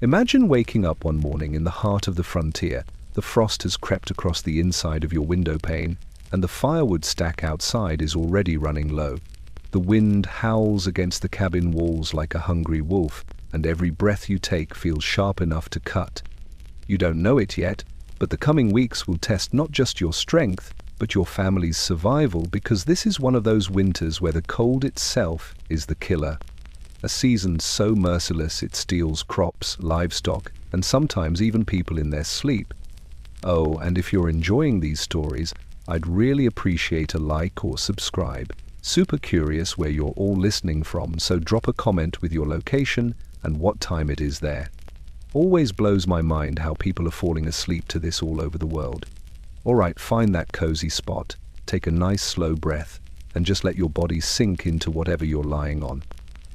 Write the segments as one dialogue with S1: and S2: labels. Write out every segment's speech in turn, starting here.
S1: Imagine waking up one morning in the heart of the frontier. The frost has crept across the inside of your window pane, and the firewood stack outside is already running low. The wind howls against the cabin walls like a hungry wolf, and every breath you take feels sharp enough to cut. You don't know it yet, but the coming weeks will test not just your strength, but your family's survival, because this is one of those winters where the cold itself is the killer. A season so merciless it steals crops, livestock, and sometimes even people in their sleep. Oh, and if you're enjoying these stories, I'd really appreciate a like or subscribe. Super curious where you're all listening from, so drop a comment with your location and what time it is there. Always blows my mind how people are falling asleep to this all over the world. Alright, find that cozy spot, take a nice slow breath, and just let your body sink into whatever you're lying on.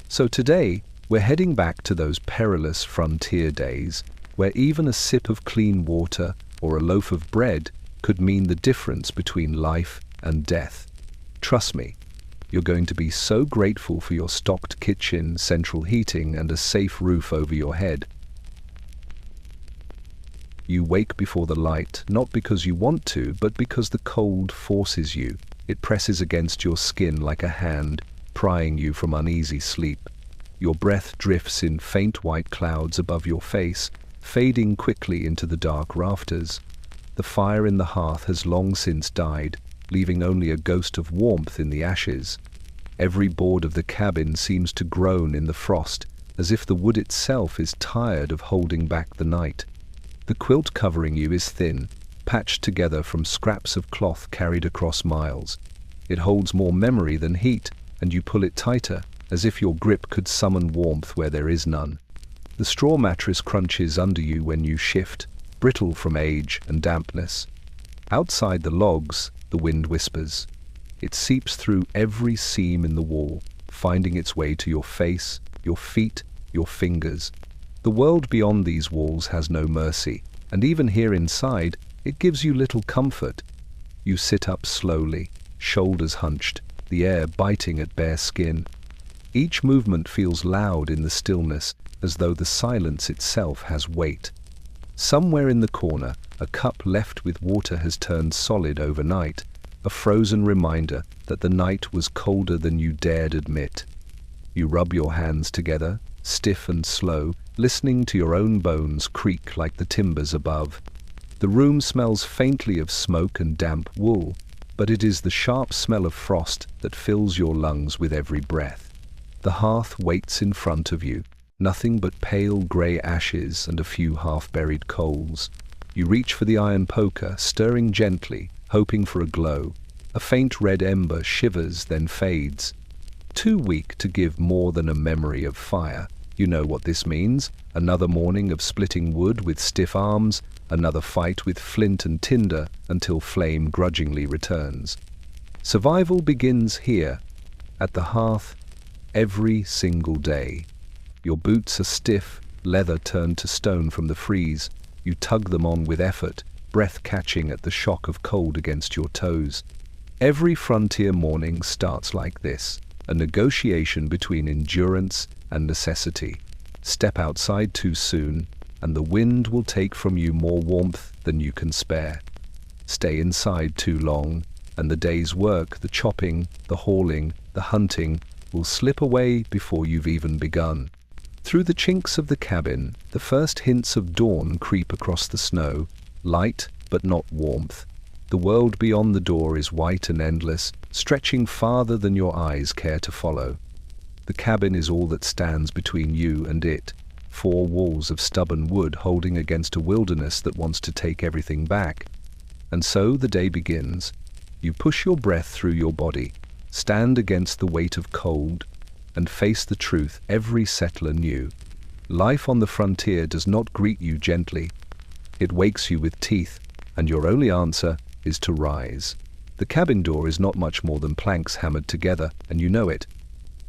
S1: So today, we're heading back to those perilous frontier days, where even a sip of clean water or a loaf of bread could mean the difference between life and death. Trust me, you're going to be so grateful for your stocked kitchen, central heating, and a safe roof over your head. You wake before the light, not because you want to, but because the cold forces you. It presses against your skin like a hand, prying you from uneasy sleep. Your breath drifts in faint white clouds above your face, fading quickly into the dark rafters. The fire in the hearth has long since died, leaving only a ghost of warmth in the ashes. Every board of the cabin seems to groan in the frost, as if the wood itself is tired of holding back the night. The quilt covering you is thin, patched together from scraps of cloth carried across miles. It holds more memory than heat, and you pull it tighter, as if your grip could summon warmth where there is none. The straw mattress crunches under you when you shift, brittle from age and dampness. Outside the logs, the wind whispers. It seeps through every seam in the wall, finding its way to your face, your feet, your fingers. The world beyond these walls has no mercy, and even here inside, it gives you little comfort. You sit up slowly, shoulders hunched, the air biting at bare skin. Each movement feels loud in the stillness, as though the silence itself has weight. Somewhere in the corner, a cup left with water has turned solid overnight, a frozen reminder that the night was colder than you dared admit. You rub your hands together, stiff and slow, listening to your own bones creak like the timbers above. The room smells faintly of smoke and damp wool, but it is the sharp smell of frost that fills your lungs with every breath. The hearth waits in front of you, nothing but pale grey ashes and a few half-buried coals. You reach for the iron poker, stirring gently, hoping for a glow. A faint red ember shivers, then fades. Too weak to give more than a memory of fire. You know what this means. Another morning of splitting wood with stiff arms, another fight with flint and tinder until flame grudgingly returns. Survival begins here, at the hearth, every single day. Your boots are stiff, leather turned to stone from the freeze. You tug them on with effort, breath catching at the shock of cold against your toes. Every frontier morning starts like this, a negotiation between endurance and necessity. Step outside too soon, and the wind will take from you more warmth than you can spare. Stay inside too long, and the day's work, the chopping, the hauling, the hunting, will slip away before you've even begun. Through the chinks of the cabin, the first hints of dawn creep across the snow, light but not warmth. The world beyond the door is white and endless, stretching farther than your eyes care to follow. The cabin is all that stands between you and it, four walls of stubborn wood holding against a wilderness that wants to take everything back. And so the day begins. You push your breath through your body, stand against the weight of cold, and face the truth every settler knew. Life on the frontier does not greet you gently. It wakes you with teeth, and your only answer is to rise. The cabin door is not much more than planks hammered together, and you know it.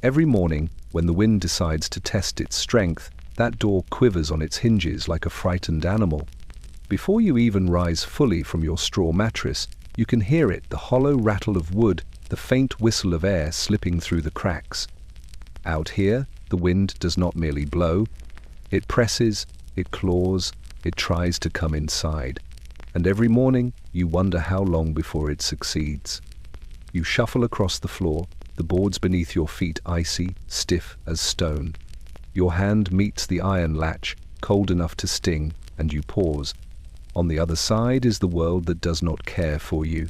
S1: Every morning, when the wind decides to test its strength, that door quivers on its hinges like a frightened animal. Before you even rise fully from your straw mattress, you can hear it, the hollow rattle of wood, the faint whistle of air slipping through the cracks. Out here, the wind does not merely blow, it presses, It claws, it tries to come inside. And every morning, you wonder how long before it succeeds. You shuffle across the floor, the boards beneath your feet icy, stiff as stone. Your hand meets the iron latch, cold enough to sting, and you pause. On the other side is the world that does not care for you.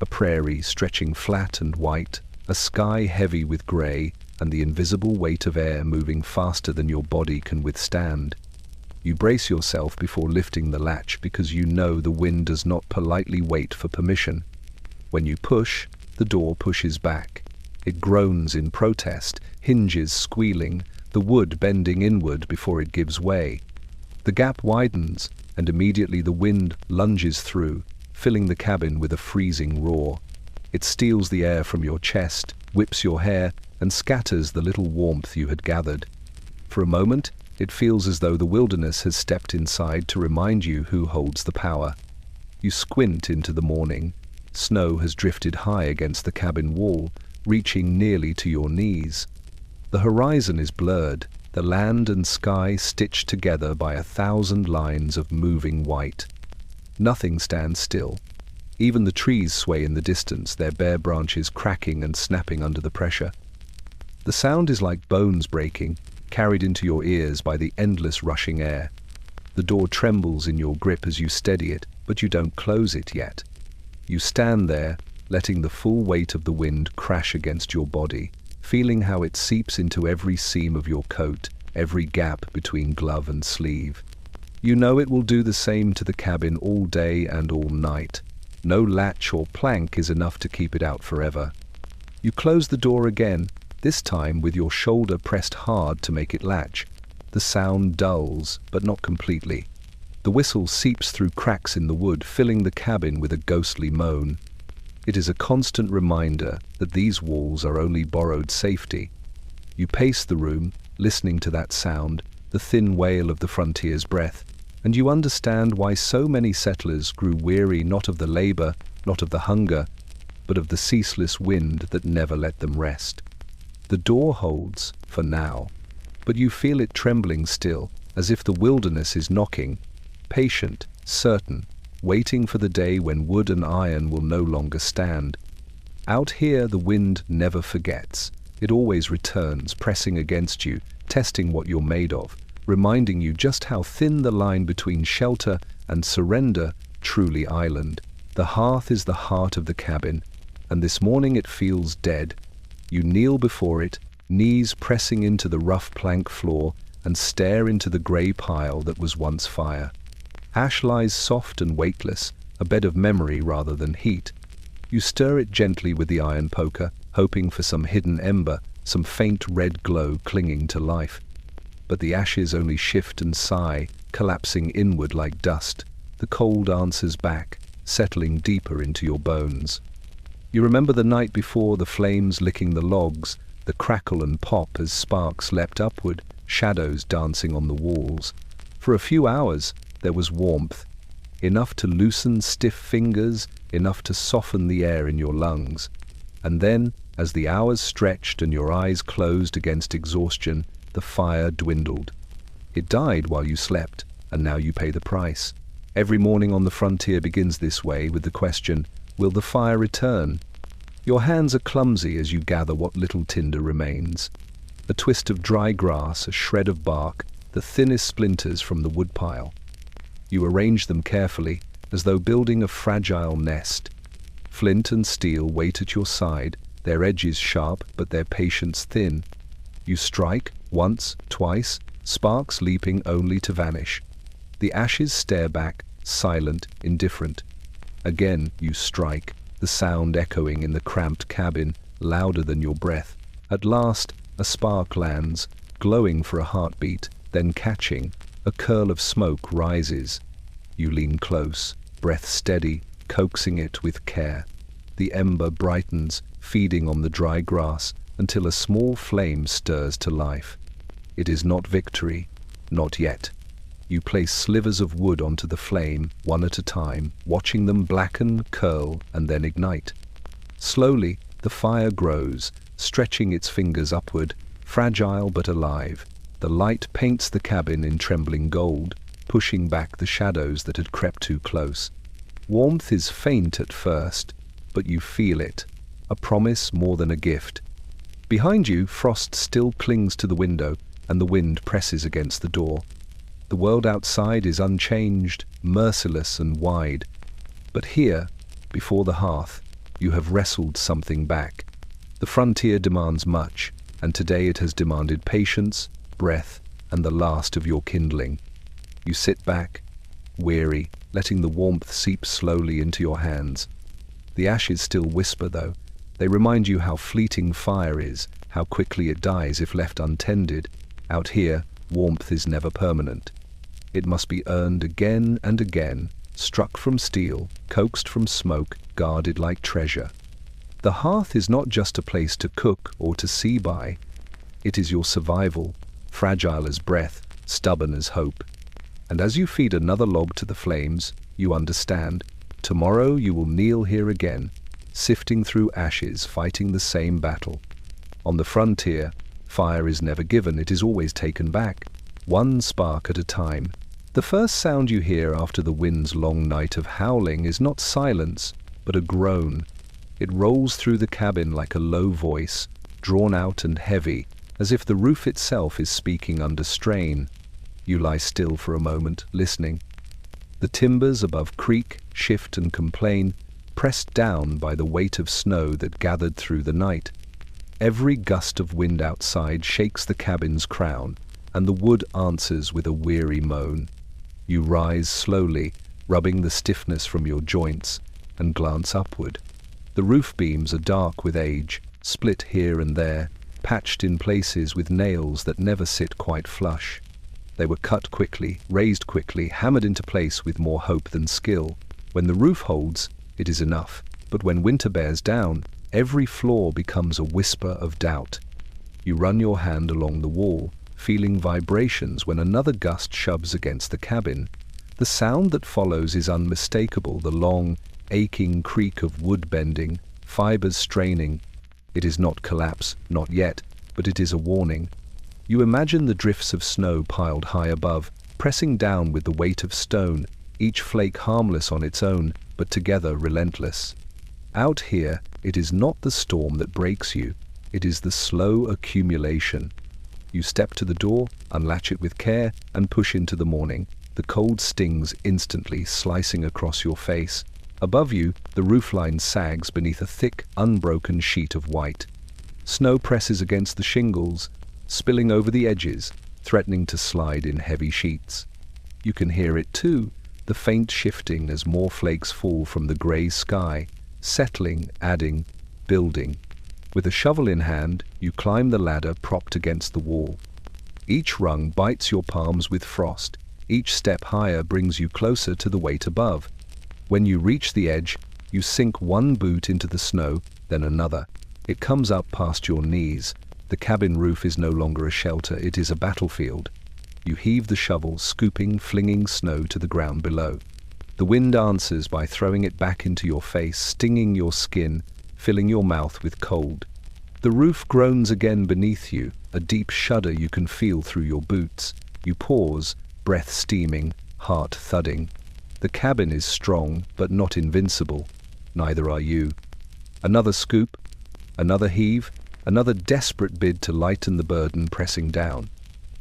S1: A prairie stretching flat and white, a sky heavy with grey, and the invisible weight of air moving faster than your body can withstand. You brace yourself before lifting the latch because you know the wind does not politely wait for permission. When you push, the door pushes back. It groans in protest, hinges squealing, the wood bending inward before it gives way. The gap widens, and immediately the wind lunges through, filling the cabin with a freezing roar. It steals the air from your chest, whips your hair, and scatters the little warmth you had gathered. For a moment, it feels as though the wilderness has stepped inside to remind you who holds the power. You squint into the morning. Snow has drifted high against the cabin wall, reaching nearly to your knees. The horizon is blurred, the land and sky stitched together by 1,000 lines of moving white. Nothing stands still. Even the trees sway in the distance, their bare branches cracking and snapping under the pressure. The sound is like bones breaking, carried into your ears by the endless rushing air. The door trembles in your grip as you steady it, but you don't close it yet. You stand there, letting the full weight of the wind crash against your body, feeling how it seeps into every seam of your coat, every gap between glove and sleeve. You know it will do the same to the cabin all day and all night. No latch or plank is enough to keep it out forever. You close the door again, this time with your shoulder pressed hard to make it latch. The sound dulls, but not completely. The whistle seeps through cracks in the wood, filling the cabin with a ghostly moan. It is a constant reminder that these walls are only borrowed safety. You pace the room, listening to that sound, the thin wail of the frontier's breath, and you understand why so many settlers grew weary not of the labor, not of the hunger, but of the ceaseless wind that never let them rest. The door holds, for now, but you feel it trembling still, as if the wilderness is knocking, patient, certain, waiting for the day when wood and iron will no longer stand. Out here the wind never forgets. It always returns, pressing against you, testing what you're made of, reminding you just how thin the line between shelter and surrender truly island. The hearth is the heart of the cabin, and this morning it feels dead. You kneel before it, knees pressing into the rough plank floor, and stare into the grey pile that was once fire. Ash lies soft and weightless, a bed of memory rather than heat. You stir it gently with the iron poker, hoping for some hidden ember, some faint red glow clinging to life. But the ashes only shift and sigh, collapsing inward like dust. The cold answers back, settling deeper into your bones. You remember the night before, the flames licking the logs, the crackle and pop as sparks leapt upward, shadows dancing on the walls. For a few hours, there was warmth, enough to loosen stiff fingers, enough to soften the air in your lungs. And then, as the hours stretched and your eyes closed against exhaustion, the fire dwindled. It died while you slept, and now you pay the price. Every morning on the frontier begins this way, with the question, will the fire return? Your hands are clumsy as you gather what little tinder remains. A twist of dry grass, a shred of bark, the thinnest splinters from the woodpile. You arrange them carefully, as though building a fragile nest. Flint and steel wait at your side, their edges sharp but their patience thin. You strike, once, twice, sparks leaping only to vanish. The ashes stare back, silent, indifferent. Again you strike, the sound echoing in the cramped cabin, louder than your breath. At last, a spark lands, glowing for a heartbeat, then catching. A curl of smoke rises. You lean close, breath steady, coaxing it with care. The ember brightens, feeding on the dry grass, until a small flame stirs to life. It is not victory, not yet. You place slivers of wood onto the flame, one at a time, watching them blacken, curl, and then ignite. Slowly, the fire grows, stretching its fingers upward, fragile but alive. The light paints the cabin in trembling gold, pushing back the shadows that had crept too close. Warmth is faint at first, but you feel it, a promise more than a gift. Behind you, frost still clings to the window, and the wind presses against the door. The world outside is unchanged, merciless and wide. But here, before the hearth, you have wrestled something back. The frontier demands much, and today it has demanded patience, breath, and the last of your kindling. You sit back, weary, letting the warmth seep slowly into your hands. The ashes still whisper, though. They remind you how fleeting fire is, how quickly it dies if left untended. Out here, warmth is never permanent. It must be earned again and again, struck from steel, coaxed from smoke, guarded like treasure. The hearth is not just a place to cook or to see by. It is your survival, fragile as breath, stubborn as hope. And as you feed another log to the flames, you understand, tomorrow you will kneel here again, sifting through ashes, fighting the same battle. On the frontier, fire is never given, it is always taken back, one spark at a time. The first sound you hear after the wind's long night of howling is not silence, but a groan. It rolls through the cabin like a low voice, drawn out and heavy, as if the roof itself is speaking under strain. You lie still for a moment, listening. The timbers above creak, shift and complain, pressed down by the weight of snow that gathered through the night. Every gust of wind outside shakes the cabin's crown, and the wood answers with a weary moan. You rise slowly, rubbing the stiffness from your joints, and glance upward. The roof beams are dark with age, split here and there, patched in places with nails that never sit quite flush. They were cut quickly, raised quickly, hammered into place with more hope than skill. When the roof holds, it is enough, but when winter bears down, every flaw becomes a whisper of doubt. You run your hand along the wall, feeling vibrations when another gust shoves against the cabin. The sound that follows is unmistakable, the long, aching creak of wood bending, fibers straining. It is not collapse, not yet, but it is a warning. You imagine the drifts of snow piled high above, pressing down with the weight of stone, each flake harmless on its own, but together relentless. Out here, it is not the storm that breaks you, it is the slow accumulation. You step to the door, unlatch it with care, and push into the morning. The cold stings instantly, slicing across your face. Above you, the roofline sags beneath a thick, unbroken sheet of white. Snow presses against the shingles, spilling over the edges, threatening to slide in heavy sheets. You can hear it too, the faint shifting as more flakes fall from the grey sky, settling, adding, building. With a shovel in hand, you climb the ladder propped against the wall. Each rung bites your palms with frost. Each step higher brings you closer to the weight above. When you reach the edge, you sink one boot into the snow, then another. It comes up past your knees. The cabin roof is no longer a shelter, it is a battlefield. You heave the shovel, scooping, flinging snow to the ground below. The wind answers by throwing it back into your face, stinging your skin, filling your mouth with cold. The roof groans again beneath you, a deep shudder you can feel through your boots. You pause, breath steaming, heart thudding. The cabin is strong, but not invincible. Neither are you. Another scoop, another heave, another desperate bid to lighten the burden pressing down.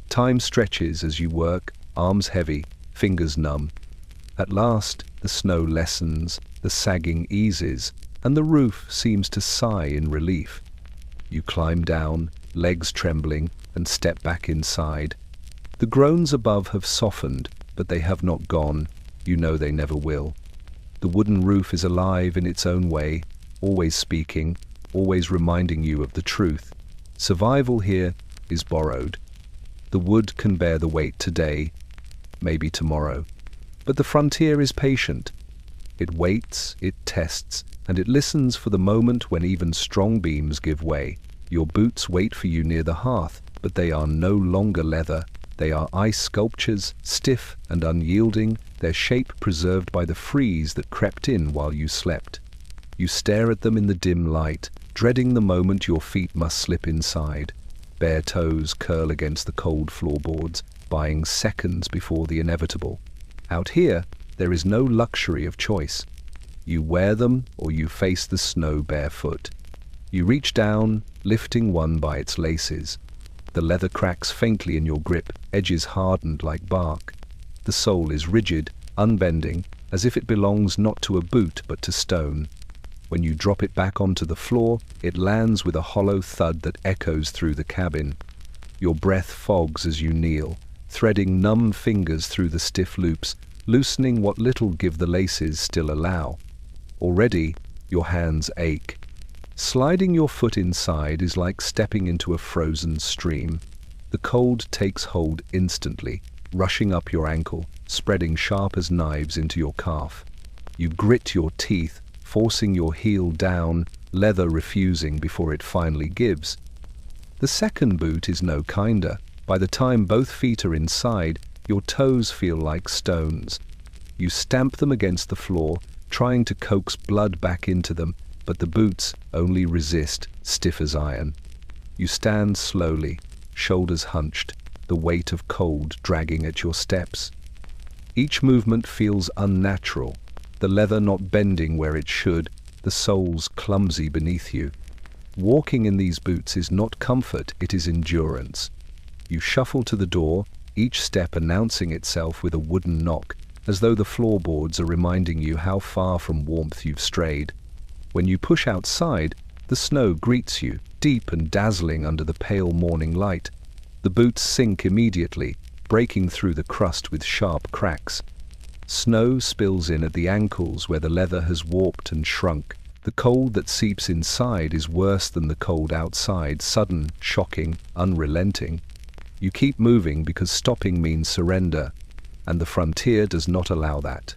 S1: Time stretches as you work, arms heavy, fingers numb. At last, the snow lessens, the sagging eases, and the roof seems to sigh in relief. You climb down, legs trembling, and step back inside. The groans above have softened, but they have not gone. You know they never will. The wooden roof is alive in its own way, always speaking, always reminding you of the truth. Survival here is borrowed. The wood can bear the weight today, maybe tomorrow. But the frontier is patient. It waits, it tests, and it listens for the moment when even strong beams give way. Your boots wait for you near the hearth, but they are no longer leather. They are ice sculptures, stiff and unyielding, their shape preserved by the freeze that crept in while you slept. You stare at them in the dim light, dreading the moment your feet must slip inside. Bare toes curl against the cold floorboards, buying seconds before the inevitable. Out here, there is no luxury of choice. You wear them or you face the snow barefoot. You reach down, lifting one by its laces. The leather cracks faintly in your grip, edges hardened like bark. The sole is rigid, unbending, as if it belongs not to a boot but to stone. When you drop it back onto the floor, it lands with a hollow thud that echoes through the cabin. Your breath fogs as you kneel, threading numb fingers through the stiff loops, loosening what little give the laces still allow. Already, your hands ache. Sliding your foot inside is like stepping into a frozen stream. The cold takes hold instantly, rushing up your ankle, spreading sharp as knives into your calf. You grit your teeth, forcing your heel down, leather refusing before it finally gives. The second boot is no kinder. By the time both feet are inside, your toes feel like stones. You stamp them against the floor, trying to coax blood back into them, but the boots only resist, stiff as iron. You stand slowly, shoulders hunched, the weight of cold dragging at your steps. Each movement feels unnatural, the leather not bending where it should, the soles clumsy beneath you. Walking in these boots is not comfort, it is endurance. You shuffle to the door, each step announcing itself with a wooden knock, as though the floorboards are reminding you how far from warmth you've strayed. When you push outside, the snow greets you, deep and dazzling under the pale morning light. The boots sink immediately, breaking through the crust with sharp cracks. Snow spills in at the ankles where the leather has warped and shrunk. The cold that seeps inside is worse than the cold outside, sudden, shocking, unrelenting. You keep moving because stopping means surrender, and the frontier does not allow that.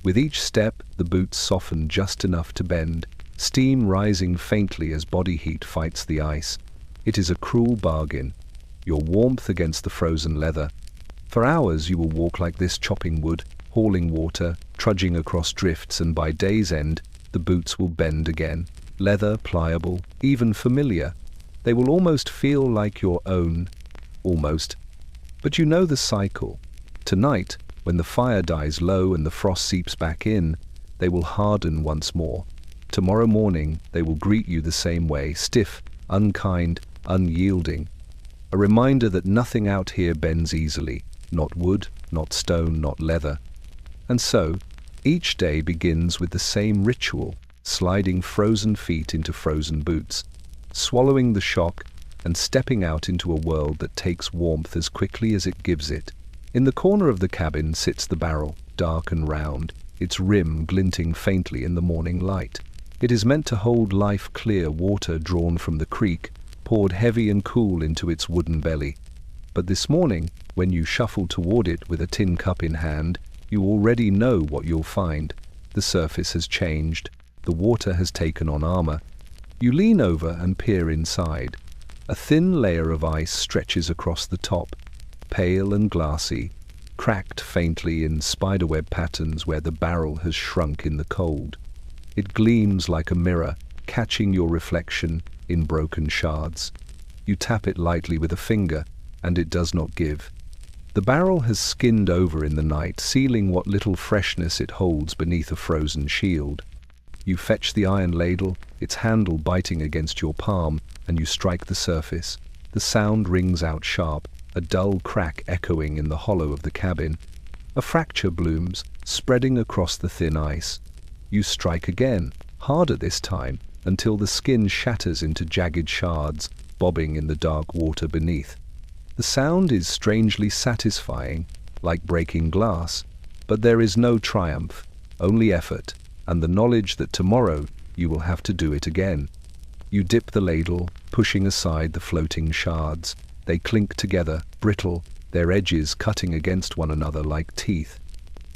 S1: With each step, the boots soften just enough to bend, steam rising faintly as body heat fights the ice. It is a cruel bargain. Your warmth against the frozen leather. For hours you will walk like this, chopping wood, hauling water, trudging across drifts, and by day's end, the boots will bend again. Leather, pliable, even familiar. They will almost feel like your own. Almost. But you know the cycle. Tonight, when the fire dies low and the frost seeps back in, they will harden once more. Tomorrow morning, they will greet you the same way, stiff, unkind, unyielding. A reminder that nothing out here bends easily, not wood, not stone, not leather. And so, each day begins with the same ritual, sliding frozen feet into frozen boots, swallowing the shock and stepping out into a world that takes warmth as quickly as it gives it. In the corner of the cabin sits the barrel, dark and round, its rim glinting faintly in the morning light. It is meant to hold life-clear water drawn from the creek, poured heavy and cool into its wooden belly. But this morning, when you shuffle toward it with a tin cup in hand, you already know what you'll find. The surface has changed. The water has taken on armor. You lean over and peer inside. A thin layer of ice stretches across the top, pale and glassy, cracked faintly in spiderweb patterns where the barrel has shrunk in the cold. It gleams like a mirror, catching your reflection in broken shards. You tap it lightly with a finger, and it does not give. The barrel has skinned over in the night, sealing what little freshness it holds beneath a frozen shield. You fetch the iron ladle, its handle biting against your palm, and you strike the surface. The sound rings out sharp, a dull crack echoing in the hollow of the cabin. A fracture blooms, spreading across the thin ice. You strike again, harder this time, until the skin shatters into jagged shards, bobbing in the dark water beneath. The sound is strangely satisfying, like breaking glass, but there is no triumph, only effort, and the knowledge that tomorrow you will have to do it again. You dip the ladle, pushing aside the floating shards. They clink together, brittle, their edges cutting against one another like teeth.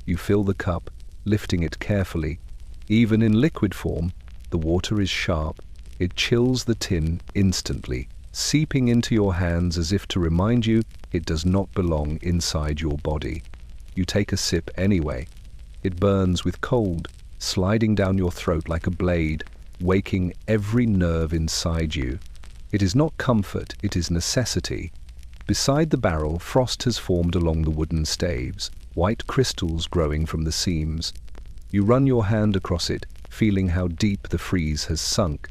S1: You fill the cup, lifting it carefully. Even in liquid form, the water is sharp. It chills the tin instantly, seeping into your hands as if to remind you it does not belong inside your body. You take a sip anyway. It burns with cold, sliding down your throat like a blade, waking every nerve inside you. It is not comfort, it is necessity. Beside the barrel, frost has formed along the wooden staves, white crystals growing from the seams. You run your hand across it, feeling how deep the freeze has sunk.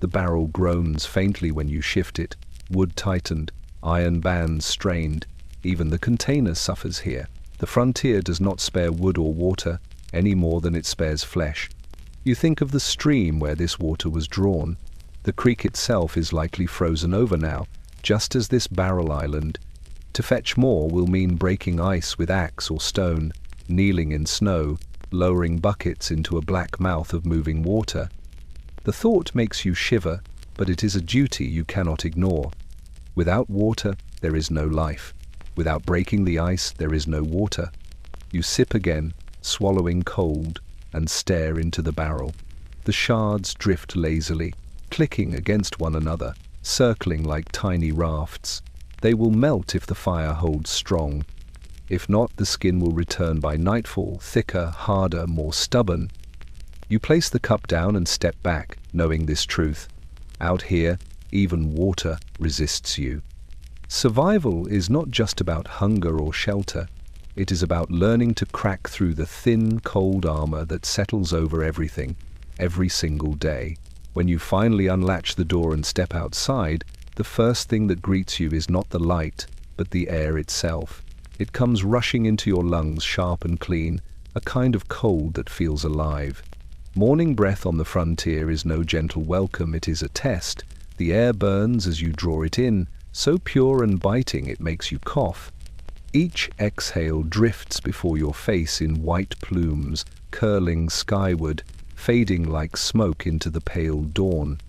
S1: The barrel groans faintly when you shift it, wood tightened, iron bands strained. Even the container suffers here. The frontier does not spare wood or water any more than it spares flesh. You think of the stream where this water was drawn. The creek itself is likely frozen over now, just as this barrel island. To fetch more will mean breaking ice with axe or stone, kneeling in snow, lowering buckets into a black mouth of moving water. The thought makes you shiver, but it is a duty you cannot ignore. Without water, there is no life. Without breaking the ice, there is no water. You sip again, swallowing cold, and stare into the barrel. The shards drift lazily, clicking against one another, circling like tiny rafts. They will melt if the fire holds strong. If not, the skin will return by nightfall, thicker, harder, more stubborn. You place the cup down and step back, knowing this truth. Out here, even water resists you. Survival is not just about hunger or shelter. It is about learning to crack through the thin, cold armor that settles over everything, every single day. When you finally unlatch the door and step outside, the first thing that greets you is not the light, but the air itself. It comes rushing into your lungs sharp and clean, a kind of cold that feels alive. Morning breath on the frontier is no gentle welcome, it is a test. The air burns as you draw it in, so pure and biting it makes you cough. Each exhale drifts before your face in white plumes, curling skyward, fading like smoke into the pale dawn.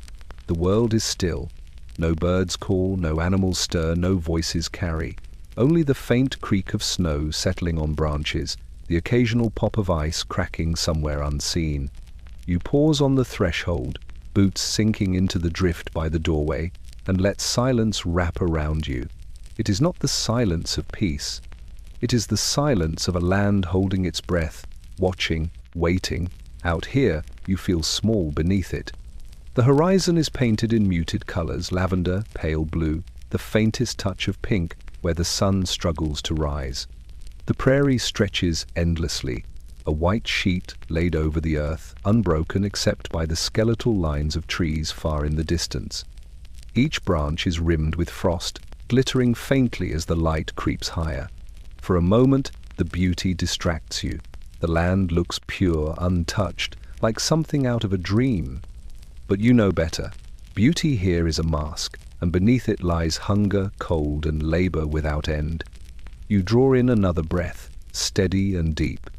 S1: The world is still. No birds call, no animals stir, no voices carry. Only the faint creak of snow settling on branches, the occasional pop of ice cracking somewhere unseen. You pause on the threshold, boots sinking into the drift by the doorway, and let silence wrap around you. It is not the silence of peace. It is the silence of a land holding its breath, watching, waiting. Out here, you feel small beneath it. The horizon is painted in muted colors, lavender, pale blue, the faintest touch of pink where the sun struggles to rise. The prairie stretches endlessly, a white sheet laid over the earth, unbroken except by the skeletal lines of trees far in the distance. Each branch is rimmed with frost, glittering faintly as the light creeps higher. For a moment, the beauty distracts you. The land looks pure, untouched, like something out of a dream. But you know better. Beauty here is a mask, and beneath it lies hunger, cold, and labor without end. You draw in another breath, steady and deep.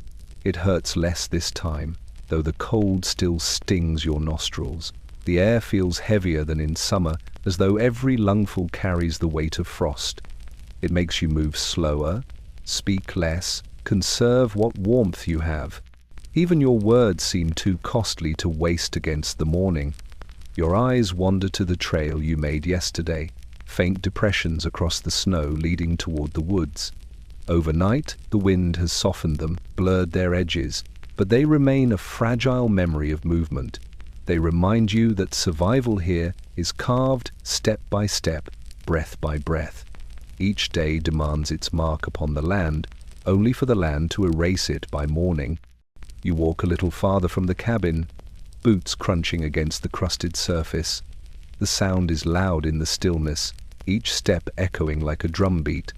S1: It hurts less this time, though the cold still stings your nostrils. The air feels heavier than in summer, as though every lungful carries the weight of frost. It makes you move slower, speak less, conserve what warmth you have. Even your words seem too costly to waste against the morning. Your eyes wander to the trail you made yesterday, faint depressions across the snow leading toward the woods. Overnight, the wind has softened them, blurred their edges, but they remain a fragile memory of movement. They remind you that survival here is carved step by step, breath by breath. Each day demands its mark upon the land, only for the land to erase it by morning. You walk a little farther from the cabin, boots crunching against the crusted surface. The sound is loud in the stillness, each step echoing like a drumbeat.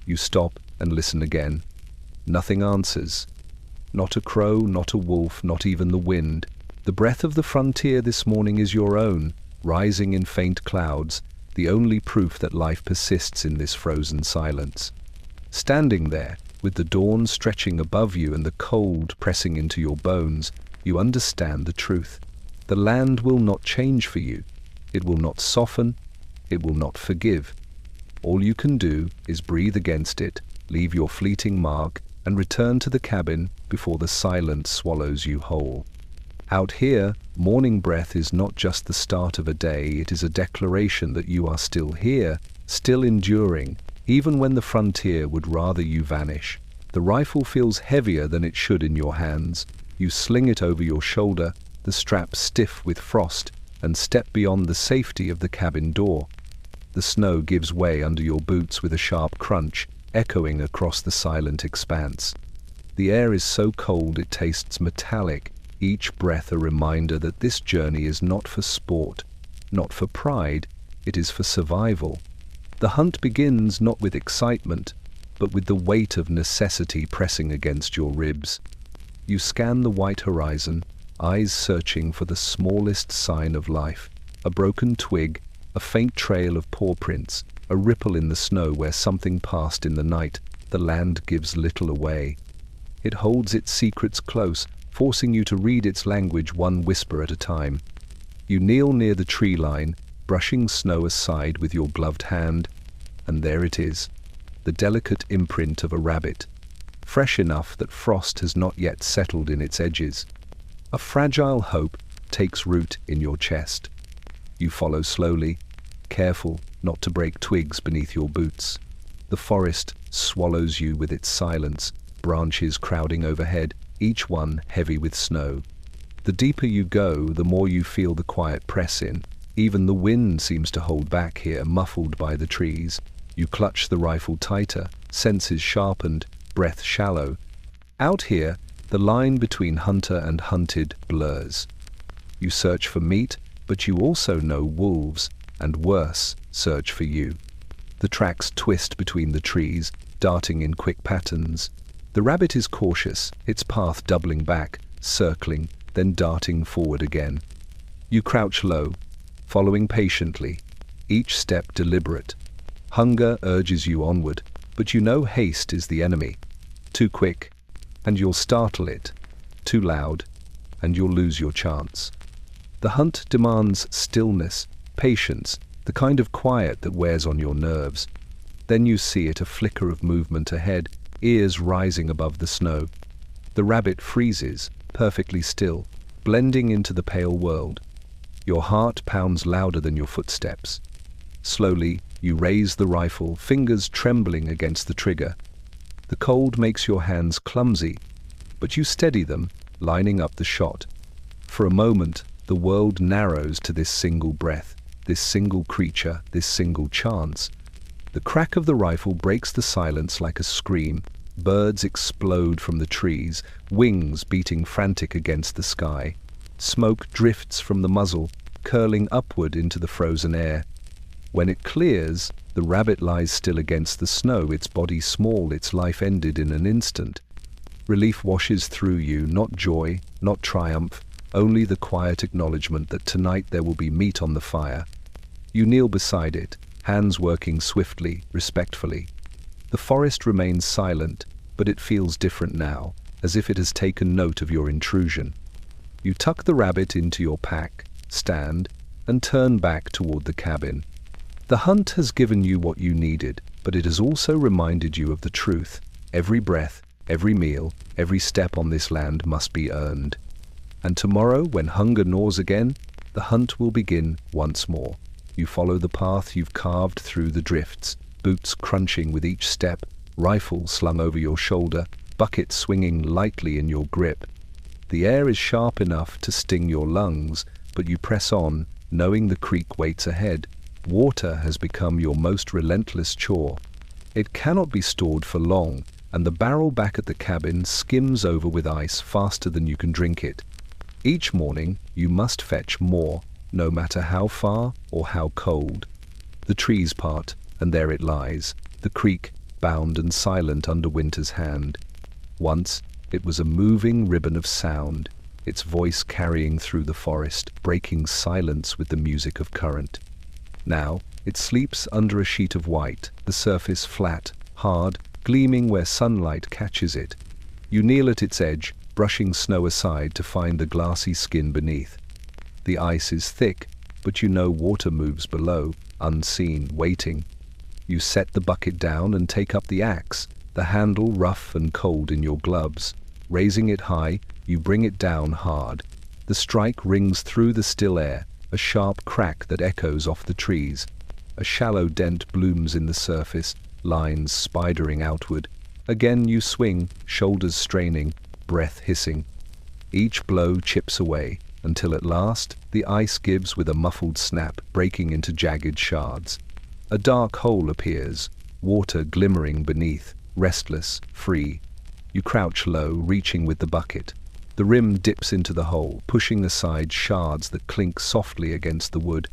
S1: You stop and listen again. Nothing answers. Not a crow, not a wolf, not even the wind. The breath of the frontier this morning is your own, rising in faint clouds, the only proof that life persists in this frozen silence. Standing there, with the dawn stretching above you and the cold pressing into your bones, you understand the truth. The land will not change for you. It will not soften. It will not forgive. All you can do is breathe against it, leave your fleeting mark, and return to the cabin before the silence swallows you whole. Out here, morning breath is not just the start of a day, it is a declaration that you are still here, still enduring, even when the frontier would rather you vanish. The rifle feels heavier than it should in your hands. You sling it over your shoulder, the strap stiff with frost, and step beyond the safety of the cabin door. The snow gives way under your boots with a sharp crunch, echoing across the silent expanse. The air is so cold it tastes metallic, each breath a reminder that this journey is not for sport, not for pride, it is for survival. The hunt begins not with excitement, but with the weight of necessity pressing against your ribs. You scan the white horizon, eyes searching for the smallest sign of life, a broken twig, a faint trail of paw prints, a ripple in the snow where something passed in the night. The land gives little away. It holds its secrets close, forcing you to read its language one whisper at a time. You kneel near the tree line, brushing snow aside with your gloved hand, and there it is, the delicate imprint of a rabbit, fresh enough that frost has not yet settled in its edges. A fragile hope takes root in your chest. You follow slowly, careful not to break twigs beneath your boots. The forest swallows you with its silence, branches crowding overhead, each one heavy with snow. The deeper you go, the more you feel the quiet press in. Even the wind seems to hold back here, muffled by the trees. You clutch the rifle tighter, senses sharpened, breath shallow. Out here, the line between hunter and hunted blurs. You search for meat, but you also know wolves, and worse, search for you. The tracks twist between the trees, darting in quick patterns. The rabbit is cautious, its path doubling back, circling, then darting forward again. You crouch low, following patiently, each step deliberate. Hunger urges you onward, but you know haste is the enemy. Too quick, and you'll startle it. Too loud, and you'll lose your chance. The hunt demands stillness, patience, the kind of quiet that wears on your nerves. Then you see it, a flicker of movement ahead, ears rising above the snow. The rabbit freezes, perfectly still, blending into the pale world. Your heart pounds louder than your footsteps. Slowly, you raise the rifle, fingers trembling against the trigger. The cold makes your hands clumsy, but you steady them, lining up the shot. For a moment, the world narrows to this single breath, this single creature, this single chance. The crack of the rifle breaks the silence like a scream. Birds explode from the trees, wings beating frantic against the sky. Smoke drifts from the muzzle, curling upward into the frozen air. When it clears, the rabbit lies still against the snow, its body small, its life ended in an instant. Relief washes through you, not joy, not triumph, only the quiet acknowledgement that tonight there will be meat on the fire. You kneel beside it, hands working swiftly, respectfully. The forest remains silent, but it feels different now, as if it has taken note of your intrusion. You tuck the rabbit into your pack, stand, and turn back toward the cabin. The hunt has given you what you needed, but it has also reminded you of the truth. Every breath, every meal, every step on this land must be earned. And tomorrow, when hunger gnaws again, the hunt will begin once more. You follow the path you've carved through the drifts, boots crunching with each step, rifle slung over your shoulder, bucket swinging lightly in your grip. The air is sharp enough to sting your lungs, but you press on, knowing the creek waits ahead. Water has become your most relentless chore. It cannot be stored for long, and the barrel back at the cabin skims over with ice faster than you can drink it. Each morning, you must fetch more, no matter how far or how cold. The trees part, and there it lies, the creek, bound and silent under winter's hand. Once, it was a moving ribbon of sound, its voice carrying through the forest, breaking silence with the music of current. Now, it sleeps under a sheet of white, the surface flat, hard, gleaming where sunlight catches it. You kneel at its edge, brushing snow aside to find the glassy skin beneath. The ice is thick, but you know water moves below, unseen, waiting. You set the bucket down and take up the axe, the handle rough and cold in your gloves. Raising it high, you bring it down hard. The strike rings through the still air, a sharp crack that echoes off the trees. A shallow dent blooms in the surface, lines spidering outward. Again you swing, shoulders straining, breath hissing. Each blow chips away, until at last the ice gives with a muffled snap, breaking into jagged shards. A dark hole appears, water glimmering beneath, restless, free. You crouch low, reaching with the bucket. The rim dips into the hole, pushing aside shards that clink softly against the wood.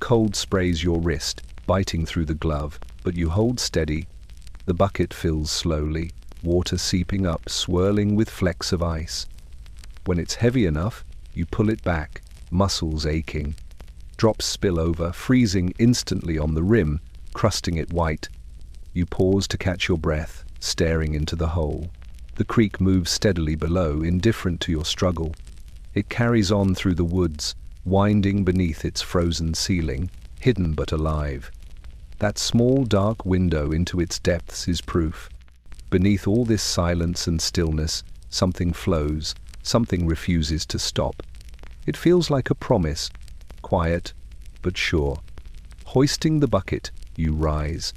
S1: Cold sprays your wrist, biting through the glove, but you hold steady. The bucket fills slowly, water seeping up, swirling with flecks of ice. When it's heavy enough, you pull it back, muscles aching. Drops spill over, freezing instantly on the rim, crusting it white. You pause to catch your breath, staring into the hole. The creek moves steadily below, indifferent to your struggle. It carries on through the woods, winding beneath its frozen ceiling, hidden but alive. That small dark window into its depths is proof. Beneath all this silence and stillness, something flows, something refuses to stop. It feels like a promise, quiet but sure. Hoisting the bucket, you rise.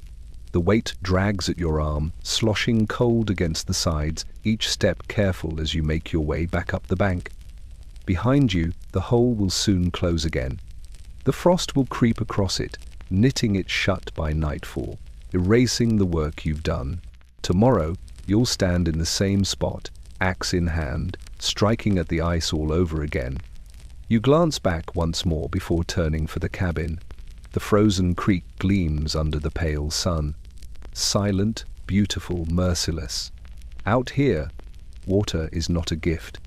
S1: The weight drags at your arm, sloshing cold against the sides, each step careful as you make your way back up the bank. Behind you, the hole will soon close again. The frost will creep across it, knitting it shut by nightfall, erasing the work you've done. Tomorrow, you'll stand in the same spot, axe in hand, striking at the ice all over again. You glance back once more before turning for the cabin. The frozen creek gleams under the pale sun. Silent, beautiful, merciless. Out here, water is not a gift.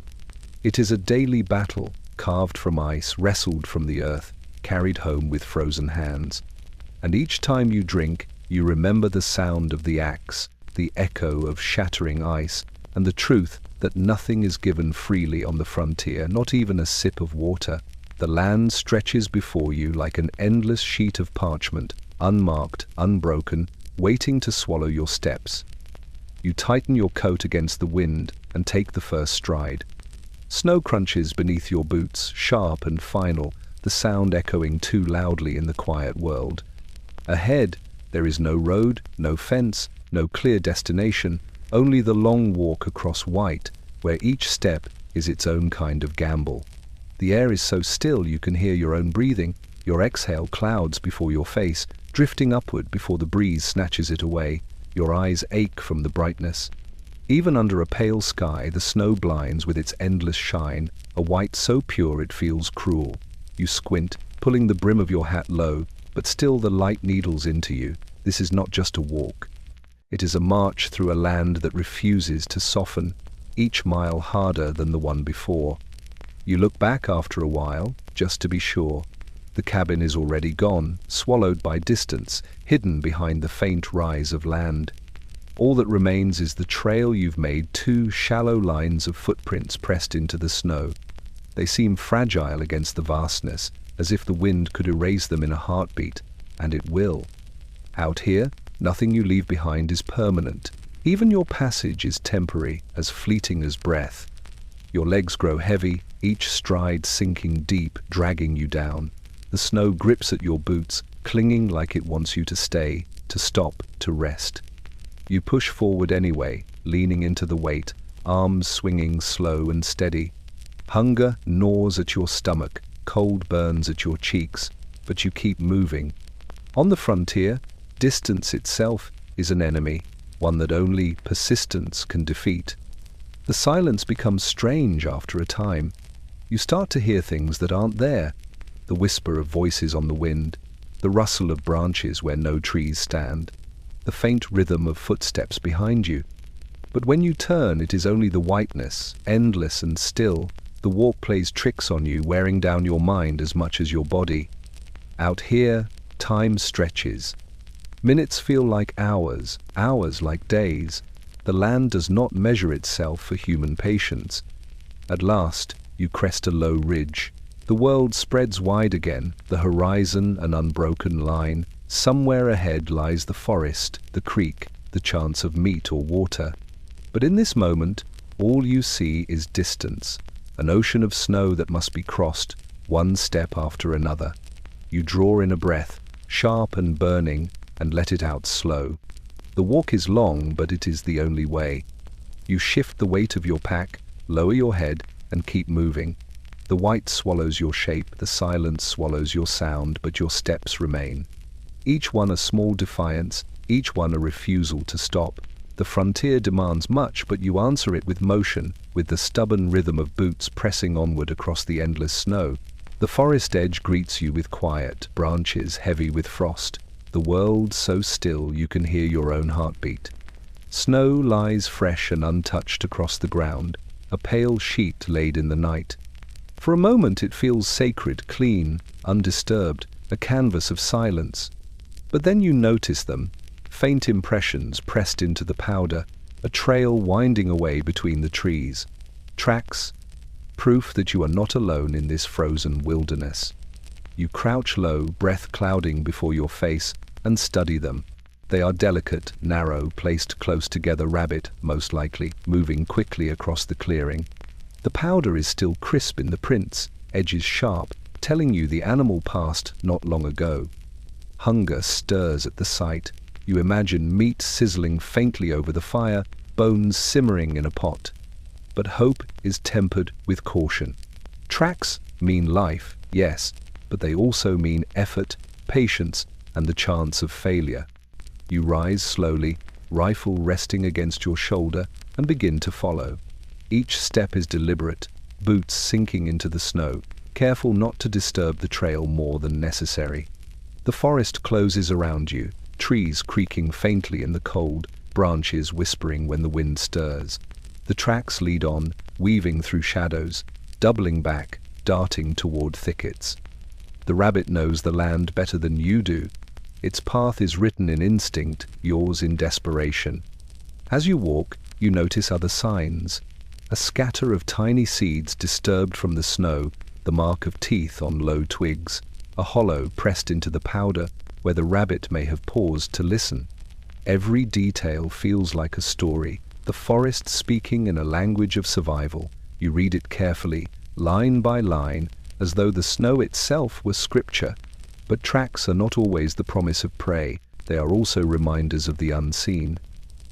S1: It is a daily battle, carved from ice, wrestled from the earth, carried home with frozen hands. And each time you drink, you remember the sound of the axe, the echo of shattering ice, and the truth that nothing is given freely on the frontier, not even a sip of water. The land stretches before you like an endless sheet of parchment, unmarked, unbroken, waiting to swallow your steps. You tighten your coat against the wind and take the first stride. Snow crunches beneath your boots, sharp and final, the sound echoing too loudly in the quiet world. Ahead, there is no road, no fence, no clear destination, only the long walk across white, where each step is its own kind of gamble. The air is so still you can hear your own breathing, your exhale clouds before your face, drifting upward before the breeze snatches it away. Your eyes ache from the brightness. Even under a pale sky, the snow blinds with its endless shine, a white so pure it feels cruel. You squint, pulling the brim of your hat low, but still the light needles into you. This is not just a walk. It is a march through a land that refuses to soften, each mile harder than the one before. You look back after a while, just to be sure. The cabin is already gone, swallowed by distance, hidden behind the faint rise of land. All that remains is the trail you've made, two shallow lines of footprints pressed into the snow. They seem fragile against the vastness, as if the wind could erase them in a heartbeat, and it will. Out here, nothing you leave behind is permanent. Even your passage is temporary, as fleeting as breath. Your legs grow heavy, each stride sinking deep, dragging you down. The snow grips at your boots, clinging like it wants you to stay, to stop, to rest. You push forward anyway, leaning into the weight, arms swinging slow and steady. Hunger gnaws at your stomach, cold burns at your cheeks, but you keep moving. On the frontier, distance itself is an enemy, one that only persistence can defeat. The silence becomes strange after a time. You start to hear things that aren't there. The whisper of voices on the wind, the rustle of branches where no trees stand, the faint rhythm of footsteps behind you. But when you turn, it is only the whiteness, endless and still. The walk plays tricks on you, wearing down your mind as much as your body. Out here, time stretches. Minutes feel like hours, hours like days. The land does not measure itself for human patience. At last, you crest a low ridge. The world spreads wide again, the horizon an unbroken line. Somewhere ahead lies the forest, the creek, the chance of meat or water. But in this moment, all you see is distance, an ocean of snow that must be crossed, one step after another. You draw in a breath, sharp and burning, and let it out slow. The walk is long, but it is the only way. You shift the weight of your pack, lower your head, and keep moving. The white swallows your shape, the silence swallows your sound, but your steps remain. Each one a small defiance, each one a refusal to stop. The frontier demands much, but you answer it with motion, with the stubborn rhythm of boots pressing onward across the endless snow. The forest edge greets you with quiet, branches heavy with frost. The world so still you can hear your own heartbeat. Snow lies fresh and untouched across the ground, a pale sheet laid in the night. For a moment it feels sacred, clean, undisturbed, a canvas of silence. But then you notice them, faint impressions pressed into the powder, a trail winding away between the trees. Tracks, proof that you are not alone in this frozen wilderness. You crouch low, breath clouding before your face, and study them. They are delicate, narrow, placed close together, rabbit, most likely, moving quickly across the clearing. The powder is still crisp in the prints, edges sharp, telling you the animal passed not long ago. Hunger stirs at the sight. You imagine meat sizzling faintly over the fire, bones simmering in a pot. But hope is tempered with caution. Tracks mean life, yes, but they also mean effort, patience, and the chance of failure. You rise slowly, rifle resting against your shoulder, and begin to follow. Each step is deliberate, boots sinking into the snow, careful not to disturb the trail more than necessary. The forest closes around you, trees creaking faintly in the cold, branches whispering when the wind stirs. The tracks lead on, weaving through shadows, doubling back, darting toward thickets. The rabbit knows the land better than you do. Its path is written in instinct, yours in desperation. As you walk, you notice other signs. A scatter of tiny seeds disturbed from the snow, the mark of teeth on low twigs, a hollow pressed into the powder where the rabbit may have paused to listen. Every detail feels like a story, the forest speaking in a language of survival. You read it carefully, line by line, as though the snow itself were scripture. But tracks are not always the promise of prey, they are also reminders of the unseen.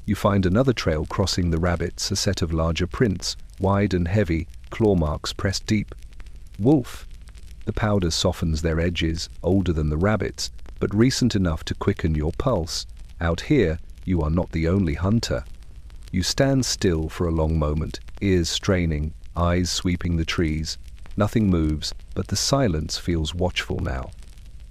S1: You find another trail crossing the rabbits, a set of larger prints, wide and heavy, claw marks pressed deep. Wolf. The powder softens their edges, older than the rabbits, but recent enough to quicken your pulse. Out here, you are not the only hunter. You stand still for a long moment, ears straining, eyes sweeping the trees. Nothing moves, but the silence feels watchful now.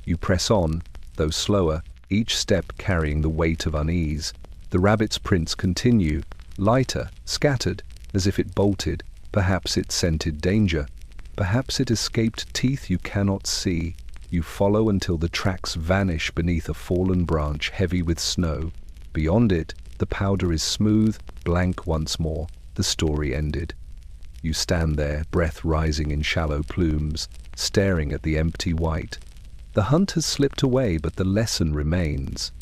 S1: You press on, though slower, each step carrying the weight of unease. The rabbit's prints continue, lighter, scattered, as if it bolted. Perhaps it scented danger. Perhaps it escaped teeth you cannot see. You follow until the tracks vanish beneath a fallen branch heavy with snow. Beyond it, the powder is smooth, blank once more. The story ended. You stand there, breath rising in shallow plumes, staring at the empty white. The hunt has slipped away, but the lesson remains.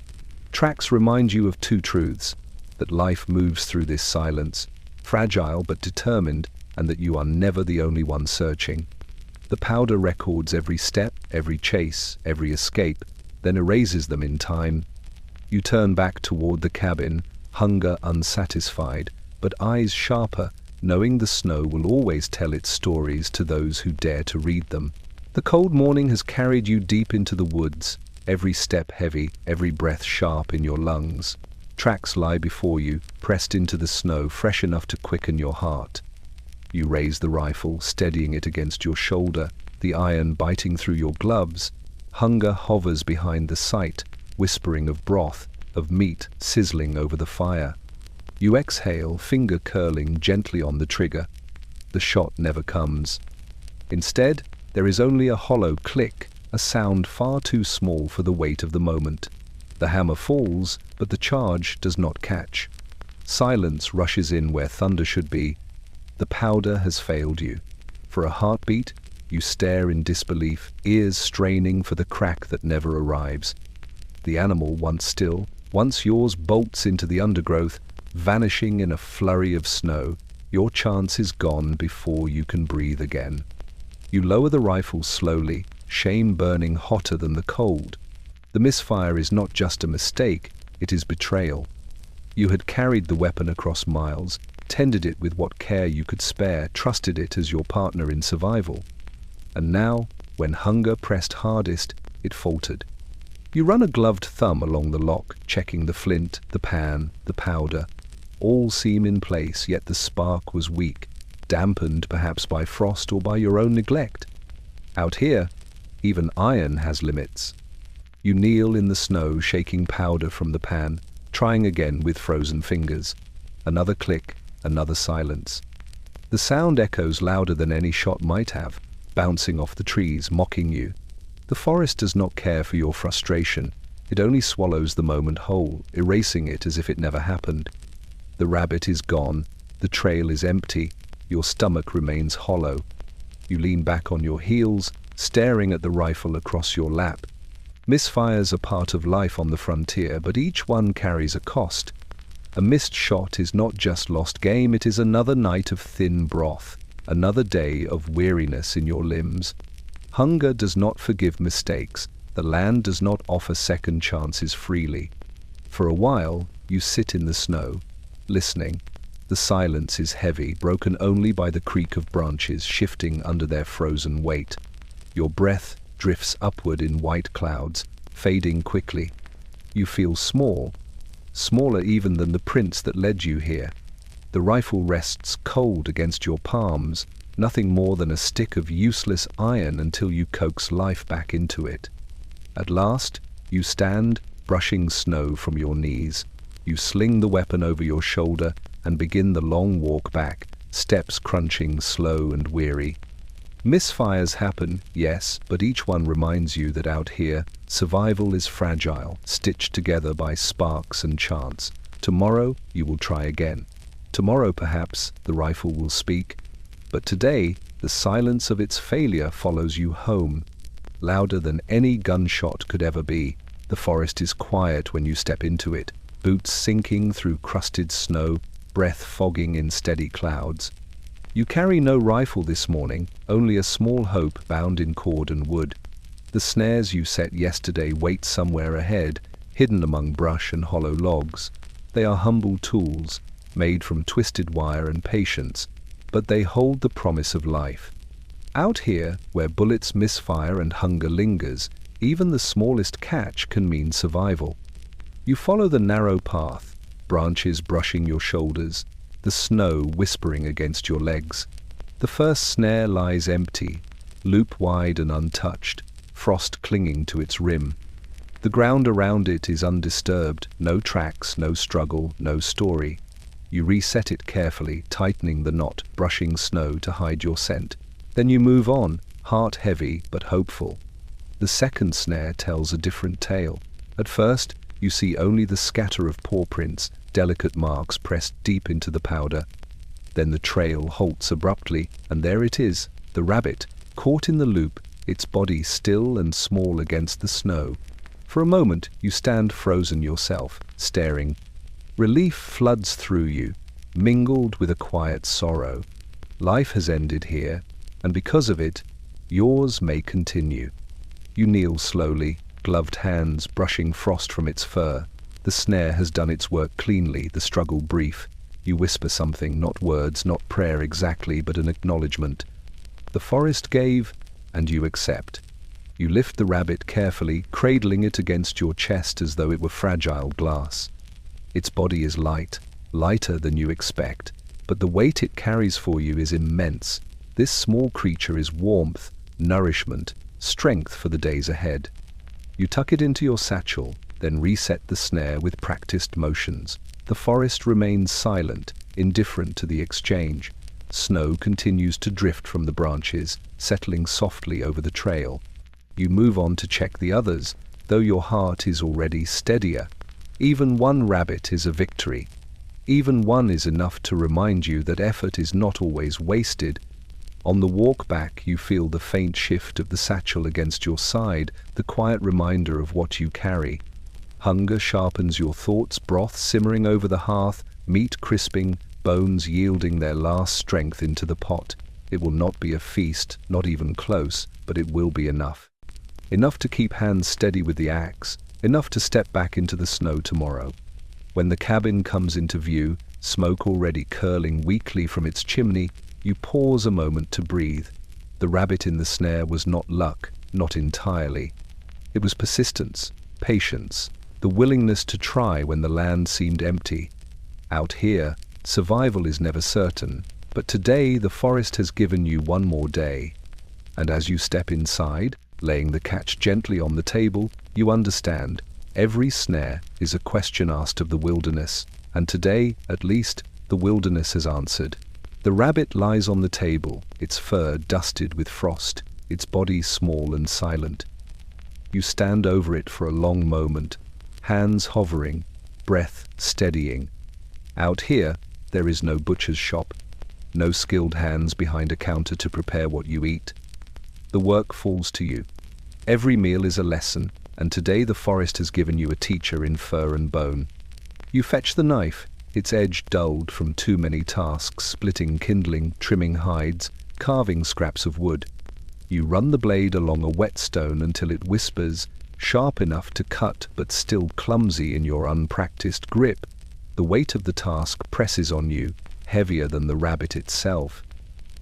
S1: Tracks remind you of two truths: that life moves through this silence, fragile but determined, and that you are never the only one searching. The powder records every step, every chase, every escape, then erases them in time. You turn back toward the cabin, hunger unsatisfied, but eyes sharper, knowing the snow will always tell its stories to those who dare to read them. The cold morning has carried you deep into the woods, every step heavy, every breath sharp in your lungs. Tracks lie before you, pressed into the snow, fresh enough to quicken your heart. You raise the rifle, steadying it against your shoulder, the iron biting through your gloves. Hunger hovers behind the sight, whispering of broth, of meat sizzling over the fire. You exhale, finger curling gently on the trigger. The shot never comes. Instead, there is only a hollow click, a sound far too small for the weight of the moment. The hammer falls, but the charge does not catch. Silence rushes in where thunder should be. The powder has failed you. For a heartbeat, you stare in disbelief, ears straining for the crack that never arrives. The animal, once still, once yours, bolts into the undergrowth, vanishing in a flurry of snow. Your chance is gone before you can breathe again. You lower the rifle slowly, shame burning hotter than the cold. The misfire is not just a mistake, it is betrayal. You had carried the weapon across miles, tended it with what care you could spare, trusted it as your partner in survival. And now, when hunger pressed hardest, it faltered. You run a gloved thumb along the lock, checking the flint, the pan, the powder. All seem in place, yet the spark was weak, dampened perhaps by frost or by your own neglect. Out here, even iron has limits. You kneel in the snow, shaking powder from the pan, trying again with frozen fingers. Another click, another silence. The sound echoes louder than any shot might have, bouncing off the trees, mocking you. The forest does not care for your frustration. It only swallows the moment whole, erasing it as if it never happened. The rabbit is gone, the trail is empty, your stomach remains hollow. You lean back on your heels, staring at the rifle across your lap. Misfires are part of life on the frontier, but each one carries a cost. A missed shot is not just lost game, it is another night of thin broth, another day of weariness in your limbs. Hunger does not forgive mistakes. The land does not offer second chances freely. For a while, you sit in the snow, listening. The silence is heavy, broken only by the creak of branches shifting under their frozen weight. Your breath drifts upward in white clouds, fading quickly. You feel small, smaller even than the prince that led you here. The rifle rests cold against your palms, nothing more than a stick of useless iron until you coax life back into it. At last, you stand, brushing snow from your knees. You sling the weapon over your shoulder and begin the long walk back, steps crunching, slow and weary. Misfires happen, yes, but each one reminds you that out here, survival is fragile, stitched together by sparks and chance. Tomorrow, you will try again. Tomorrow, perhaps, the rifle will speak. But today, the silence of its failure follows you home. Louder than any gunshot could ever be, the forest is quiet when you step into it, boots sinking through crusted snow, breath fogging in steady clouds. You carry no rifle this morning, only a small hope bound in cord and wood. The snares you set yesterday wait somewhere ahead, hidden among brush and hollow logs. They are humble tools, made from twisted wire and patience, but they hold the promise of life. Out here, where bullets misfire and hunger lingers, even the smallest catch can mean survival. You follow the narrow path, branches brushing your shoulders, the snow whispering against your legs. The first snare lies empty, loop wide and untouched, frost clinging to its rim. The ground around it is undisturbed, no tracks, no struggle, no story. You reset it carefully, tightening the knot, brushing snow to hide your scent. Then you move on, heart heavy but hopeful. The second snare tells a different tale. At first, you see only the scatter of paw prints, delicate marks pressed deep into the powder. Then the trail halts abruptly, and there it is, the rabbit, caught in the loop, its body still and small against the snow. For a moment, you stand frozen yourself, staring. Relief floods through you, mingled with a quiet sorrow. Life has ended here, and because of it, yours may continue. You kneel slowly, gloved hands brushing frost from its fur. The snare has done its work cleanly, the struggle brief. You whisper something, not words, not prayer exactly, but an acknowledgement. The forest gave, and you accept. You lift the rabbit carefully, cradling it against your chest as though it were fragile glass. Its body is light, lighter than you expect, but the weight it carries for you is immense. This small creature is warmth, nourishment, strength for the days ahead. You tuck it into your satchel, then reset the snare with practiced motions. The forest remains silent, indifferent to the exchange. Snow continues to drift from the branches, settling softly over the trail. You move on to check the others, though your heart is already steadier. Even one rabbit is a victory. Even one is enough to remind you that effort is not always wasted. On the walk back, you feel the faint shift of the satchel against your side, the quiet reminder of what you carry. Hunger sharpens your thoughts, broth simmering over the hearth, meat crisping, bones yielding their last strength into the pot. It will not be a feast, not even close, but it will be enough. Enough to keep hands steady with the axe, enough to step back into the snow tomorrow. When the cabin comes into view, smoke already curling weakly from its chimney, you pause a moment to breathe. The rabbit in the snare was not luck, not entirely. It was persistence, patience, the willingness to try when the land seemed empty. Out here, survival is never certain, but today the forest has given you one more day. And as you step inside, laying the catch gently on the table, you understand, every snare is a question asked of the wilderness, and today, at least, the wilderness has answered. The rabbit lies on the table, its fur dusted with frost, its body small and silent. You stand over it for a long moment, hands hovering, breath steadying. Out here, there is no butcher's shop, no skilled hands behind a counter to prepare what you eat. The work falls to you. Every meal is a lesson, and today the forest has given you a teacher in fur and bone. You fetch the knife, its edge dulled from too many tasks, splitting kindling, trimming hides, carving scraps of wood. You run the blade along a whetstone until it whispers, sharp enough to cut but still clumsy in your unpracticed grip. The weight of the task presses on you, heavier than the rabbit itself.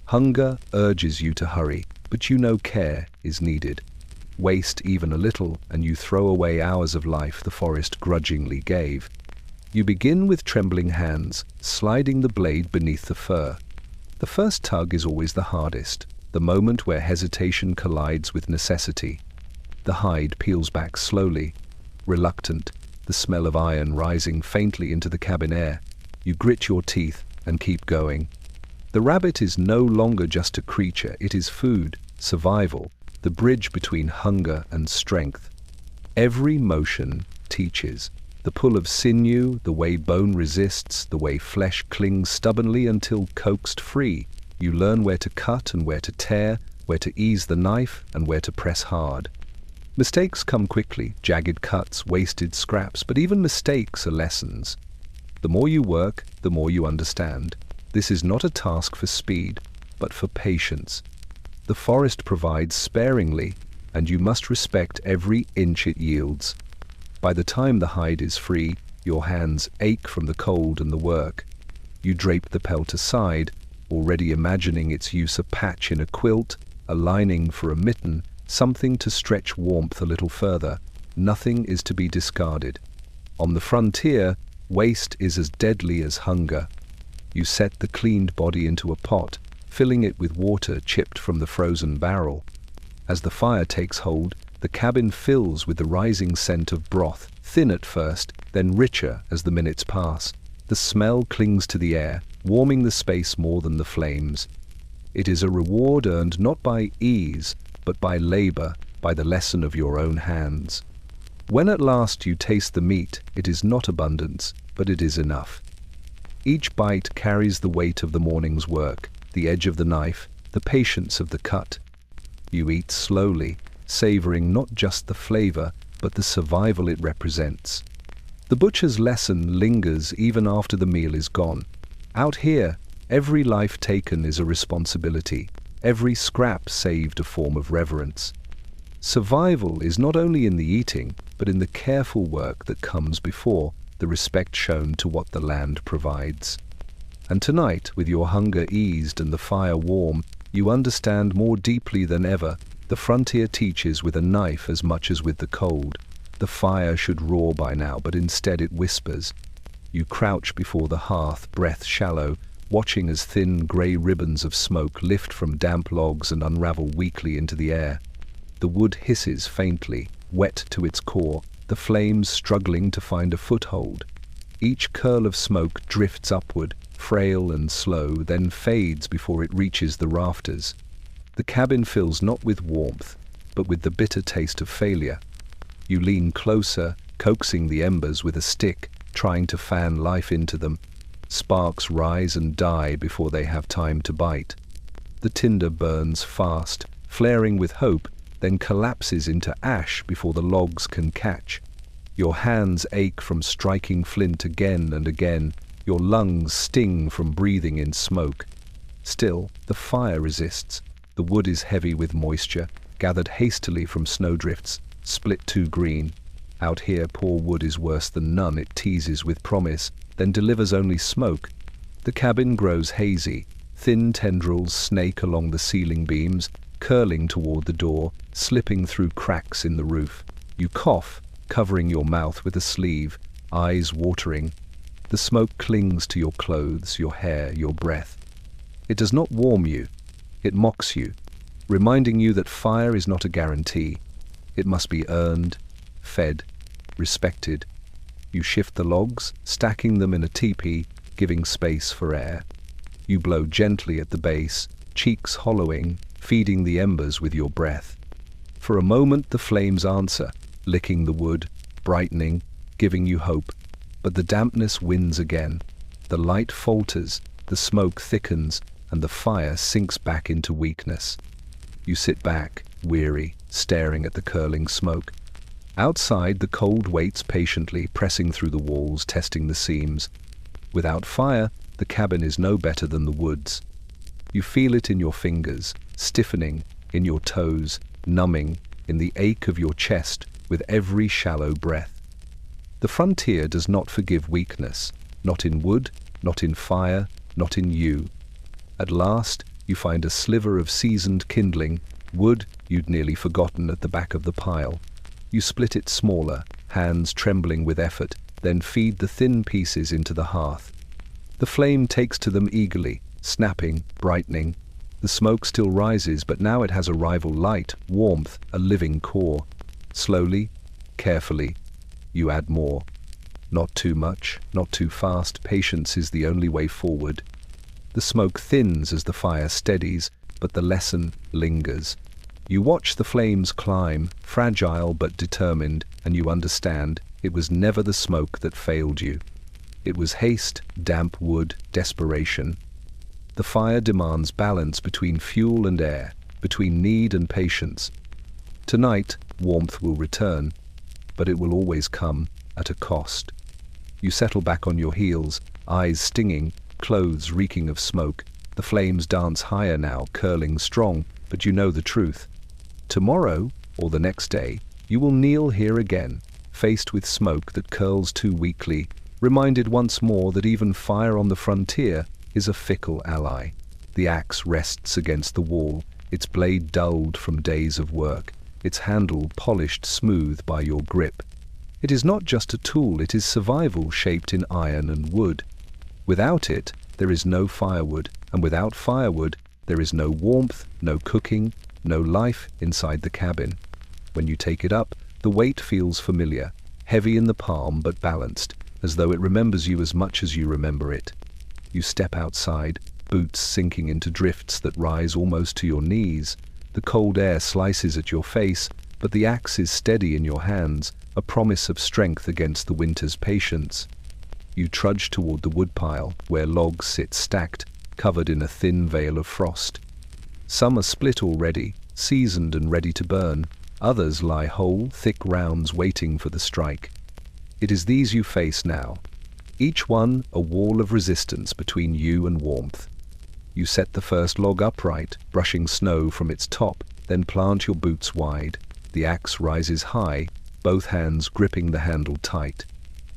S1: Hunger urges you to hurry, but you know care is needed. Waste even a little, and you throw away hours of life the forest grudgingly gave. You begin with trembling hands, sliding the blade beneath the fur. The first tug is always the hardest, the moment where hesitation collides with necessity. The hide peels back slowly, reluctant, the smell of iron rising faintly into the cabin air. You grit your teeth and keep going. The rabbit is no longer just a creature, it is food, survival, the bridge between hunger and strength. Every motion teaches. The pull of sinew, the way bone resists, the way flesh clings stubbornly until coaxed free. You learn where to cut and where to tear, where to ease the knife and where to press hard. Mistakes come quickly, jagged cuts, wasted scraps, but even mistakes are lessons. The more you work, the more you understand. This is not a task for speed, but for patience. The forest provides sparingly, and you must respect every inch it yields. By the time the hide is free, your hands ache from the cold and the work. You drape the pelt aside, already imagining its use: a patch in a quilt, a lining for a mitten, something to stretch warmth a little further. Nothing is to be discarded. On the frontier, waste is as deadly as hunger. You set the cleaned body into a pot, filling it with water chipped from the frozen barrel. As the fire takes hold, the cabin fills with the rising scent of broth, thin at first, then richer as the minutes pass. The smell clings to the air, warming the space more than the flames. It is a reward earned not by ease, but by labor, by the lesson of your own hands. When at last you taste the meat, it is not abundance, but it is enough. Each bite carries the weight of the morning's work, the edge of the knife, the patience of the cut. You eat slowly, savoring not just the flavor, but the survival it represents. The butcher's lesson lingers even after the meal is gone. Out here, every life taken is a responsibility, every scrap saved a form of reverence. Survival is not only in the eating, but in the careful work that comes before, the respect shown to what the land provides. And tonight, with your hunger eased and the fire warm, you understand more deeply than ever. The frontier teaches with a knife as much as with the cold. The fire should roar by now, but instead it whispers. You crouch before the hearth, breath shallow, watching as thin grey ribbons of smoke lift from damp logs and unravel weakly into the air. The wood hisses faintly, wet to its core, the flames struggling to find a foothold. Each curl of smoke drifts upward, frail and slow, then fades before it reaches the rafters. The cabin fills not with warmth, but with the bitter taste of failure. You lean closer, coaxing the embers with a stick, trying to fan life into them. Sparks rise and die before they have time to bite. The tinder burns fast, flaring with hope, then collapses into ash before the logs can catch. Your hands ache from striking flint again and again. Your lungs sting from breathing in smoke. Still, the fire resists. The wood is heavy with moisture, gathered hastily from snowdrifts, split too green. Out here, poor wood is worse than none. It teases with promise, then delivers only smoke. The cabin grows hazy. Thin tendrils snake along the ceiling beams, curling toward the door, slipping through cracks in the roof. You cough, covering your mouth with a sleeve, eyes watering. The smoke clings to your clothes, your hair, your breath. It does not warm you. It mocks you, reminding you that fire is not a guarantee. It must be earned, fed, respected. You shift the logs, stacking them in a teepee, giving space for air. You blow gently at the base, cheeks hollowing, feeding the embers with your breath. For a moment the flames answer, licking the wood, brightening, giving you hope. But the dampness wins again. The light falters, the smoke thickens, and the fire sinks back into weakness. You sit back, weary, staring at the curling smoke. Outside, the cold waits patiently, pressing through the walls, testing the seams. Without fire, the cabin is no better than the woods. You feel it in your fingers, stiffening, in your toes, numbing, in the ache of your chest with every shallow breath. The frontier does not forgive weakness, not in wood, not in fire, not in you. At last, you find a sliver of seasoned kindling, wood you'd nearly forgotten at the back of the pile. You split it smaller, hands trembling with effort, then feed the thin pieces into the hearth. The flame takes to them eagerly, snapping, brightening. The smoke still rises, but now it has a rival light, warmth, a living core. Slowly, carefully, you add more. Not too much, not too fast. Patience is the only way forward. The smoke thins as the fire steadies, but the lesson lingers. You watch the flames climb, fragile but determined, and you understand it was never the smoke that failed you. It was haste, damp wood, desperation. The fire demands balance between fuel and air, between need and patience. Tonight, warmth will return, but it will always come at a cost. You settle back on your heels, eyes stinging, clothes reeking of smoke. The flames dance higher now, curling strong, but you know the truth. Tomorrow, or the next day, you will kneel here again, faced with smoke that curls too weakly, reminded once more that even fire on the frontier is a fickle ally. The axe rests against the wall, its blade dulled from days of work, its handle polished smooth by your grip. It is not just a tool, it is survival shaped in iron and wood. Without it, there is no firewood, and without firewood, there is no warmth, no cooking, no life inside the cabin. When you take it up, the weight feels familiar, heavy in the palm but balanced, as though it remembers you as much as you remember it. You step outside, boots sinking into drifts that rise almost to your knees. The cold air slices at your face, but the axe is steady in your hands, a promise of strength against the winter's patience. You trudge toward the woodpile, where logs sit stacked, covered in a thin veil of frost. Some are split already, seasoned and ready to burn. Others lie whole, thick rounds waiting for the strike. It is these you face now. Each one a wall of resistance between you and warmth. You set the first log upright, brushing snow from its top, then plant your boots wide. The axe rises high, both hands gripping the handle tight.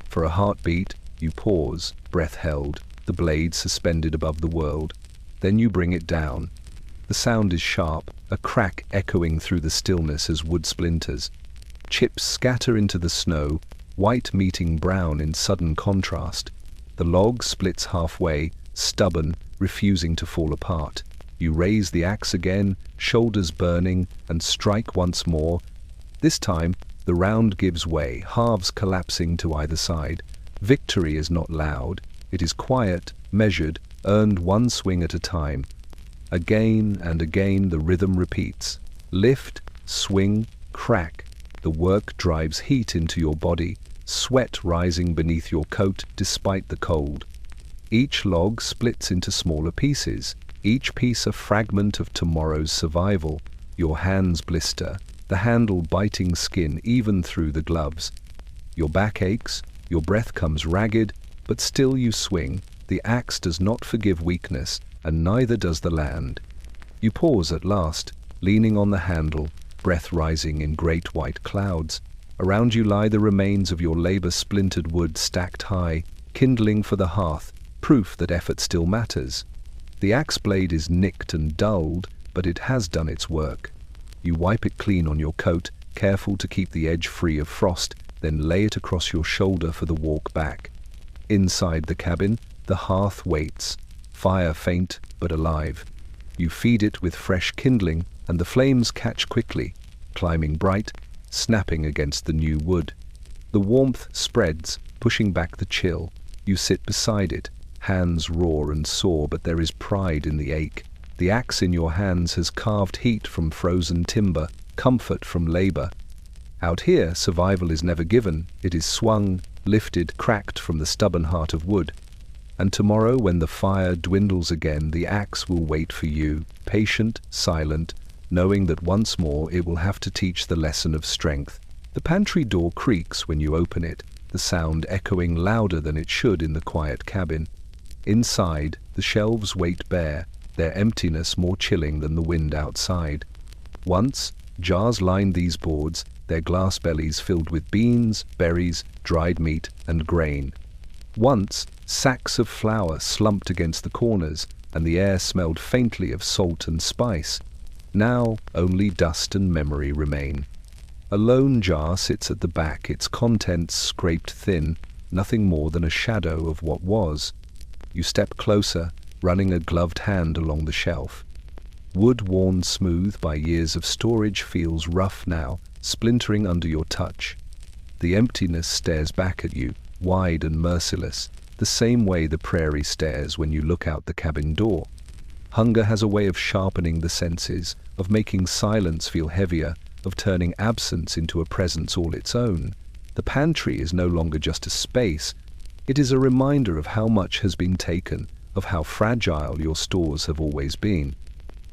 S1: For a heartbeat, you pause, breath held, the blade suspended above the world. Then you bring it down. The sound is sharp, a crack echoing through the stillness as wood splinters. Chips scatter into the snow, white meeting brown in sudden contrast. The log splits halfway, stubborn, refusing to fall apart. You raise the axe again, shoulders burning, and strike once more. This time, the round gives way, halves collapsing to either side. Victory is not loud. It is quiet, measured, earned one swing at a time. Again and again the rhythm repeats. Lift, swing, crack. The work drives heat into your body, sweat rising beneath your coat despite the cold. Each log splits into smaller pieces, each piece a fragment of tomorrow's survival. Your hands blister, the handle biting skin even through the gloves. Your back aches, your breath comes ragged, but still you swing. The axe does not forgive weakness, and neither does the land. You pause at last, leaning on the handle, breath rising in great white clouds. Around you lie the remains of your labor-splintered wood stacked high, kindling for the hearth, proof that effort still matters. The axe blade is nicked and dulled, but it has done its work. You wipe it clean on your coat, careful to keep the edge free of frost, then lay it across your shoulder for the walk back. Inside the cabin, the hearth waits, fire faint but alive. You feed it with fresh kindling, and the flames catch quickly, climbing bright, snapping against the new wood. The warmth spreads, pushing back the chill. You sit beside it, hands raw and sore, but there is pride in the ache. The axe in your hands has carved heat from frozen timber, comfort from labor. Out here, survival is never given. It is swung, lifted, cracked from the stubborn heart of wood. And tomorrow, when the fire dwindles again, the axe will wait for you, patient, silent, knowing that once more it will have to teach the lesson of strength. The pantry door creaks when you open it, the sound echoing louder than it should in the quiet cabin. Inside, the shelves wait bare, their emptiness more chilling than the wind outside. Once, jars lined these boards, their glass bellies filled with beans, berries, dried meat, and grain. Once, sacks of flour slumped against the corners, and the air smelled faintly of salt and spice. Now, only dust and memory remain. A lone jar sits at the back, its contents scraped thin, nothing more than a shadow of what was. You step closer, running a gloved hand along the shelf. Wood worn smooth by years of storage feels rough now, splintering under your touch. The emptiness stares back at you, wide and merciless, the same way the prairie stares when you look out the cabin door. Hunger has a way of sharpening the senses, of making silence feel heavier, of turning absence into a presence all its own. The pantry is no longer just a space. It is a reminder of how much has been taken, of how fragile your stores have always been.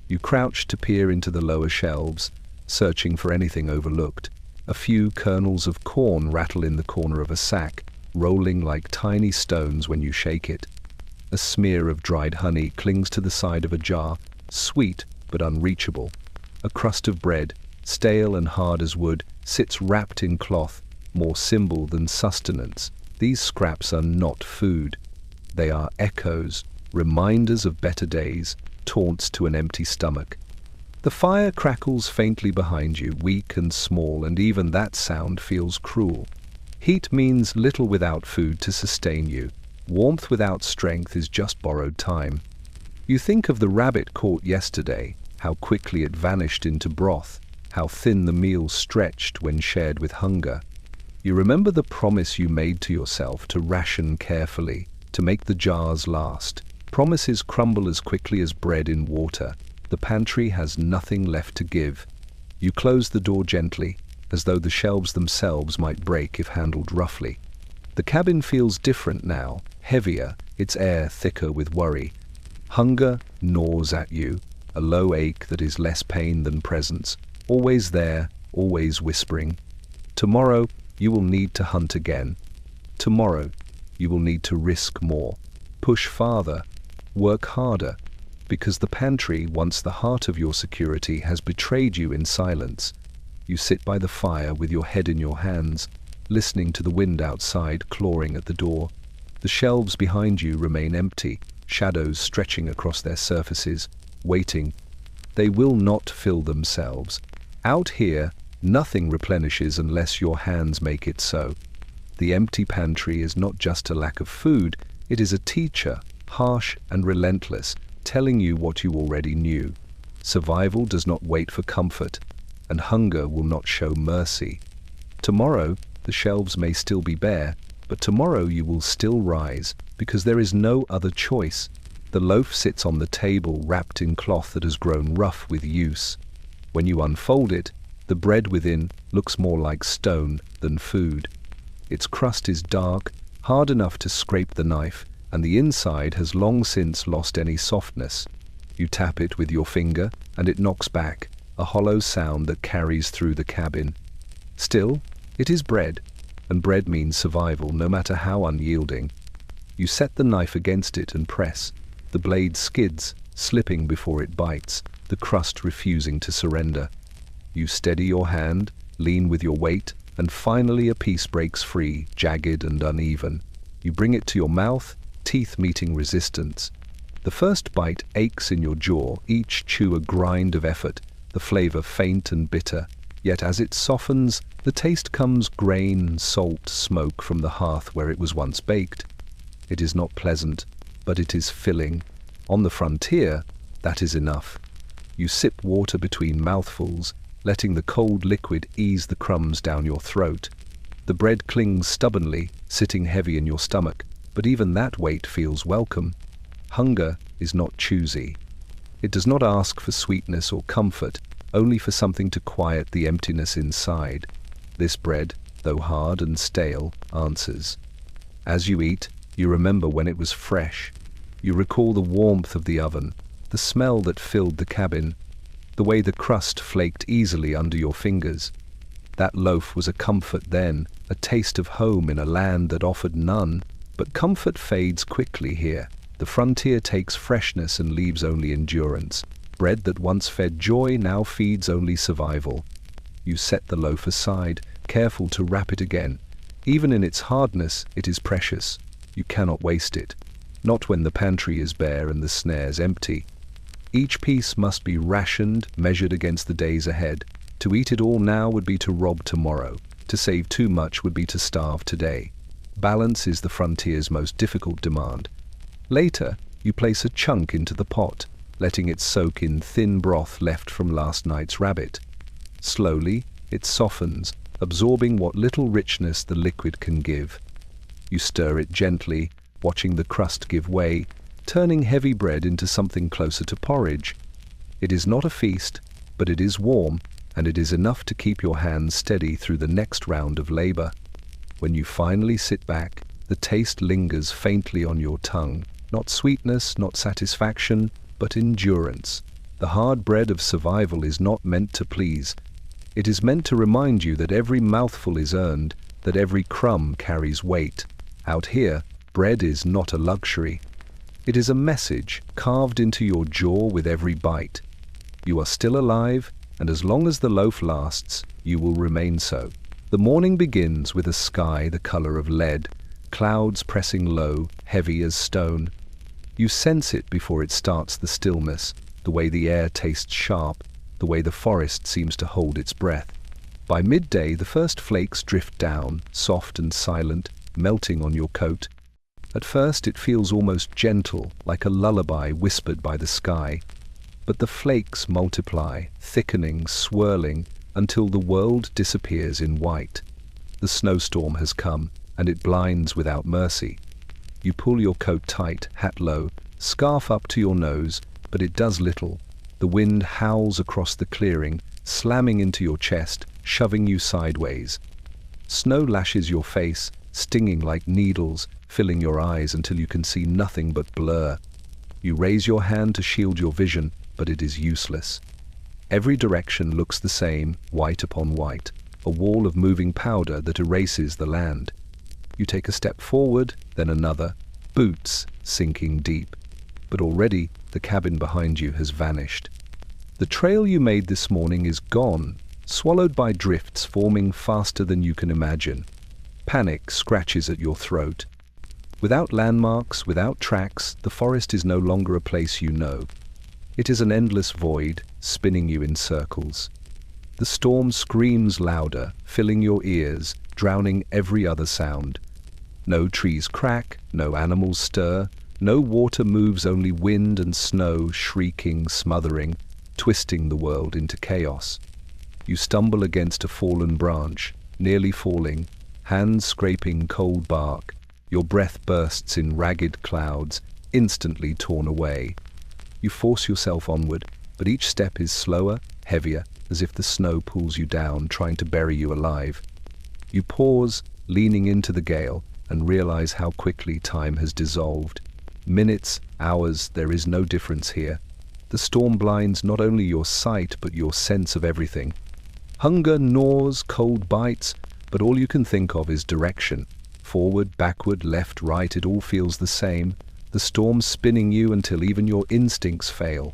S1: You crouch to peer into the lower shelves, searching for anything overlooked. A few kernels of corn rattle in the corner of a sack, rolling like tiny stones when you shake it. A smear of dried honey clings to the side of a jar, sweet but unreachable. A crust of bread, stale and hard as wood, sits wrapped in cloth, more symbol than sustenance. These scraps are not food. They are echoes, reminders of better days, taunts to an empty stomach. The fire crackles faintly behind you, weak and small, and even that sound feels cruel. Heat means little without food to sustain you. Warmth without strength is just borrowed time. You think of the rabbit caught yesterday, how quickly it vanished into broth, how thin the meal stretched when shared with hunger. You remember the promise you made to yourself to ration carefully, to make the jars last. Promises crumble as quickly as bread in water. The pantry has nothing left to give. You close the door gently, as though the shelves themselves might break if handled roughly. The cabin feels different now, heavier, its air thicker with worry. Hunger gnaws at you, a low ache that is less pain than presence, always there, always whispering. Tomorrow, you will need to hunt again. Tomorrow, you will need to risk more, push farther, work harder, because the pantry, once the heart of your security, has betrayed you in silence. You sit by the fire with your head in your hands, listening to the wind outside clawing at the door. The shelves behind you remain empty, shadows stretching across their surfaces, waiting. They will not fill themselves. Out here, nothing replenishes unless your hands make it so. The empty pantry is not just a lack of food, it is a teacher, harsh and relentless, telling you what you already knew. Survival does not wait for comfort, and hunger will not show mercy. Tomorrow, the shelves may still be bare, but tomorrow you will still rise, because there is no other choice. The loaf sits on the table wrapped in cloth that has grown rough with use. When you unfold it, the bread within looks more like stone than food. Its crust is dark, hard enough to scrape the knife, and the inside has long since lost any softness. You tap it with your finger, and it knocks back, a hollow sound that carries through the cabin. Still, it is bread, and bread means survival, no matter how unyielding. You set the knife against it and press. The blade skids, slipping before it bites, the crust refusing to surrender. You steady your hand, lean with your weight, and finally a piece breaks free, jagged and uneven. You bring it to your mouth, teeth meeting resistance. The first bite aches in your jaw, each chew a grind of effort, the flavor faint and bitter. Yet as it softens, the taste comes grain, salt, smoke from the hearth where it was once baked. It is not pleasant, but it is filling. On the frontier, that is enough. You sip water between mouthfuls, letting the cold liquid ease the crumbs down your throat. The bread clings stubbornly, sitting heavy in your stomach, but even that weight feels welcome. Hunger is not choosy. It does not ask for sweetness or comfort, only for something to quiet the emptiness inside. This bread, though hard and stale, answers. As you eat, you remember when it was fresh. You recall the warmth of the oven, the smell that filled the cabin, the way the crust flaked easily under your fingers. That loaf was a comfort then, a taste of home in a land that offered none. But comfort fades quickly here. The frontier takes freshness and leaves only endurance. Bread that once fed joy now feeds only survival. You set the loaf aside, careful to wrap it again. Even in its hardness, it is precious. You cannot waste it. Not when the pantry is bare and the snares empty. Each piece must be rationed, measured against the days ahead. To eat it all now would be to rob tomorrow. To save too much would be to starve today. Balance is the frontier's most difficult demand. Later, you place a chunk into the pot, letting it soak in thin broth left from last night's rabbit. Slowly, it softens, absorbing what little richness the liquid can give. You stir it gently, watching the crust give way, turning heavy bread into something closer to porridge. It is not a feast, but it is warm, and it is enough to keep your hands steady through the next round of labor. When you finally sit back, the taste lingers faintly on your tongue. Not sweetness, not satisfaction, but endurance. The hard bread of survival is not meant to please. It is meant to remind you that every mouthful is earned, that every crumb carries weight. Out here, bread is not a luxury. It is a message carved into your jaw with every bite. You are still alive, and as long as the loaf lasts, you will remain so. The morning begins with a sky the color of lead, clouds pressing low, heavy as stone. You sense it before it starts the stillness, the way the air tastes sharp, the way the forest seems to hold its breath. By midday, the first flakes drift down, soft and silent, melting on your coat. At first, it feels almost gentle, like a lullaby whispered by the sky. But the flakes multiply, thickening, swirling, until the world disappears in white. The snowstorm has come, and it blinds without mercy. You pull your coat tight, hat low, scarf up to your nose, but it does little. The wind howls across the clearing, slamming into your chest, shoving you sideways. Snow lashes your face, stinging like needles, filling your eyes until you can see nothing but blur. You raise your hand to shield your vision, but it is useless. Every direction looks the same, white upon white, a wall of moving powder that erases the land. You take a step forward, then another, boots sinking deep. But already the cabin behind you has vanished. The trail you made this morning is gone, swallowed by drifts forming faster than you can imagine. Panic scratches at your throat. Without landmarks, without tracks, the forest is no longer a place you know. It is an endless void, spinning you in circles. The storm screams louder, filling your ears, drowning every other sound. No trees crack, no animals stir, no water moves, only wind and snow shrieking, smothering, twisting the world into chaos. You stumble against a fallen branch, nearly falling, hands scraping cold bark. Your breath bursts in ragged clouds, instantly torn away. You force yourself onward, but each step is slower, heavier, as if the snow pulls you down, trying to bury you alive. You pause, leaning into the gale, and realize how quickly time has dissolved. Minutes, hours, there is no difference here. The storm blinds not only your sight, but your sense of everything. Hunger gnaws, cold bites, but all you can think of is direction. Forward, backward, left, right, it all feels the same. The storm spinning you until even your instincts fail.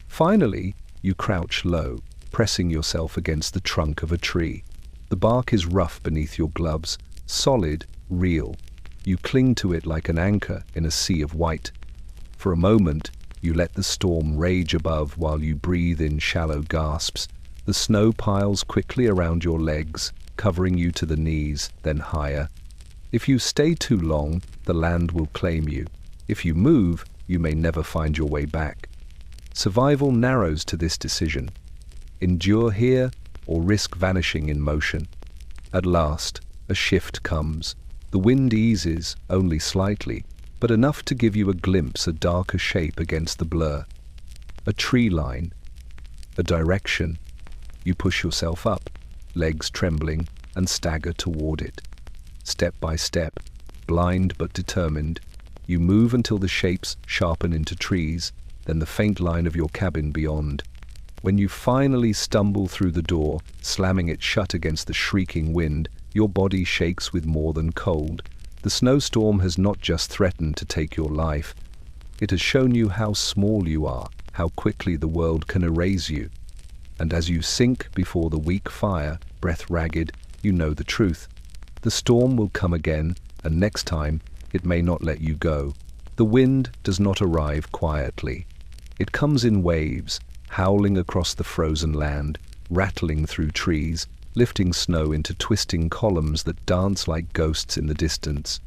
S1: Finally, you crouch low, pressing yourself against the trunk of a tree. The bark is rough beneath your gloves, solid, real. You cling to it like an anchor in a sea of white. For a moment, you let the storm rage above while you breathe in shallow gasps. The snow piles quickly around your legs, covering you to the knees, then higher. If you stay too long, the land will claim you. If you move, you may never find your way back. Survival narrows to this decision: endure here or risk vanishing in motion. At last, a shift comes. The wind eases, only slightly, but enough to give you a glimpse, a darker shape against the blur. A tree line, a direction. You push yourself up, legs trembling, and stagger toward it. Step by step, blind but determined, you move until the shapes sharpen into trees, then the faint line of your cabin beyond. When you finally stumble through the door, slamming it shut against the shrieking wind, your body shakes with more than cold. The snowstorm has not just threatened to take your life. It has shown you how small you are, how quickly the world can erase you. And as you sink before the weak fire, breath ragged, you know the truth. The storm will come again, and next time, it may not let you go. The wind does not arrive quietly. It comes in waves, howling across the frozen land, rattling through trees, lifting snow into twisting columns that dance like ghosts in the distance.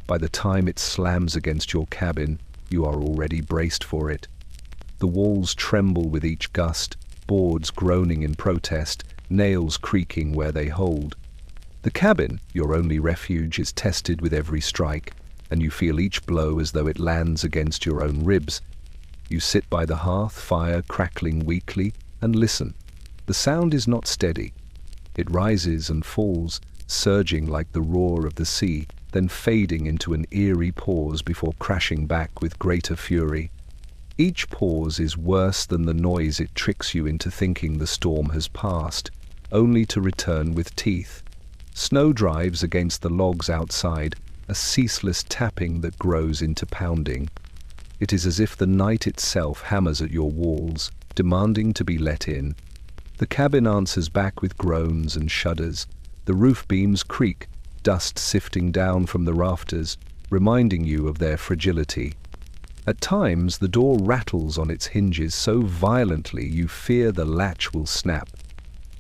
S1: By the time it slams against your cabin, you are already braced for it. The walls tremble with each gust, boards groaning in protest, nails creaking where they hold. The cabin, your only refuge, is tested with every strike, and you feel each blow as though it lands against your own ribs. You sit by the hearth, fire crackling weakly, and listen. The sound is not steady. It rises and falls, surging like the roar of the sea, then fading into an eerie pause before crashing back with greater fury. Each pause is worse than the noise it tricks you into thinking the storm has passed, only to return with teeth. Snow drives against the logs outside, a ceaseless tapping that grows into pounding. It is as if the night itself hammers at your walls, demanding to be let in. The cabin answers back with groans and shudders. The roof beams creak, dust sifting down from the rafters, reminding you of their fragility. At times, the door rattles on its hinges so violently you fear the latch will snap.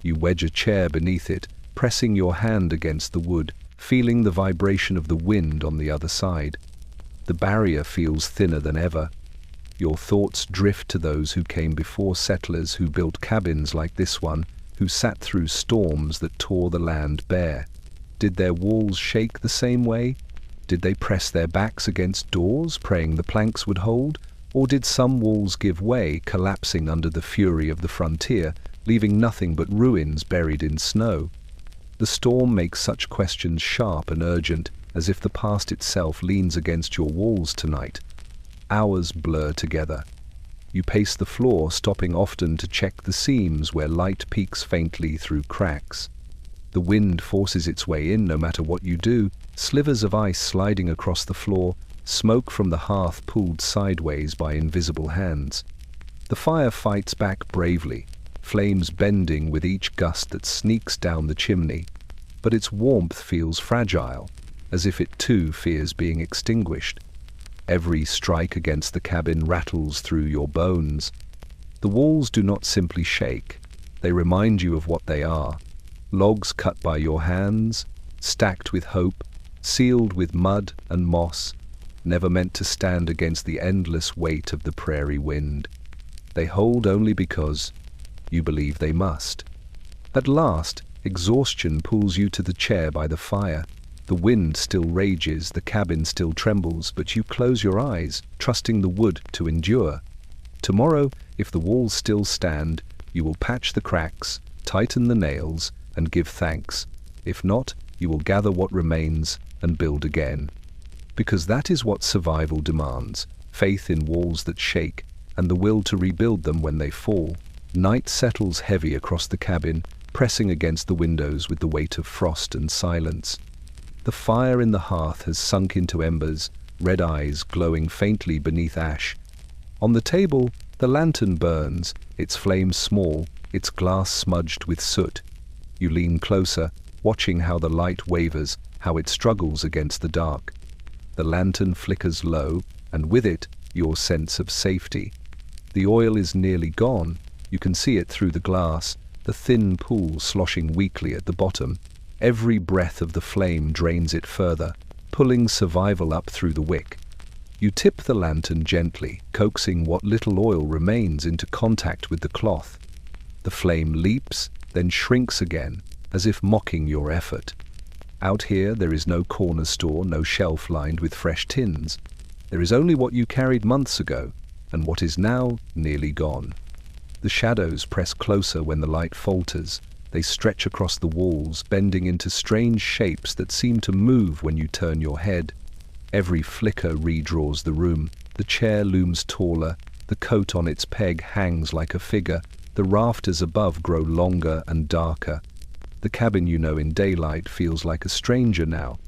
S1: You wedge a chair beneath it, pressing your hand against the wood, feeling the vibration of the wind on the other side. The barrier feels thinner than ever. Your thoughts drift to those who came before, settlers who built cabins like this one, who sat through storms that tore the land bare. Did their walls shake the same way? Did they press their backs against doors, praying the planks would hold? Or did some walls give way, collapsing under the fury of the frontier, leaving nothing but ruins buried in snow? The storm makes such questions sharp and urgent, as if the past itself leans against your walls tonight. Hours blur together. You pace the floor, stopping often to check the seams where light peeks faintly through cracks. The wind forces its way in no matter what you do, slivers of ice sliding across the floor, smoke from the hearth pulled sideways by invisible hands. The fire fights back bravely, flames bending with each gust that sneaks down the chimney, but its warmth feels fragile, as if it too fears being extinguished. Every strike against the cabin rattles through your bones. The walls do not simply shake, they remind you of what they are. Logs cut by your hands, stacked with hope, sealed with mud and moss, never meant to stand against the endless weight of the prairie wind. They hold only because you believe they must. At last, exhaustion pulls you to the chair by the fire. The wind still rages, the cabin still trembles, but you close your eyes, trusting the wood to endure. Tomorrow, if the walls still stand, you will patch the cracks, tighten the nails, and give thanks. If not, you will gather what remains and build again. Because that is what survival demands: faith in walls that shake, and the will to rebuild them when they fall. Night settles heavy across the cabin, pressing against the windows with the weight of frost and silence. The fire in the hearth has sunk into embers, red eyes glowing faintly beneath ash. On the table, the lantern burns, its flame small, its glass smudged with soot. You lean closer, watching how the light wavers, how it struggles against the dark. The lantern flickers low, and with it, your sense of safety. The oil is nearly gone. You can see it through the glass, the thin pool sloshing weakly at the bottom. Every breath of the flame drains it further, pulling survival up through the wick. You tip the lantern gently, coaxing what little oil remains into contact with the cloth. The flame leaps, then shrinks again, as if mocking your effort. Out here there is no corner store, no shelf lined with fresh tins. There is only what you carried months ago, and what is now nearly gone. The shadows press closer when the light falters. They stretch across the walls, bending into strange shapes that seem to move when you turn your head. Every flicker redraws the room. The chair looms taller. The coat on its peg hangs like a figure. The rafters above grow longer and darker. The cabin you know in daylight feels like a stranger now,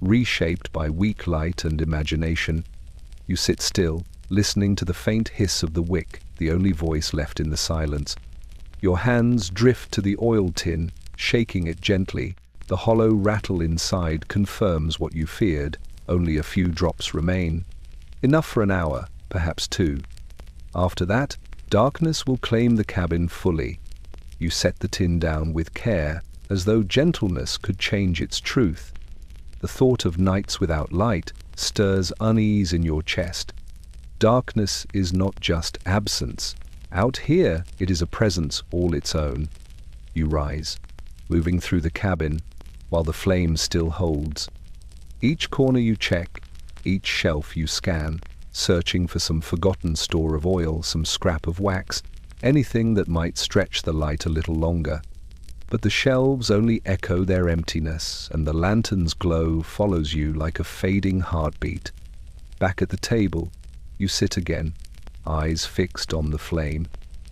S1: reshaped by weak light and imagination. You sit still, listening to the faint hiss of the wick, the only voice left in the silence. Your hands drift to the oil tin, shaking it gently. The hollow rattle inside confirms what you feared. Only a few drops remain. Enough for an hour, perhaps two. After that, darkness will claim the cabin fully. You set the tin down with care, as though gentleness could change its truth. The thought of nights without light stirs unease in your chest. Darkness is not just absence. Out here, it is a presence all its own. You rise, moving through the cabin, while the flame still holds. Each corner you check, each shelf you scan, searching for some forgotten store of oil, some scrap of wax, anything that might stretch the light a little longer. But the shelves only echo their emptiness, and the lantern's glow follows you like a fading heartbeat. Back at the table, you sit again, eyes fixed on the flame.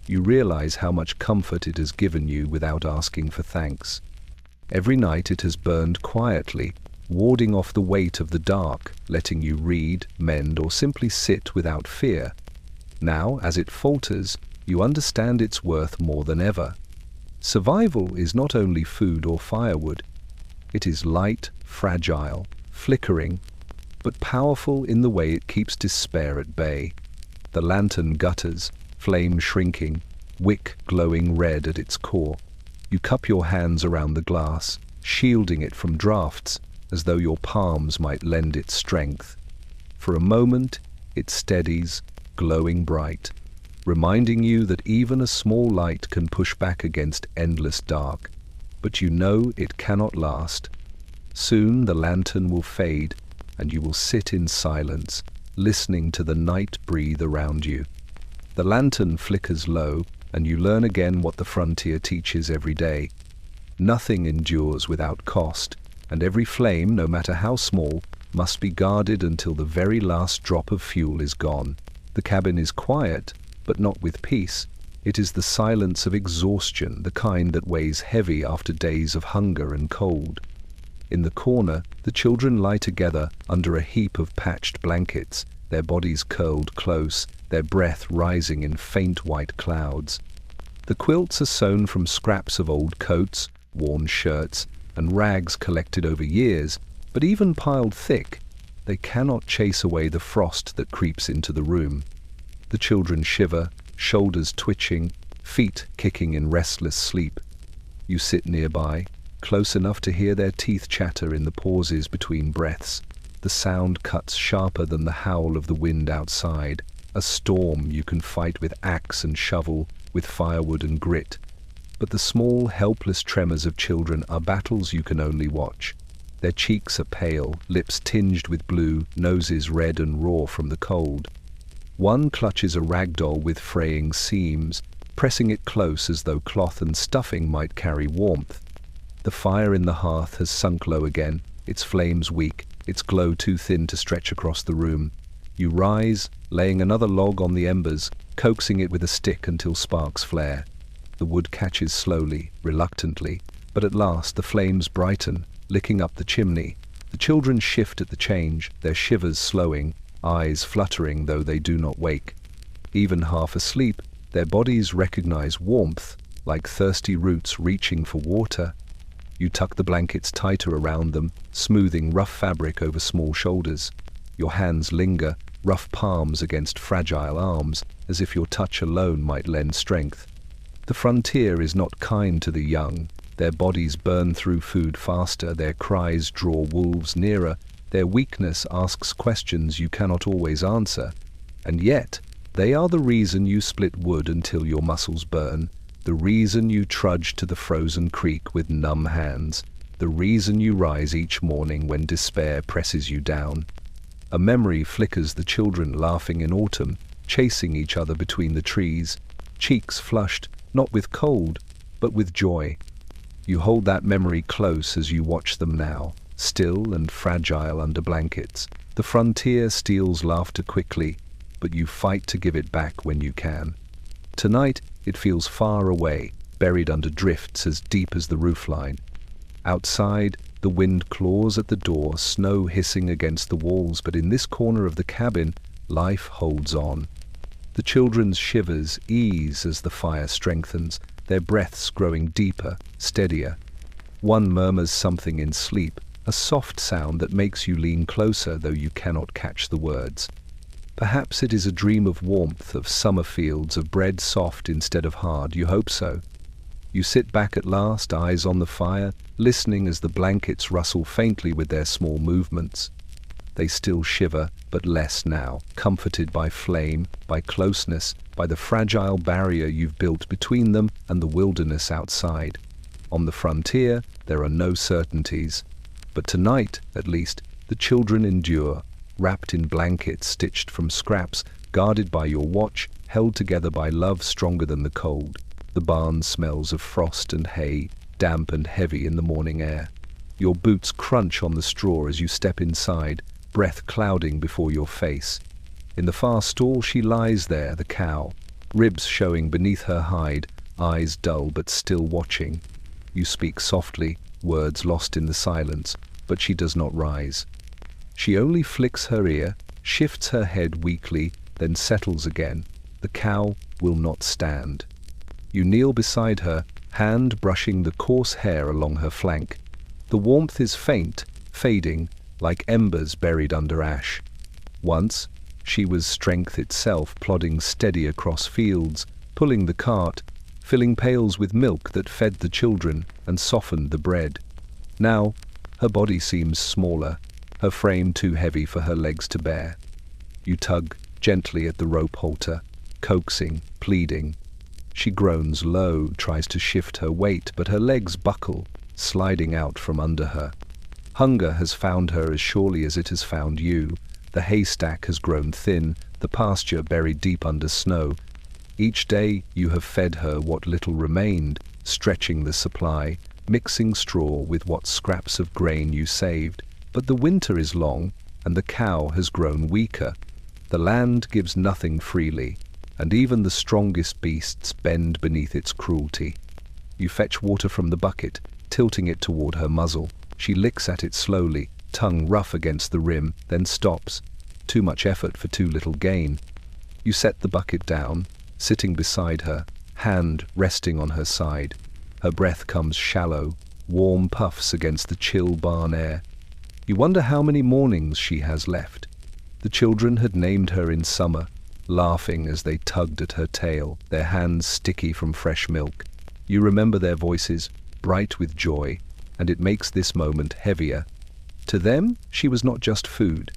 S1: You realize how much comfort it has given you without asking for thanks. Every night it has burned quietly, warding off the weight of the dark, letting you read, mend, or simply sit without fear. Now, as it falters, you understand its worth more than ever. Survival is not only food or firewood. It is light, fragile, flickering, but powerful in the way it keeps despair at bay. The lantern gutters, flame shrinking, wick glowing red at its core. You cup your hands around the glass, shielding it from drafts, as though your palms might lend it strength. For a moment, it steadies, glowing bright, reminding you that even a small light can push back against endless dark. But you know it cannot last. Soon the lantern will fade, and you will sit in silence, listening to the night breathe around you. The lantern flickers low, and you learn again what the frontier teaches every day. Nothing endures without cost, and every flame, no matter how small, must be guarded until the very last drop of fuel is gone. The cabin is quiet, but not with peace. It is the silence of exhaustion, the kind that weighs heavy after days of hunger and cold. In the corner, the children lie together under a heap of patched blankets, their bodies curled close, their breath rising in faint white clouds. The quilts are sewn from scraps of old coats, worn shirts, and rags collected over years, but even piled thick, they cannot chase away the frost that creeps into the room. The children shiver, shoulders twitching, feet kicking in restless sleep. You sit nearby, close enough to hear their teeth chatter in the pauses between breaths. The sound cuts sharper than the howl of the wind outside, a storm you can fight with axe and shovel, with firewood and grit. But the small, helpless tremors of children are battles you can only watch. Their cheeks are pale, lips tinged with blue, noses red and raw from the cold. One clutches a rag doll with fraying seams, pressing it close as though cloth and stuffing might carry warmth. The fire in the hearth has sunk low again, its flames weak, its glow too thin to stretch across the room. You rise, laying another log on the embers, coaxing it with a stick until sparks flare. The wood catches slowly, reluctantly, but at last the flames brighten, licking up the chimney. The children shift at the change, their shivers slowing, eyes fluttering though they do not wake. Even half asleep, their bodies recognize warmth, like thirsty roots reaching for water. You tuck the blankets tighter around them, smoothing rough fabric over small shoulders. Your hands linger, rough palms against fragile arms, as if your touch alone might lend strength. The frontier is not kind to the young. Their bodies burn through food faster, their cries draw wolves nearer, their weakness asks questions you cannot always answer. And yet, they are the reason you split wood until your muscles burn, the reason you trudge to the frozen creek with numb hands, the reason you rise each morning when despair presses you down. A memory flickers the children laughing in autumn, chasing each other between the trees, cheeks flushed, not with cold, but with joy. You hold that memory close as you watch them now, still and fragile under blankets. The frontier steals laughter quickly, but you fight to give it back when you can. Tonight, it feels far away, buried under drifts as deep as the roofline. Outside, the wind claws at the door, snow hissing against the walls, but in this corner of the cabin, life holds on. The children's shivers ease as the fire strengthens, their breaths growing deeper, steadier. One murmurs something in sleep, a soft sound that makes you lean closer though you cannot catch the words. Perhaps it is a dream of warmth, of summer fields, of bread soft instead of hard. You hope so. You sit back at last, eyes on the fire, listening as the blankets rustle faintly with their small movements. They still shiver, but less now, comforted by flame, by closeness, by the fragile barrier you've built between them and the wilderness outside. On the frontier, there are no certainties. But tonight, at least, the children endure, wrapped in blankets stitched from scraps, guarded by your watch, held together by love stronger than the cold. The barn smells of frost and hay, damp and heavy in the morning air. Your boots crunch on the straw as you step inside, breath clouding before your face. In the far stall she lies there, the cow, ribs showing beneath her hide, eyes dull but still watching. You speak softly, words lost in the silence, but she does not rise. She only flicks her ear, shifts her head weakly, then settles again. The cow will not stand. You kneel beside her, hand brushing the coarse hair along her flank. The warmth is faint, fading, like embers buried under ash. Once, she was strength itself, plodding steady across fields, pulling the cart, filling pails with milk that fed the children and softened the bread. Now, her body seems smaller, her frame too heavy for her legs to bear. You tug gently at the rope halter, coaxing, pleading. She groans low, tries to shift her weight, but her legs buckle, sliding out from under her. Hunger has found her as surely as it has found you. The haystack has grown thin, the pasture buried deep under snow. Each day you have fed her what little remained, stretching the supply, mixing straw with what scraps of grain you saved. But the winter is long, and the cow has grown weaker. The land gives nothing freely, and even the strongest beasts bend beneath its cruelty. You fetch water from the bucket, tilting it toward her muzzle. She licks at it slowly, tongue rough against the rim, then stops. Too much effort for too little gain. You set the bucket down, sitting beside her, hand resting on her side. Her breath comes shallow, warm puffs against the chill barn air. You wonder how many mornings she has left. The children had named her in summer, laughing as they tugged at her tail, their hands sticky from fresh milk. You remember their voices, bright with joy, and it makes this moment heavier. To them, she was not just food.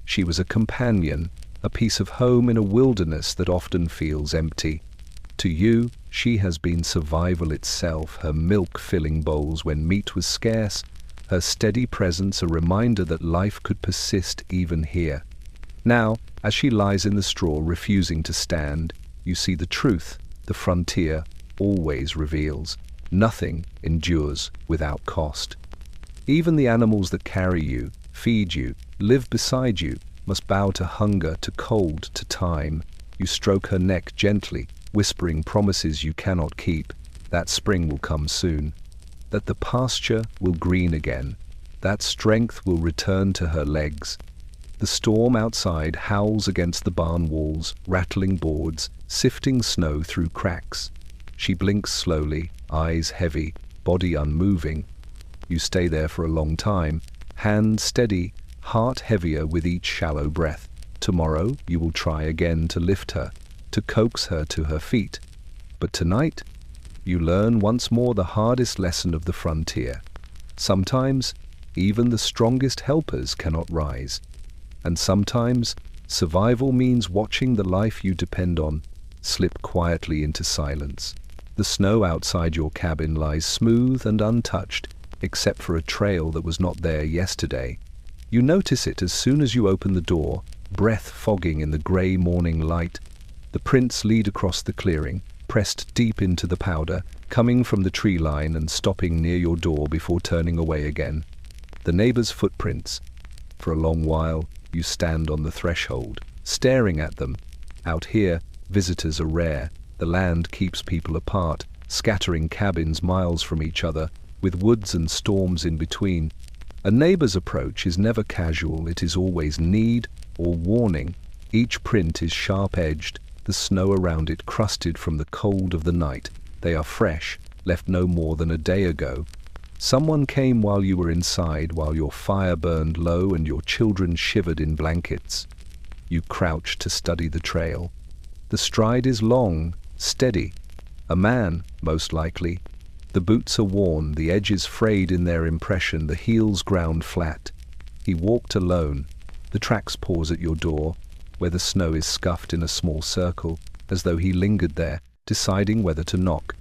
S1: She was a companion, a piece of home in a wilderness that often feels empty. To you, she has been survival itself, her milk-filling bowls when meat was scarce, her steady presence a reminder that life could persist even here. Now, as she lies in the straw refusing to stand, you see the truth the frontier always reveals. Nothing endures without cost. Even the animals that carry you, feed you, live beside you, must bow to hunger, to cold, to time. You stroke her neck gently, whispering promises you cannot keep, that spring will come soon, that the pasture will green again, that strength will return to her legs. The storm outside howls against the barn walls, rattling boards, sifting snow through cracks. She blinks slowly, eyes heavy, body unmoving. You stay there for a long time, hand steady, heart heavier with each shallow breath. Tomorrow you will try again to lift her, to coax her to her feet. But tonight, you learn once more the hardest lesson of the frontier. Sometimes, even the strongest helpers cannot rise. And sometimes, survival means watching the life you depend on slip quietly into silence. The snow outside your cabin lies smooth and untouched, except for a trail that was not there yesterday. You notice it as soon as you open the door, breath fogging in the grey morning light. The prints lead across the clearing, pressed deep into the powder, coming from the tree line and stopping near your door before turning away again. The neighbor's footprints. For a long while, you stand on the threshold, staring at them. Out here, visitors are rare. The land keeps people apart, scattering cabins miles from each other, with woods and storms in between. A neighbor's approach is never casual, it is always need or warning. Each print is sharp-edged, the snow around it crusted from the cold of the night. They are fresh, left no more than a day ago. Someone came while you were inside, while your fire burned low and your children shivered in blankets. You crouch to study the trail. The stride is long, steady. A man, most likely. The boots are worn, the edges frayed in their impression, the heels ground flat. He walked alone. The tracks pause at your door, where the snow is scuffed in a small circle, as though he lingered there, deciding whether to knock.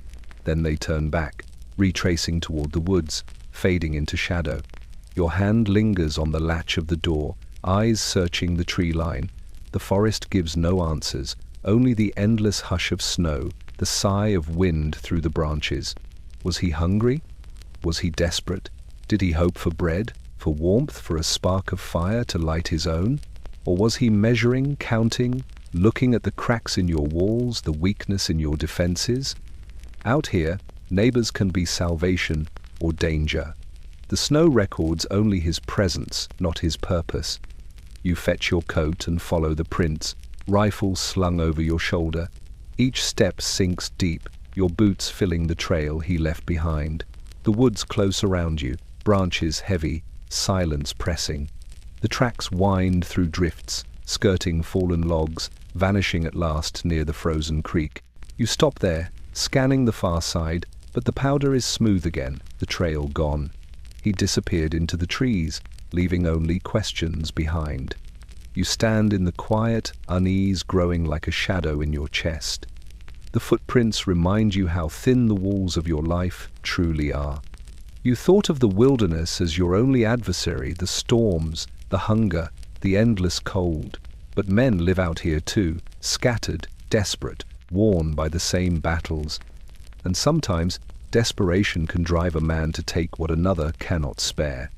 S1: Then they turn back, retracing toward the woods, fading into shadow. Your hand lingers on the latch of the door, eyes searching the tree line. The forest gives no answers, only the endless hush of snow, the sigh of wind through the branches. Was he hungry? Was he desperate? Did he hope for bread, for warmth, for a spark of fire to light his own? Or was he measuring, counting, looking at the cracks in your walls, the weakness in your defenses? Out here, neighbors can be salvation or danger. The snow records only his presence, not his purpose. You fetch your coat and follow the prints, rifle slung over your shoulder. Each step sinks deep, your boots filling the trail he left behind. The woods close around you, branches heavy, silence pressing. The tracks wind through drifts, skirting fallen logs, vanishing at last near the frozen creek. You stop there, scanning the far side, but the powder is smooth again, the trail gone. He disappeared into the trees, leaving only questions behind. You stand in the quiet, unease growing like a shadow in your chest. The footprints remind you how thin the walls of your life truly are. You thought of the wilderness as your only adversary, the storms, the hunger, the endless cold. But men live out here too, scattered, desperate, worn by the same battles. And sometimes, desperation can drive a man to take what another cannot spare.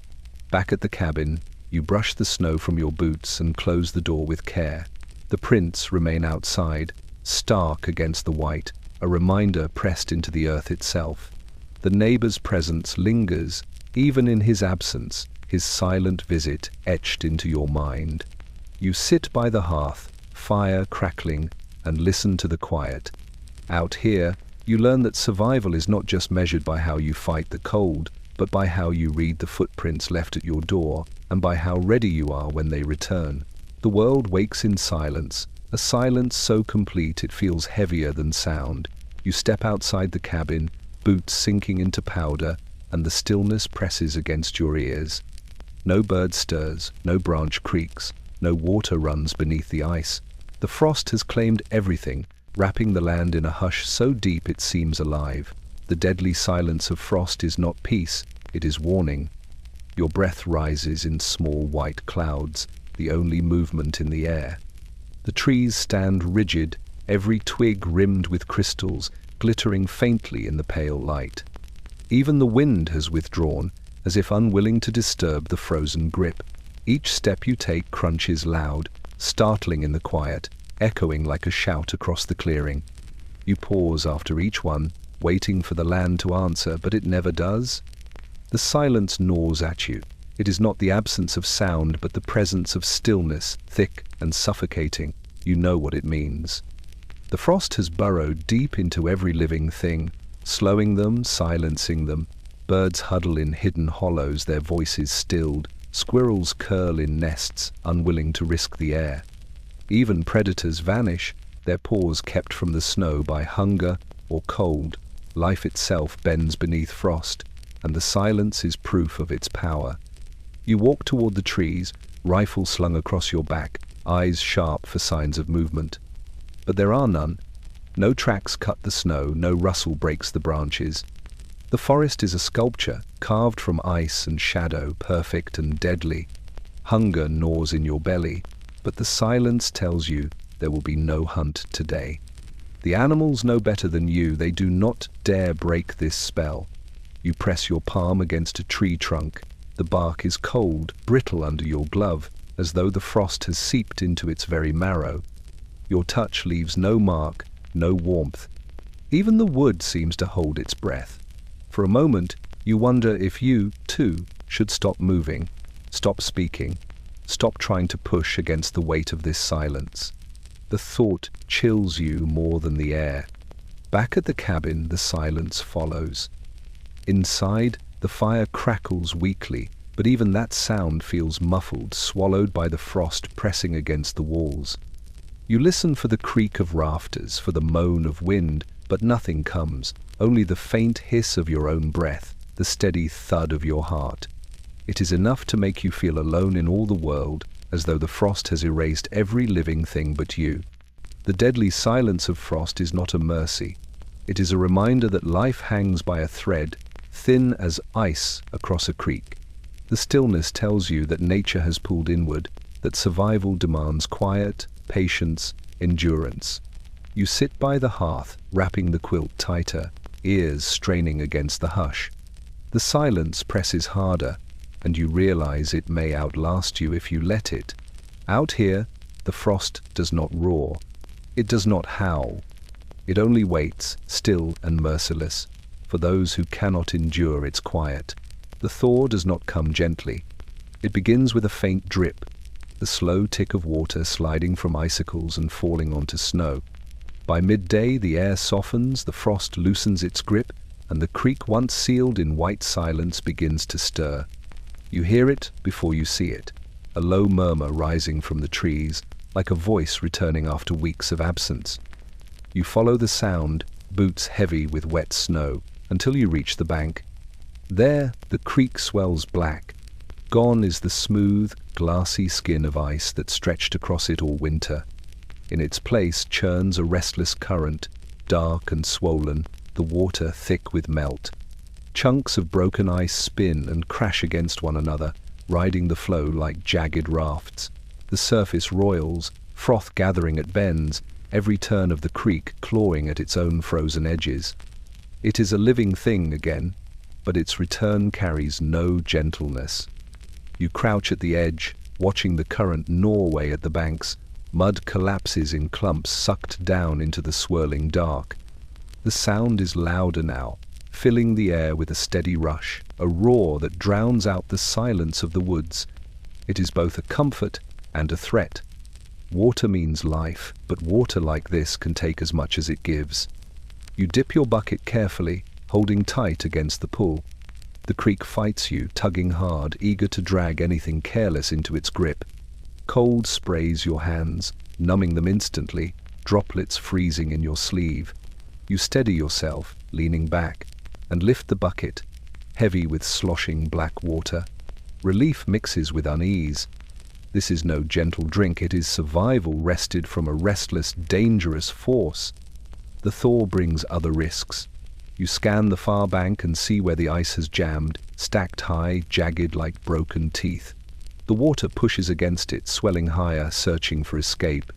S1: Back at the cabin, you brush the snow from your boots and close the door with care. The prints remain outside, stark against the white, a reminder pressed into the earth itself. The neighbor's presence lingers, even in his absence, his silent visit etched into your mind. You sit by the hearth, fire crackling, and listen to the quiet. Out here, you learn that survival is not just measured by how you fight the cold, but by how you read the footprints left at your door, and by how ready you are when they return. The world wakes in silence, a silence so complete it feels heavier than sound. You step outside the cabin, boots sinking into powder, and the stillness presses against your ears. No bird stirs, no branch creaks, no water runs beneath the ice. The frost has claimed everything, wrapping the land in a hush so deep it seems alive. The deadly silence of frost is not peace, it is warning. Your breath rises in small white clouds, the only movement in the air. The trees stand rigid, every twig rimmed with crystals, glittering faintly in the pale light. Even the wind has withdrawn, as if unwilling to disturb the frozen grip. Each step you take crunches loud, startling in the quiet, echoing like a shout across the clearing. You pause after each one, waiting for the land to answer, but it never does. The silence gnaws at you. It is not the absence of sound, but the presence of stillness, thick and suffocating. You know what it means. The frost has burrowed deep into every living thing, slowing them, silencing them. Birds huddle in hidden hollows, their voices stilled. Squirrels curl in nests, unwilling to risk the air. Even predators vanish, their paws kept from the snow by hunger or cold. Life itself bends beneath frost, and the silence is proof of its power. You walk toward the trees, rifle slung across your back, eyes sharp for signs of movement. But there are none. No tracks cut the snow, no rustle breaks the branches. The forest is a sculpture, carved from ice and shadow, perfect and deadly. Hunger gnaws in your belly, but the silence tells you there will be no hunt today. The animals know better than you, they do not dare break this spell. You press your palm against a tree trunk. The bark is cold, brittle under your glove, as though the frost has seeped into its very marrow. Your touch leaves no mark, no warmth. Even the wood seems to hold its breath. For a moment, you wonder if you, too, should stop moving, stop speaking, stop trying to push against the weight of this silence. The thought chills you more than the air. Back at the cabin, the silence follows. Inside, the fire crackles weakly, but even that sound feels muffled, swallowed by the frost pressing against the walls. You listen for the creak of rafters, for the moan of wind, but nothing comes, only the faint hiss of your own breath, the steady thud of your heart. It is enough to make you feel alone in all the world, as though the frost has erased every living thing but you. The deadly silence of frost is not a mercy. It is a reminder that life hangs by a thread, thin as ice across a creek. The stillness tells you that nature has pulled inward, that survival demands quiet, patience, endurance. You sit by the hearth, wrapping the quilt tighter, ears straining against the hush. The silence presses harder, and you realize it may outlast you if you let it. Out here, the frost does not roar. It does not howl. It only waits, still and merciless, for those who cannot endure its quiet. The thaw does not come gently. It begins with a faint drip, the slow tick of water sliding from icicles and falling onto snow. By midday, the air softens, the frost loosens its grip, and the creek once sealed in white silence begins to stir. You hear it before you see it, a low murmur rising from the trees, like a voice returning after weeks of absence. You follow the sound, boots heavy with wet snow, until you reach the bank. There, the creek swells black. Gone is the smooth, glassy skin of ice that stretched across it all winter. In its place churns a restless current, dark and swollen, the water thick with melt. Chunks of broken ice spin and crash against one another, riding the flow like jagged rafts. The surface roils, froth gathering at bends, every turn of the creek clawing at its own frozen edges. It is a living thing again, but its return carries no gentleness. You crouch at the edge, watching the current gnaw away at the banks. Mud collapses in clumps sucked down into the swirling dark. The sound is louder now, filling the air with a steady rush, a roar that drowns out the silence of the woods. It is both a comfort and a threat. Water means life, but water like this can take as much as it gives. You dip your bucket carefully, holding tight against the pull. The creek fights you, tugging hard, eager to drag anything careless into its grip. Cold sprays your hands, numbing them instantly, droplets freezing in your sleeve. You steady yourself, leaning back, and lift the bucket, heavy with sloshing black water. Relief mixes with unease. This is no gentle drink, it is survival wrested from a restless, dangerous force. The thaw brings other risks. You scan the far bank and see where the ice has jammed, stacked high, jagged like broken teeth. The water pushes against it, swelling higher, searching for escape.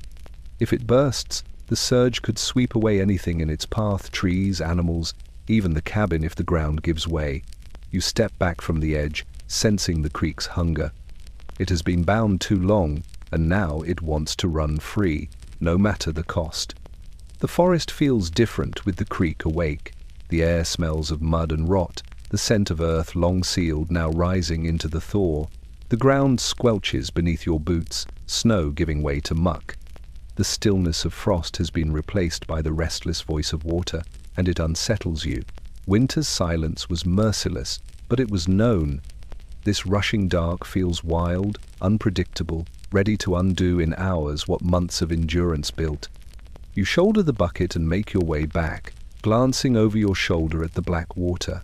S1: If it bursts, the surge could sweep away anything in its path, trees, animals, even the cabin if the ground gives way. You step back from the edge, sensing the creek's hunger. It has been bound too long, and now it wants to run free, no matter the cost. The forest feels different with the creek awake. The air smells of mud and rot, the scent of earth long sealed now rising into the thaw. The ground squelches beneath your boots, snow giving way to muck. The stillness of frost has been replaced by the restless voice of water, and it unsettles you. Winter's silence was merciless, but it was known. This rushing dark feels wild, unpredictable, ready to undo in hours what months of endurance built. You shoulder the bucket and make your way back, glancing over your shoulder at the black water.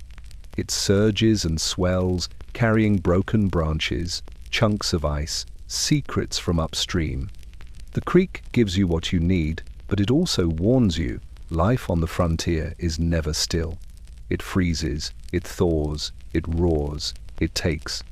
S1: It surges and swells, carrying broken branches, chunks of ice, secrets from upstream. The creek gives you what you need, but it also warns you, life on the frontier is never still. It freezes, it thaws, it roars, it takes.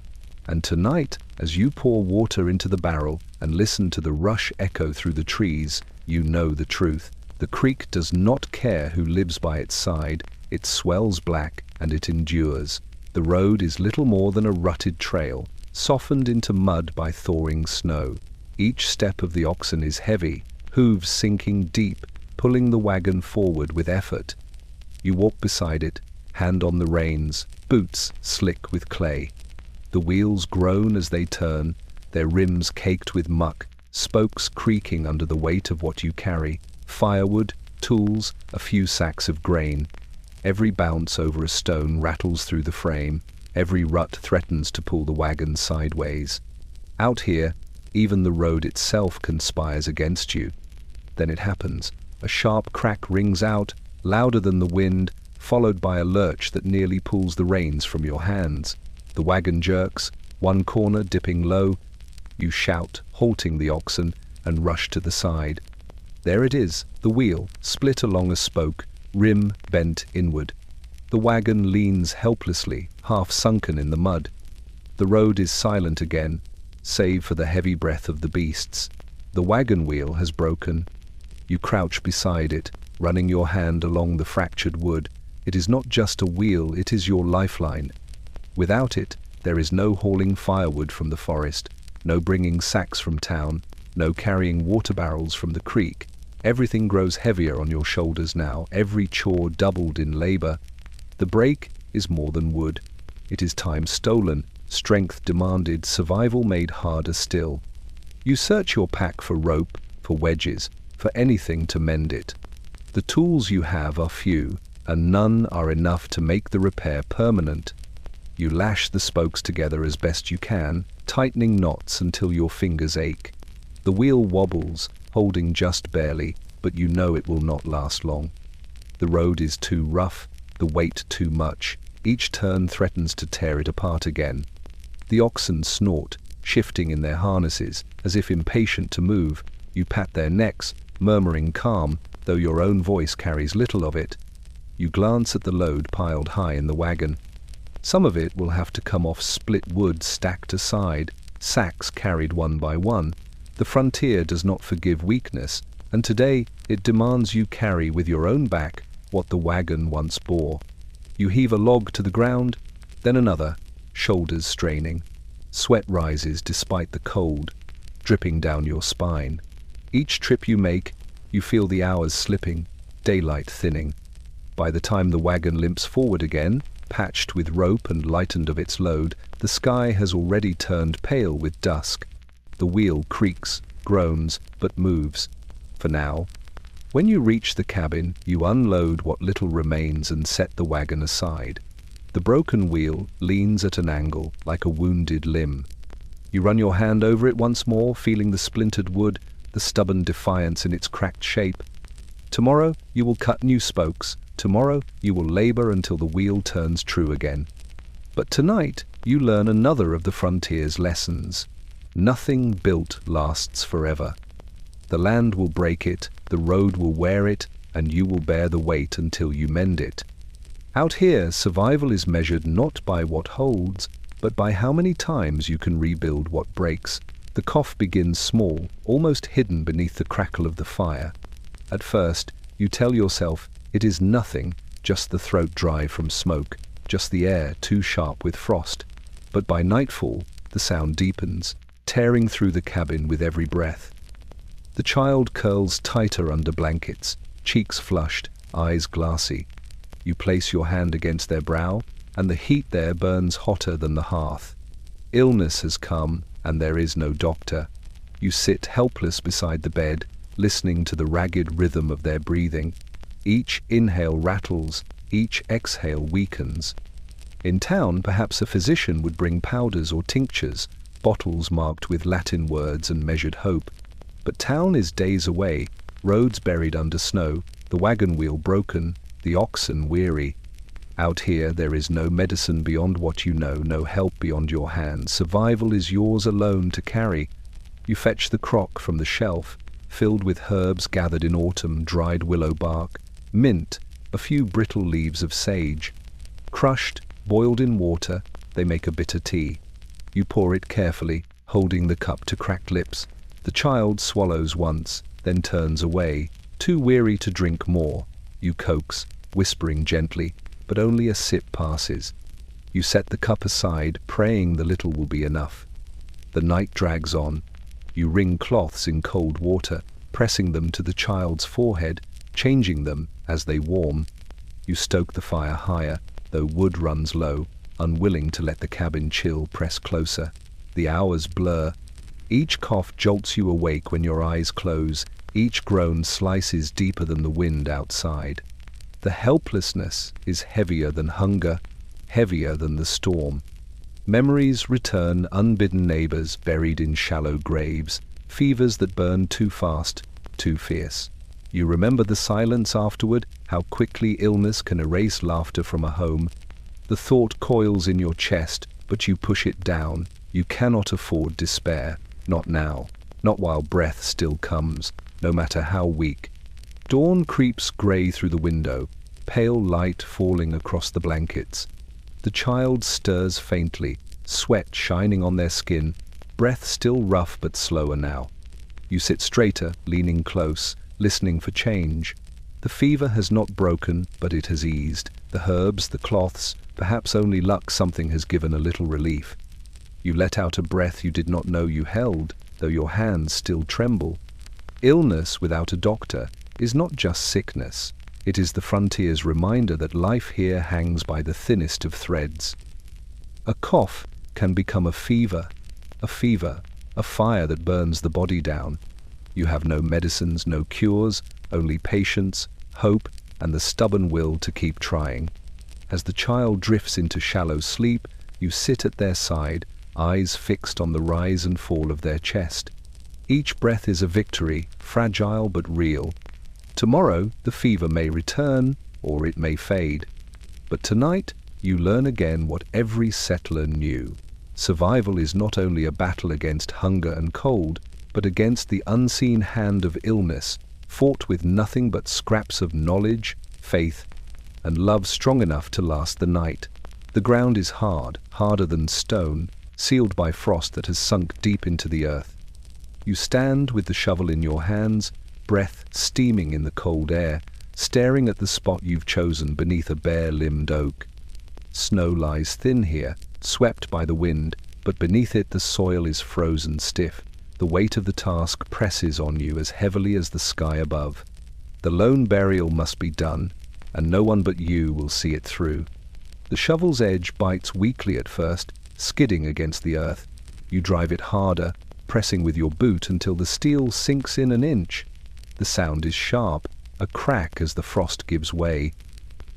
S1: And tonight, as you pour water into the barrel and listen to the rush echo through the trees, you know the truth. The creek does not care who lives by its side. It swells black and it endures. The road is little more than a rutted trail, softened into mud by thawing snow. Each step of the oxen is heavy, hooves sinking deep, pulling the wagon forward with effort. You walk beside it, hand on the reins, boots slick with clay. The wheels groan as they turn, their rims caked with muck, spokes creaking under the weight of what you carry, firewood, tools, a few sacks of grain. Every bounce over a stone rattles through the frame, every rut threatens to pull the wagon sideways. Out here, even the road itself conspires against you. Then it happens. A sharp crack rings out, louder than the wind, followed by a lurch that nearly pulls the reins from your hands. The wagon jerks, one corner dipping low. You shout, halting the oxen, and rush to the side. There it is, the wheel, split along a spoke, rim bent inward. The wagon leans helplessly, half sunken in the mud. The road is silent again, save for the heavy breath of the beasts. The wagon wheel has broken. You crouch beside it, running your hand along the fractured wood. It is not just a wheel, it is your lifeline. Without it, there is no hauling firewood from the forest, no bringing sacks from town, no carrying water barrels from the creek. Everything grows heavier on your shoulders now, every chore doubled in labor. The break is more than wood. It is time stolen, strength demanded, survival made harder still. You search your pack for rope, for wedges, for anything to mend it. The tools you have are few, and none are enough to make the repair permanent. You lash the spokes together as best you can, tightening knots until your fingers ache. The wheel wobbles, holding just barely, but you know it will not last long. The road is too rough, the weight too much. Each turn threatens to tear it apart again. The oxen snort, shifting in their harnesses, as if impatient to move. You pat their necks, murmuring calm, though your own voice carries little of it. You glance at the load piled high in the wagon. Some of it will have to come off split wood stacked aside, sacks carried one by one. The frontier does not forgive weakness, and today it demands you carry with your own back what the wagon once bore. You heave a log to the ground, then another, shoulders straining. Sweat rises despite the cold, dripping down your spine. Each trip you make, you feel the hours slipping, daylight thinning. By the time the wagon limps forward again, patched with rope and lightened of its load, the sky has already turned pale with dusk. The wheel creaks, groans, but moves. For now. When you reach the cabin, you unload what little remains and set the wagon aside. The broken wheel leans at an angle, like a wounded limb. You run your hand over it once more, feeling the splintered wood, the stubborn defiance in its cracked shape. Tomorrow you will cut new spokes. Tomorrow you will labor until the wheel turns true again. But tonight you learn another of the frontier's lessons. Nothing built lasts forever. The land will break it, the road will wear it, and you will bear the weight until you mend it. Out here, survival is measured not by what holds, but by how many times you can rebuild what breaks. The cough begins small, almost hidden beneath the crackle of the fire. At first, you tell yourself, it is nothing, just the throat dry from smoke, just the air too sharp with frost. But by nightfall, the sound deepens, tearing through the cabin with every breath. The child curls tighter under blankets, cheeks flushed, eyes glassy. You place your hand against their brow, and the heat there burns hotter than the hearth. Illness has come, and there is no doctor. You sit helpless beside the bed, listening to the ragged rhythm of their breathing. Each inhale rattles, each exhale weakens. In town, perhaps a physician would bring powders or tinctures, bottles marked with Latin words and measured hope. But town is days away, roads buried under snow, the wagon wheel broken, the oxen weary. Out here there is no medicine beyond what you know, no help beyond your hands. Survival is yours alone to carry. You fetch the crock from the shelf, filled with herbs gathered in autumn, dried willow bark, mint, a few brittle leaves of sage. Crushed, boiled in water, they make a bitter tea. You pour it carefully, holding the cup to cracked lips. The child swallows once, then turns away, too weary to drink more. You coax, whispering gently, but only a sip passes. You set the cup aside, praying the little will be enough. The night drags on. You wring cloths in cold water, pressing them to the child's forehead, changing them as they warm. You stoke the fire higher, though wood runs low, unwilling to let the cabin chill press closer. The hours blur. Each cough jolts you awake when your eyes close. Each groan slices deeper than the wind outside. The helplessness is heavier than hunger, heavier than the storm. Memories return, unbidden neighbors buried in shallow graves, fevers that burn too fast, too fierce. You remember the silence afterward, how quickly illness can erase laughter from a home. The thought coils in your chest, but you push it down. You cannot afford despair, not now, not while breath still comes, no matter how weak. Dawn creeps grey through the window, pale light falling across the blankets. The child stirs faintly, sweat shining on their skin, breath still rough but slower now. You sit straighter, leaning close, listening for change. The fever has not broken, but it has eased. The herbs, the cloths, perhaps only luck something has given a little relief. You let out a breath you did not know you held, though your hands still tremble. Illness without a doctor is not just sickness. It is the frontier's reminder that life here hangs by the thinnest of threads. A cough can become a fever, a fire that burns the body down. You have no medicines, no cures, only patience, hope, and the stubborn will to keep trying. As the child drifts into shallow sleep, you sit at their side, eyes fixed on the rise and fall of their chest. Each breath is a victory, fragile but real. Tomorrow the fever may return, or it may fade. But tonight you learn again what every settler knew. Survival is not only a battle against hunger and cold, but against the unseen hand of illness, fought with nothing but scraps of knowledge, faith, and love strong enough to last the night. The ground is hard, harder than stone, sealed by frost that has sunk deep into the earth. You stand with the shovel in your hands, breath steaming in the cold air, staring at the spot you've chosen beneath a bare-limbed oak. Snow lies thin here, swept by the wind, but beneath it the soil is frozen stiff. The weight of the task presses on you as heavily as the sky above. The lone burial must be done, and no one but you will see it through. The shovel's edge bites weakly at first, skidding against the earth. You drive it harder, pressing with your boot until the steel sinks in an inch. The sound is sharp, a crack as the frost gives way.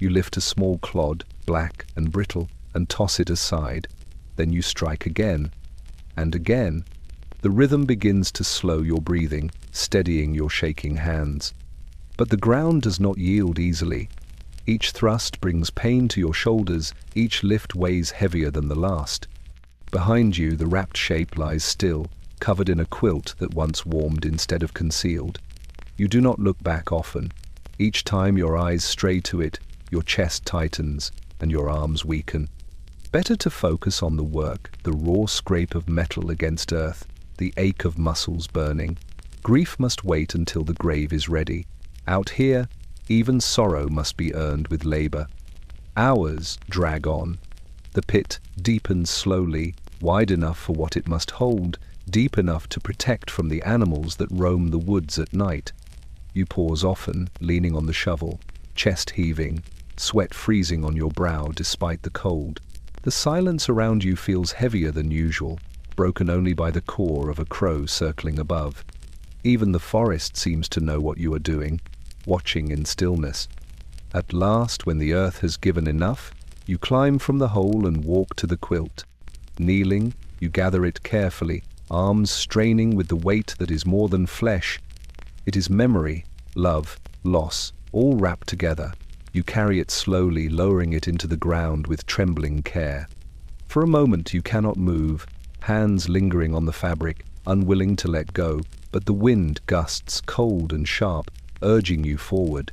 S1: You lift a small clod, black and brittle, and toss it aside. Then you strike again, and again. The rhythm begins to slow your breathing, steadying your shaking hands. But the ground does not yield easily. Each thrust brings pain to your shoulders, each lift weighs heavier than the last. Behind you the wrapped shape lies still, covered in a quilt that once warmed instead of concealed. You do not look back often. Each time your eyes stray to it, your chest tightens and your arms weaken. Better to focus on the work, the raw scrape of metal against earth, the ache of muscles burning. Grief must wait until the grave is ready. Out here, even sorrow must be earned with labor. Hours drag on. The pit deepens slowly, wide enough for what it must hold, deep enough to protect from the animals that roam the woods at night. You pause often, leaning on the shovel, chest heaving, sweat freezing on your brow despite the cold. The silence around you feels heavier than usual, broken only by the caw of a crow circling above. Even the forest seems to know what you are doing, watching in stillness. At last, when the earth has given enough, you climb from the hole and walk to the quilt. Kneeling, You gather it carefully, arms straining with the weight that is more than flesh. It is memory, love, loss, all wrapped together. You carry it slowly, lowering it into the ground with trembling care. For a moment you cannot move, hands lingering on the fabric, unwilling to let go, but the wind gusts, cold and sharp, urging you forward.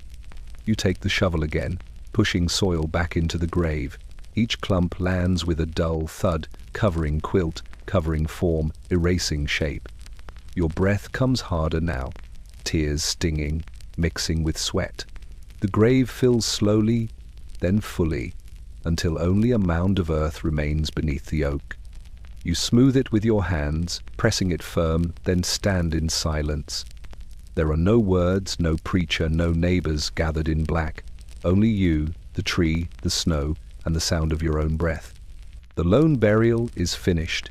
S1: You take the shovel again, pushing soil back into the grave. Each clump lands with a dull thud, covering quilt, covering form, erasing shape. Your breath comes harder now, tears stinging, mixing with sweat. The grave fills slowly, then fully, until only a mound of earth remains beneath the oak. You smooth it with your hands, pressing it firm, then stand in silence. There are no words, no preacher, no neighbors gathered in black. Only you, the tree, the snow, and the sound of your own breath. The lone burial is finished.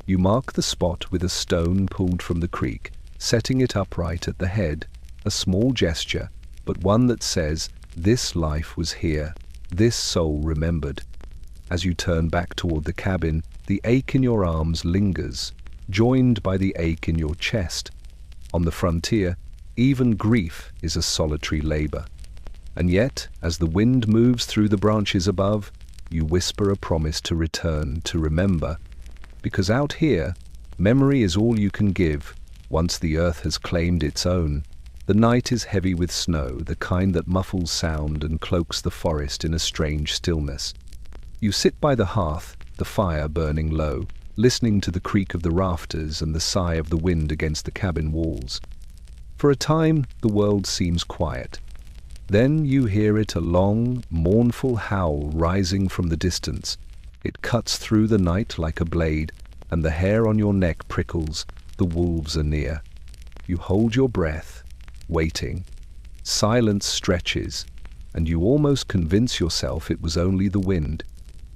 S1: You mark the spot with a stone pulled from the creek, setting it upright at the head, a small gesture, but one that says, this life was here, this soul remembered. As you turn back toward the cabin, the ache in your arms lingers, joined by the ache in your chest. On the frontier, even grief is a solitary labor. And yet, as the wind moves through the branches above, you whisper a promise to return, to remember. Because out here, memory is all you can give, once the earth has claimed its own. The night is heavy with snow, the kind that muffles sound and cloaks the forest in a strange stillness. You sit by the hearth, the fire burning low, listening to the creak of the rafters and the sigh of the wind against the cabin walls. For a time, the world seems quiet. Then you hear it, a long, mournful howl rising from the distance. It cuts through the night like a blade, and the hair on your neck prickles. The wolves are near. You hold your breath, waiting. Silence stretches, and you almost convince yourself it was only the wind.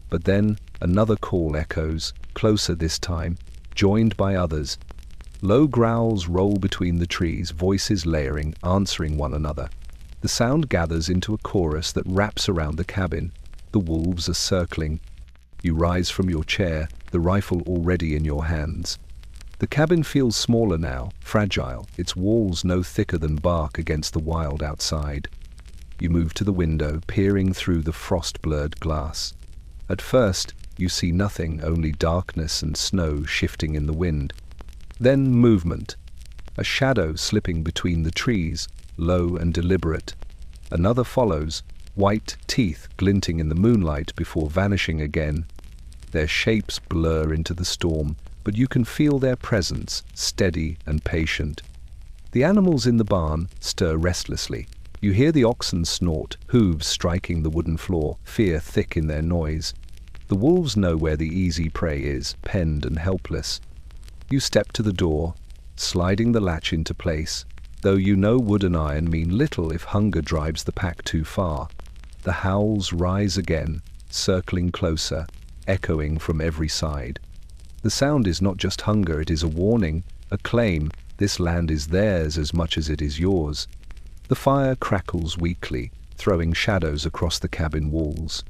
S1: But then another call echoes, closer this time, joined by others. Low growls roll between the trees, voices layering, answering one another. The sound gathers into a chorus that wraps around the cabin. The wolves are circling. You rise from your chair, the rifle already in your hands. The cabin feels smaller now, fragile, its walls no thicker than bark against the wild outside. You move to the window, peering through the frost-blurred glass. At first, you see nothing, only darkness and snow shifting in the wind. Then movement. A shadow slipping between the trees, low and deliberate. Another follows, white teeth glinting in the moonlight before vanishing again. Their shapes blur into the storm, but you can feel their presence, steady and patient. The animals in the barn stir restlessly. You hear the oxen snort, hooves striking the wooden floor, fear thick in their noise. The wolves know where the easy prey is, penned and helpless. You step to the door, sliding the latch into place, though you know wood and iron mean little if hunger drives the pack too far. The howls rise again, circling closer, echoing from every side. The sound is not just hunger, it is a warning, a claim. This land is theirs as much as it is yours. The fire crackles weakly, throwing shadows across the cabin walls.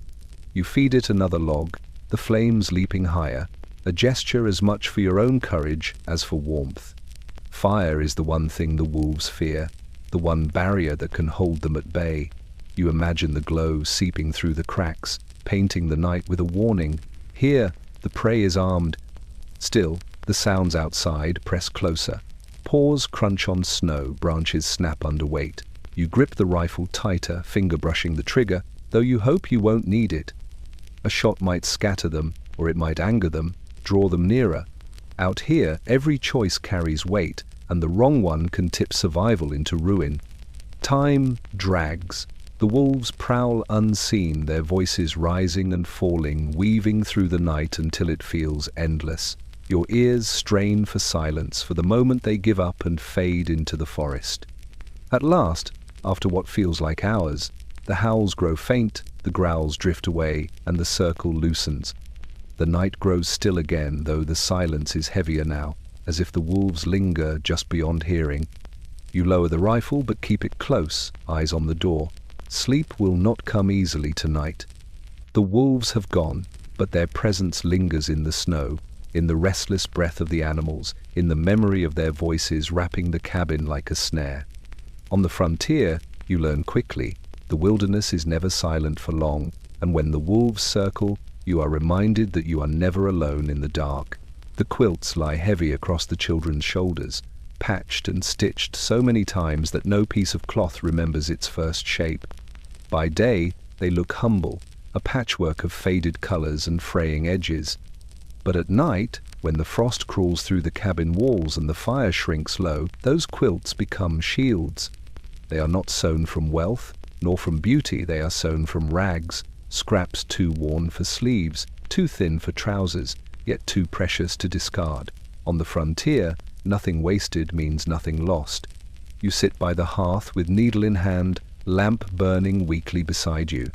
S1: You feed it another log, the flames leaping higher, a gesture as much for your own courage as for warmth. Fire is the one thing the wolves fear, the one barrier that can hold them at bay. You imagine the glow seeping through the cracks, painting the night with a warning. Here, the prey is armed. Still, the sounds outside press closer. Paws crunch on snow, branches snap under weight. You grip the rifle tighter, finger brushing the trigger, though you hope you won't need it. A shot might scatter them, or it might anger them, draw them nearer. Out here, every choice carries weight, and the wrong one can tip survival into ruin. Time drags. The wolves prowl unseen, their voices rising and falling, weaving through the night until it feels endless. Your ears strain for silence, for the moment they give up and fade into the forest. At last, after what feels like hours, the howls grow faint, the growls drift away, and the circle loosens. The night grows still again, though the silence is heavier now, as if the wolves linger just beyond hearing. You lower the rifle, but keep it close, eyes on the door. Sleep will not come easily tonight. The wolves have gone, but their presence lingers in the snow. in the restless breath of the animals, in the memory of their voices wrapping the cabin like a snare. On the frontier, you learn quickly, the wilderness is never silent for long, and when the wolves circle, you are reminded that you are never alone in the dark. The quilts lie heavy across the children's shoulders, patched and stitched so many times that no piece of cloth remembers its first shape. By day, they look humble, a patchwork of faded colors and fraying edges. But at night, when the frost crawls through the cabin walls and the fire shrinks low, those quilts become shields. They are not sewn from wealth, nor from beauty, they are sewn from rags, scraps too worn for sleeves, too thin for trousers, yet too precious to discard. On the frontier, nothing wasted means nothing lost. You sit by the hearth with needle in hand, lamp burning weakly beside you.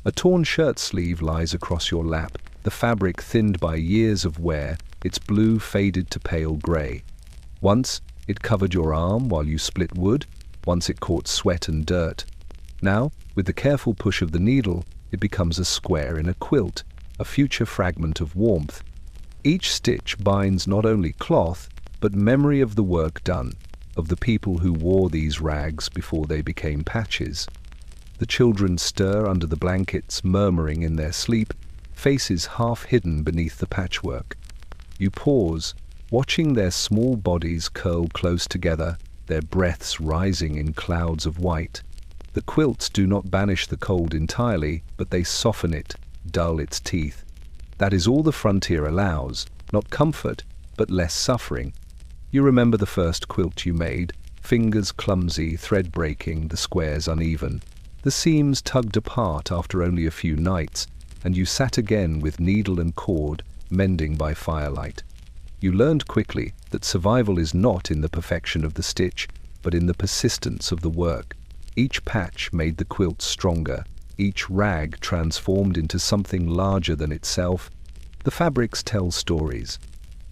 S1: A torn shirt sleeve lies across your lap, the fabric thinned by years of wear, its blue faded to pale grey. Once it covered your arm while you split wood, once it caught sweat and dirt. Now, with the careful push of the needle, it becomes a square in a quilt, a future fragment of warmth. Each stitch binds not only cloth, but memory of the work done, of the people who wore these rags before they became patches. The children stir under the blankets, murmuring in their sleep, faces half hidden beneath the patchwork. You pause, watching their small bodies curl close together, their breaths rising in clouds of white. The quilts do not banish the cold entirely, but they soften it, dull its teeth. That is all the frontier allows, not comfort, but less suffering. You remember the first quilt you made, fingers clumsy, thread breaking, the squares uneven. The seams tugged apart after only a few nights, and you sat again with needle and cord, mending by firelight. You learned quickly that survival is not in the perfection of the stitch, but in the persistence of the work. Each patch made the quilt stronger, each rag transformed into something larger than itself. The fabrics tell stories.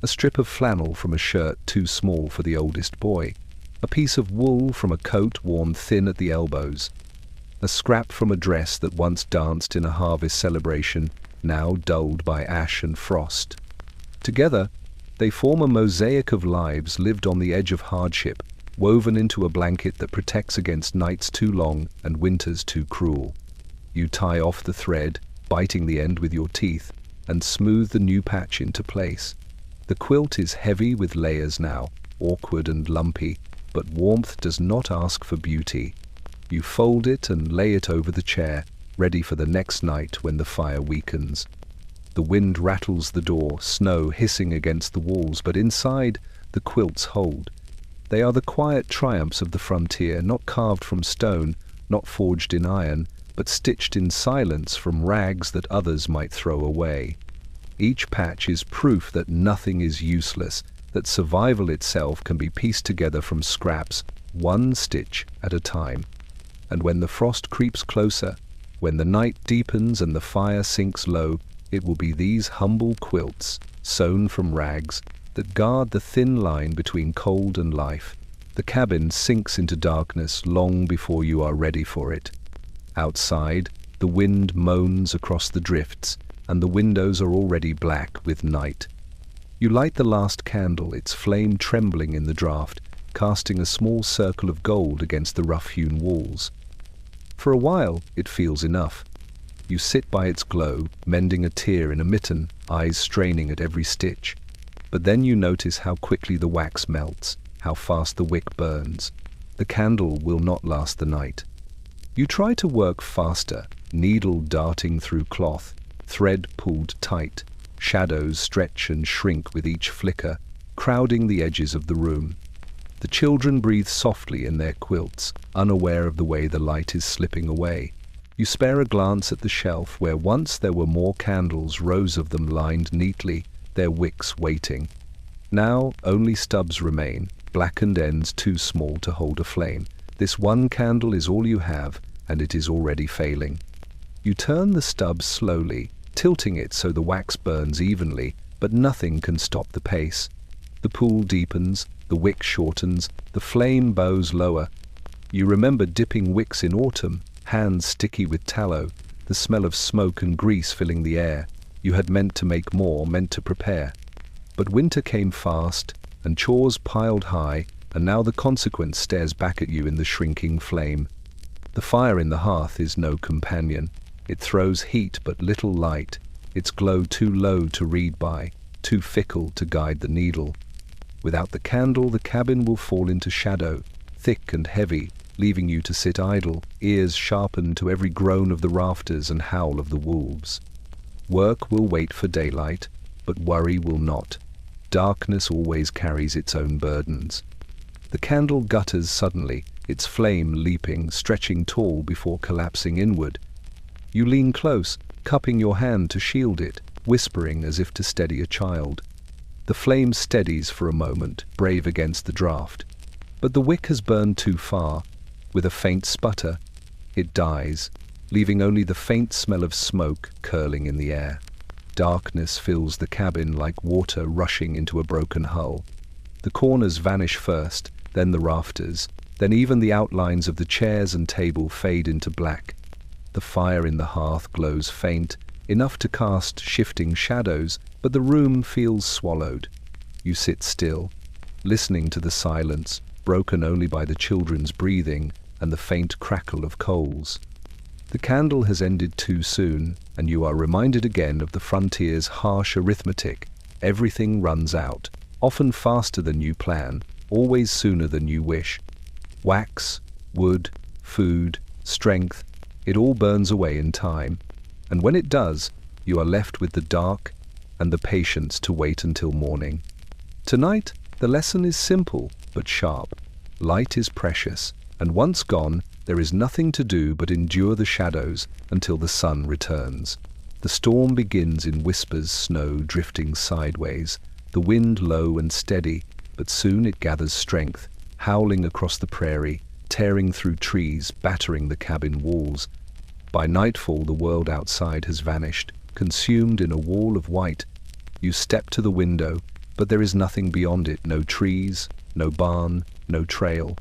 S1: A strip of flannel from a shirt too small for the oldest boy, a piece of wool from a coat worn thin at the elbows, a scrap from a dress that once danced in a harvest celebration, now dulled by ash and frost. Together, they form a mosaic of lives lived on the edge of hardship, woven into a blanket that protects against nights too long and winters too cruel. You tie off the thread, biting the end with your teeth, and smooth the new patch into place. The quilt is heavy with layers now, awkward and lumpy, but warmth does not ask for beauty. You fold it and lay it over the chair, ready for the next night when the fire weakens. The wind rattles the door, snow hissing against the walls, but inside, the quilts hold. They are the quiet triumphs of the frontier, not carved from stone, not forged in iron, but stitched in silence from rags that others might throw away. Each patch is proof that nothing is useless, that survival itself can be pieced together from scraps, one stitch at a time. And when the frost creeps closer, when the night deepens and the fire sinks low, it will be these humble quilts, sewn from rags, that guard the thin line between cold and life. The cabin sinks into darkness long before you are ready for it. Outside, the wind moans across the drifts, and the windows are already black with night. You light the last candle, its flame trembling in the draught, casting a small circle of gold against the rough-hewn walls. For a while, it feels enough. You sit by its glow, mending a tear in a mitten, eyes straining at every stitch. But then you notice how quickly the wax melts, how fast the wick burns. The candle will not last the night. You try to work faster, needle darting through cloth, thread pulled tight. Shadows stretch and shrink with each flicker, crowding the edges of the room. The children breathe softly in their quilts, unaware of the way the light is slipping away. You spare a glance at the shelf where once there were more candles, rows of them lined neatly, their wicks waiting. Now only stubs remain, blackened ends too small to hold a flame. This one candle is all you have, and it is already failing. You turn the stub slowly, tilting it so the wax burns evenly, but nothing can stop the pace. The pool deepens, the wick shortens, the flame bows lower. You remember dipping wicks in autumn, hands sticky with tallow, the smell of smoke and grease filling the air. You had meant to make more, meant to prepare. But winter came fast, and chores piled high, and now the consequence stares back at you in the shrinking flame. The fire in the hearth is no companion. It throws heat but little light, its glow too low to read by, too fickle to guide the needle. Without the candle, the cabin will fall into shadow, thick and heavy, leaving you to sit idle, ears sharpened to every groan of the rafters and howl of the wolves. Work will wait for daylight, but worry will not. Darkness always carries its own burdens. The candle gutters suddenly, its flame leaping, stretching tall before collapsing inward. You lean close, cupping your hand to shield it, whispering as if to steady a child. The flame steadies for a moment, brave against the draught. But the wick has burned too far. With a faint sputter, it dies, leaving only the faint smell of smoke curling in the air. Darkness fills the cabin like water rushing into a broken hull. The corners vanish first, then the rafters, then even the outlines of the chairs and table fade into black. The fire in the hearth glows faint, enough to cast shifting shadows, but the room feels swallowed. You sit still, listening to the silence, broken only by the children's breathing and the faint crackle of coals. The candle has ended too soon, and you are reminded again of the frontier's harsh arithmetic. Everything runs out, often faster than you plan, always sooner than you wish. Wax, wood, food, strength, it all burns away in time. And when it does, you are left with the dark and the patience to wait until morning. Tonight, the lesson is simple but sharp. Light is precious, and once gone, there is nothing to do but endure the shadows until the sun returns. The storm begins in whispers, snow drifting sideways, the wind low and steady, but soon it gathers strength, howling across the prairie, tearing through trees, battering the cabin walls. By nightfall, the world outside has vanished, consumed in a wall of white. You step to the window, but there is nothing beyond it, no trees, no barn, no trail.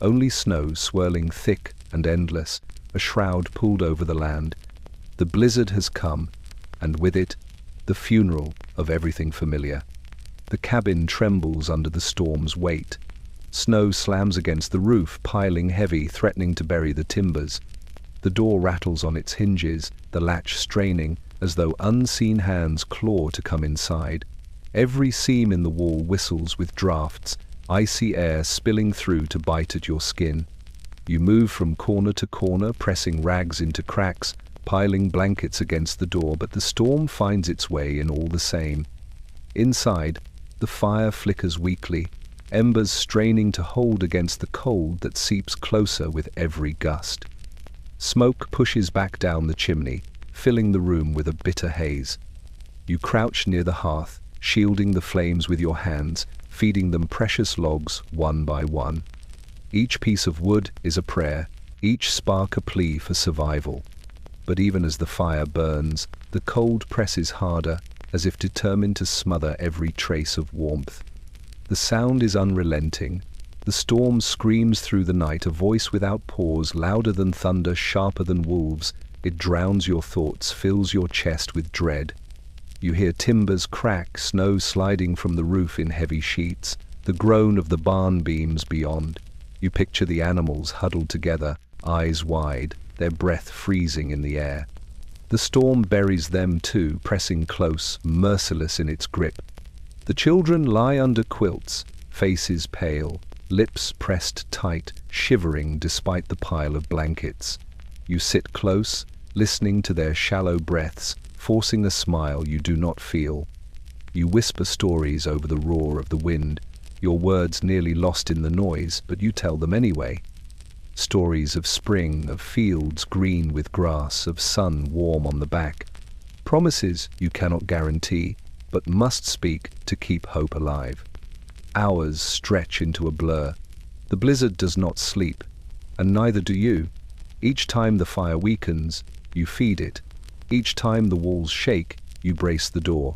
S1: Only snow swirling thick and endless, a shroud pulled over the land. The blizzard has come, and with it, the funeral of everything familiar. The cabin trembles under the storm's weight. Snow slams against the roof, piling heavy, threatening to bury the timbers. The door rattles on its hinges, the latch straining, as though unseen hands claw to come inside. Every seam in the wall whistles with drafts, icy air spilling through to bite at your skin. You move from corner to corner, pressing rags into cracks, piling blankets against the door, but the storm finds its way in all the same. Inside, the fire flickers weakly, embers straining to hold against the cold that seeps closer with every gust. Smoke pushes back down the chimney, filling the room with a bitter haze. You crouch near the hearth, shielding the flames with your hands, feeding them precious logs one by one. Each piece of wood is a prayer, each spark a plea for survival. But even as the fire burns, the cold presses harder, as if determined to smother every trace of warmth. The sound is unrelenting. The storm screams through the night, a voice without pause, louder than thunder, sharper than wolves. It drowns your thoughts, fills your chest with dread. You hear timbers crack, snow sliding from the roof in heavy sheets, the groan of the barn beams beyond. You picture the animals huddled together, eyes wide, their breath freezing in the air. The storm buries them too, pressing close, merciless in its grip. The children lie under quilts, faces pale, lips pressed tight, shivering despite the pile of blankets. You sit close, listening to their shallow breaths, forcing a smile you do not feel. You whisper stories over the roar of the wind, your words nearly lost in the noise, but you tell them anyway. Stories of spring, of fields green with grass, of sun warm on the back. Promises you cannot guarantee, but must speak to keep hope alive. Hours stretch into a blur. The blizzard does not sleep, and neither do you. Each time the fire weakens, you feed it. Each time the walls shake, you brace the door.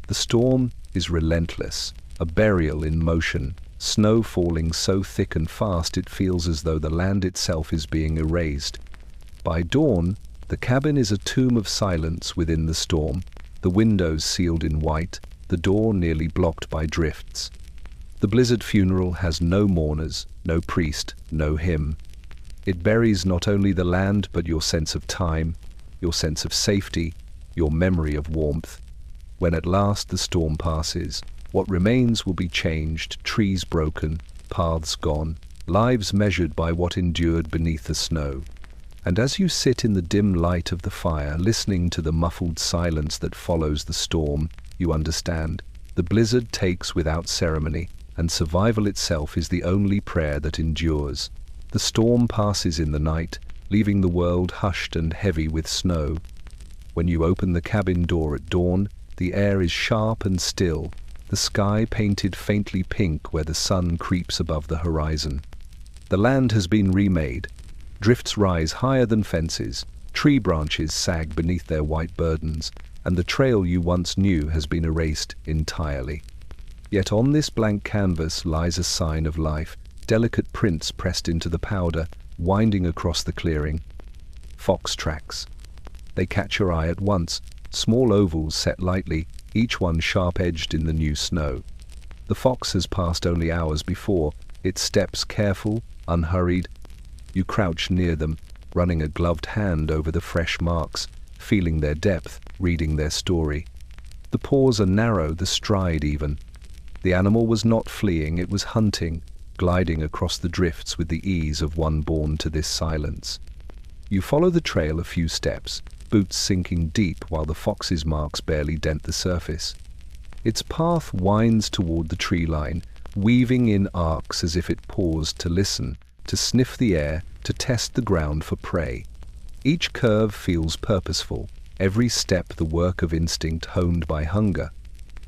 S1: The storm is relentless, a burial in motion, snow falling so thick and fast it feels as though the land itself is being erased. By dawn, the cabin is a tomb of silence within the storm, the windows sealed in white, the door nearly blocked by drifts. The blizzard funeral has no mourners, no priest, no hymn. It buries not only the land but your sense of time, your sense of safety, your memory of warmth. When at last the storm passes, what remains will be changed, trees broken, paths gone, lives measured by what endured beneath the snow. And as you sit in the dim light of the fire, listening to the muffled silence that follows the storm, you understand. The blizzard takes without ceremony, and survival itself is the only prayer that endures. The storm passes in the night, leaving the world hushed and heavy with snow. When you open the cabin door at dawn, the air is sharp and still, the sky painted faintly pink where the sun creeps above the horizon. The land has been remade. Drifts rise higher than fences, tree branches sag beneath their white burdens, and the trail you once knew has been erased entirely. Yet on this blank canvas lies a sign of life, delicate prints pressed into the powder, winding across the clearing. Fox tracks. They catch your eye at once, small ovals set lightly, each one sharp-edged in the new snow. The fox has passed only hours before, its steps careful, unhurried. You crouch near them, running a gloved hand over the fresh marks, feeling their depth, reading their story. The paws are narrow, the stride even. The animal was not fleeing, it was hunting, gliding across the drifts with the ease of one born to this silence. You follow the trail a few steps, boots sinking deep while the fox's marks barely dent the surface. Its path winds toward the tree line, weaving in arcs as if it paused to listen, to sniff the air, to test the ground for prey. Each curve feels purposeful, every step the work of instinct honed by hunger.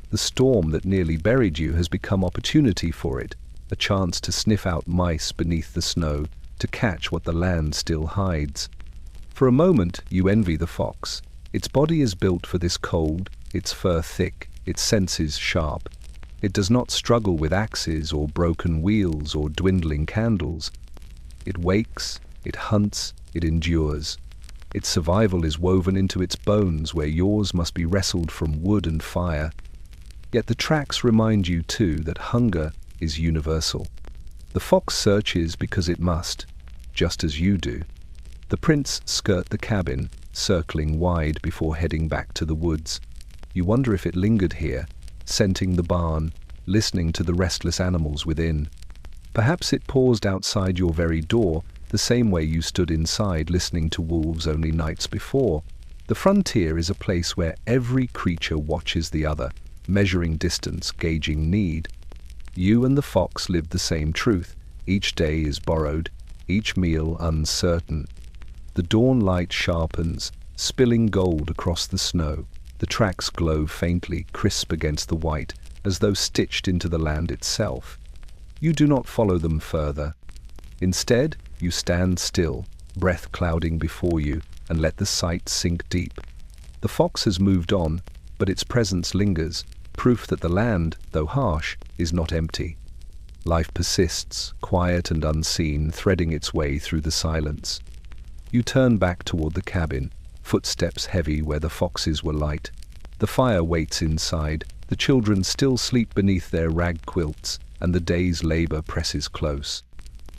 S1: The storm that nearly buried you has become opportunity for it, a chance to sniff out mice beneath the snow, to catch what the land still hides. For a moment you envy the fox. Its body is built for this cold, its fur thick, its senses sharp. It does not struggle with axes or broken wheels or dwindling candles. It wakes, it hunts, it endures. Its survival is woven into its bones where yours must be wrestled from wood and fire. Yet the tracks remind you too that hunger is universal. The fox searches because it must, just as you do. The prints skirt the cabin, circling wide before heading back to the woods. You wonder if it lingered here, scenting the barn, listening to the restless animals within. Perhaps it paused outside your very door, the same way you stood inside listening to wolves only nights before. The frontier is a place where every creature watches the other, measuring distance, gauging need. You and the fox live the same truth. Each day is borrowed, each meal uncertain. The dawn light sharpens, spilling gold across the snow. The tracks glow faintly, crisp against the white, as though stitched into the land itself. You do not follow them further. Instead, you stand still, breath clouding before you, and let the sight sink deep. The fox has moved on, but its presence lingers, proof that the land, though harsh, is not empty. Life persists, quiet and unseen, threading its way through the silence. You turn back toward the cabin, footsteps heavy where the foxes were light. The fire waits inside, the children still sleep beneath their rag quilts, and the day's labor presses close.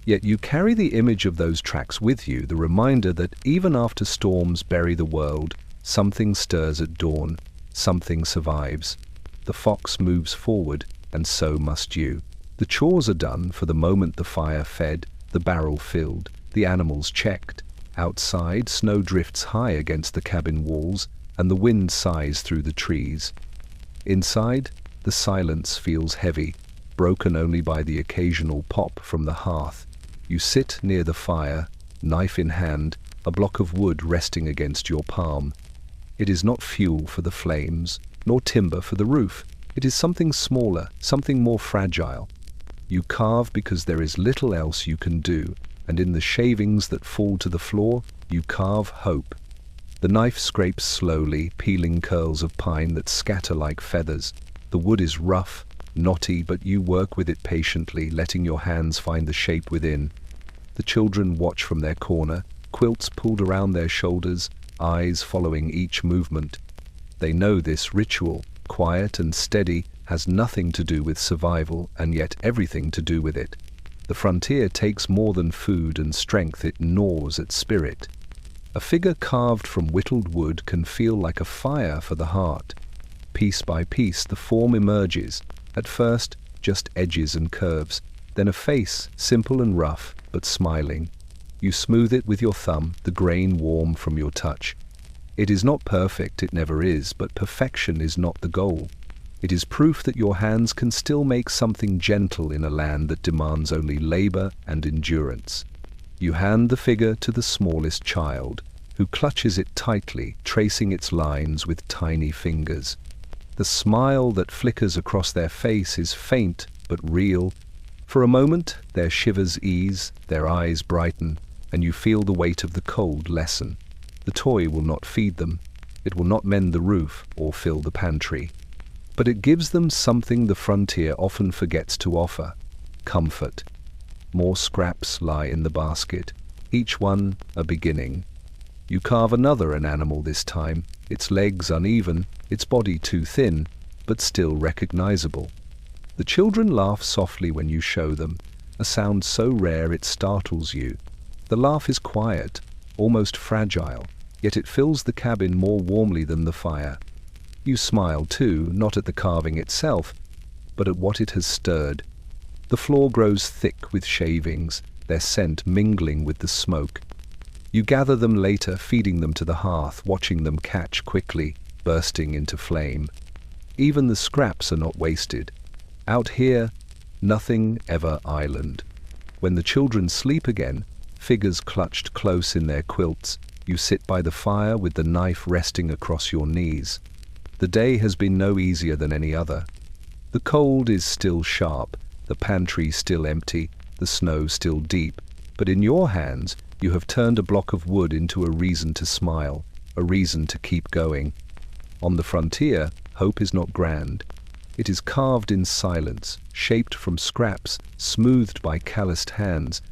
S1: Yet you carry the image of those tracks with you, the reminder that even after storms bury the world, something stirs at dawn, something survives. The fox moves forward, and so must you. The chores are done for the moment, the fire fed, the barrel filled, the animals checked. Outside, snow drifts high against the cabin walls, and the wind sighs through the trees. Inside, the silence feels heavy, broken only by the occasional pop from the hearth. You sit near the fire, knife in hand, a block of wood resting against your palm. It is not fuel for the flames, nor timber for the roof. It is something smaller, something more fragile. You carve because there is little else you can do, and in the shavings that fall to the floor, you carve hope. The knife scrapes slowly, peeling curls of pine that scatter like feathers. The wood is rough, knotty, but you work with it patiently, letting your hands find the shape within. The children watch from their corner, quilts pulled around their shoulders, eyes following each movement. They know this ritual, quiet and steady, has nothing to do with survival and yet everything to do with it. The frontier takes more than food and strength, it gnaws at spirit. A figure carved from whittled wood can feel like a fire for the heart. Piece by piece the form emerges, at first just edges and curves, then a face, simple and rough, but smiling. You smooth it with your thumb, the grain warm from your touch. It is not perfect, it never is, but perfection is not the goal. It is proof that your hands can still make something gentle in a land that demands only labor and endurance. You hand the figure to the smallest child, who clutches it tightly, tracing its lines with tiny fingers. The smile that flickers across their face is faint but real. For a moment, their shivers ease, their eyes brighten, and you feel the weight of the cold lessen. The toy will not feed them, it will not mend the roof or fill the pantry. But it gives them something the frontier often forgets to offer: comfort. More scraps lie in the basket, each one a beginning. You carve another, an animal this time, its legs uneven, its body too thin, but still recognizable. The children laugh softly when you show them, a sound so rare it startles you. The laugh is quiet, almost fragile, yet it fills the cabin more warmly than the fire. You smile too, not at the carving itself, but at what it has stirred. The floor grows thick with shavings, their scent mingling with the smoke. You gather them later, feeding them to the hearth, watching them catch quickly, bursting into flame. Even the scraps are not wasted. Out here, nothing ever island. When the children sleep again, figures clutched close in their quilts, you sit by the fire with the knife resting across your knees. The day has been no easier than any other. The cold is still sharp, the pantry still empty, the snow still deep, but in your hands you have turned a block of wood into a reason to smile, a reason to keep going. On the frontier, hope is not grand. It is carved in silence, shaped from scraps, smoothed by calloused hands.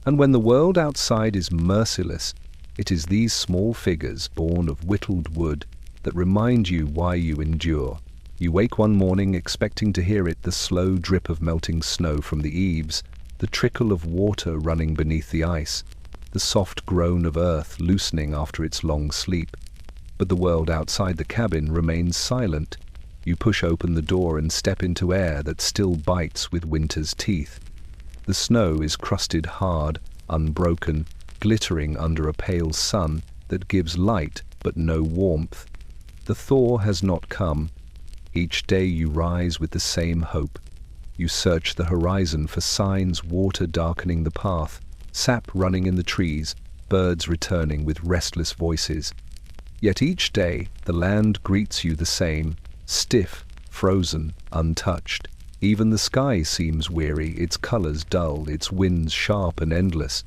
S1: And when the world outside is merciless, it is these small figures, born of whittled wood, that remind you why you endure. You wake one morning expecting to hear it, the slow drip of melting snow from the eaves, the trickle of water running beneath the ice, the soft groan of earth loosening after its long sleep. But the world outside the cabin remains silent. You push open the door and step into air that still bites with winter's teeth. The snow is crusted hard, unbroken, glittering under a pale sun that gives light but no warmth. The thaw has not come. Each day you rise with the same hope. You search the horizon for signs, water darkening the path, sap running in the trees, birds returning with restless voices. Yet each day the land greets you the same, stiff, frozen, untouched. Even the sky seems weary, its colors dull, its winds sharp and endless.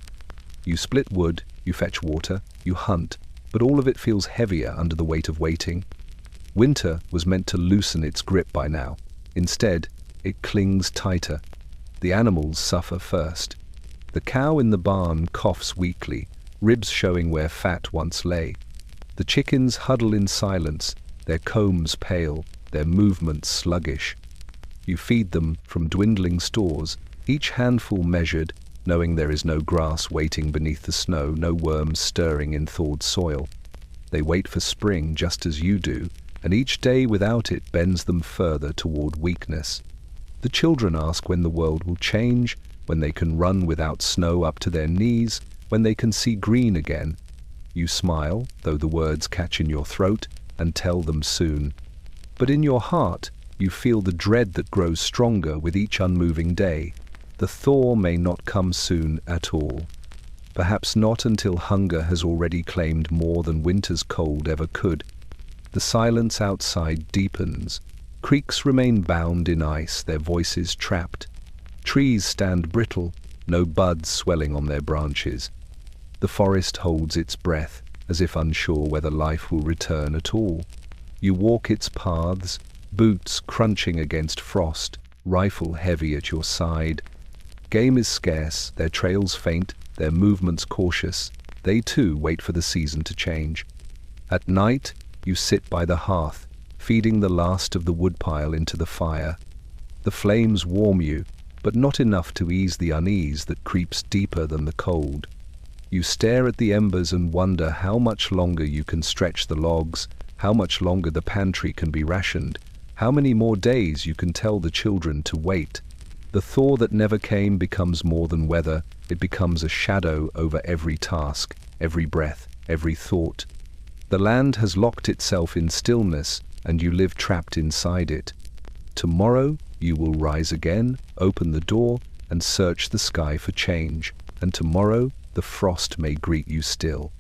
S1: You split wood, you fetch water, you hunt, but all of it feels heavier under the weight of waiting. Winter was meant to loosen its grip by now. Instead, it clings tighter. The animals suffer first. The cow in the barn coughs weakly, ribs showing where fat once lay. The chickens huddle in silence, their combs pale, their movements sluggish. You feed them from dwindling stores, each handful measured, knowing there is no grass waiting beneath the snow, no worms stirring in thawed soil. They wait for spring just as you do, and each day without it bends them further toward weakness. The children ask when the world will change, when they can run without snow up to their knees, when they can see green again. You smile, though the words catch in your throat, and tell them soon. But in your heart, you feel the dread that grows stronger with each unmoving day. The thaw may not come soon at all. Perhaps not until hunger has already claimed more than winter's cold ever could. The silence outside deepens. Creeks remain bound in ice, their voices trapped. Trees stand brittle, no buds swelling on their branches. The forest holds its breath, as if unsure whether life will return at all. You walk its paths, boots crunching against frost, rifle heavy at your side. Game is scarce, their trails faint, their movements cautious. They too wait for the season to change. At night, you sit by the hearth, feeding the last of the woodpile into the fire. The flames warm you, but not enough to ease the unease that creeps deeper than the cold. You stare at the embers and wonder how much longer you can stretch the logs, how much longer the pantry can be rationed, how many more days you can tell the children to wait. The thaw that never came becomes more than weather. It becomes a shadow over every task, every breath, every thought. The land has locked itself in stillness, and you live trapped inside it. Tomorrow you will rise again, open the door, and search the sky for change. And tomorrow the frost may greet you still.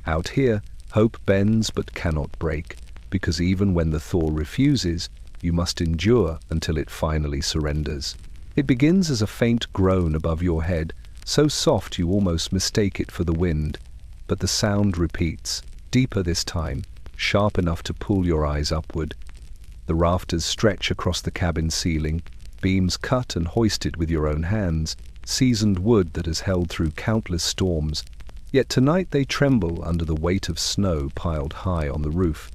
S1: Out here, hope bends but cannot break, because even when the thaw refuses, you must endure until it finally surrenders. It begins as a faint groan above your head, so soft you almost mistake it for the wind. But the sound repeats, deeper this time, sharp enough to pull your eyes upward. The rafters stretch across the cabin ceiling, beams cut and hoisted with your own hands, seasoned wood that has held through countless storms. Yet tonight they tremble under the weight of snow piled high on the roof.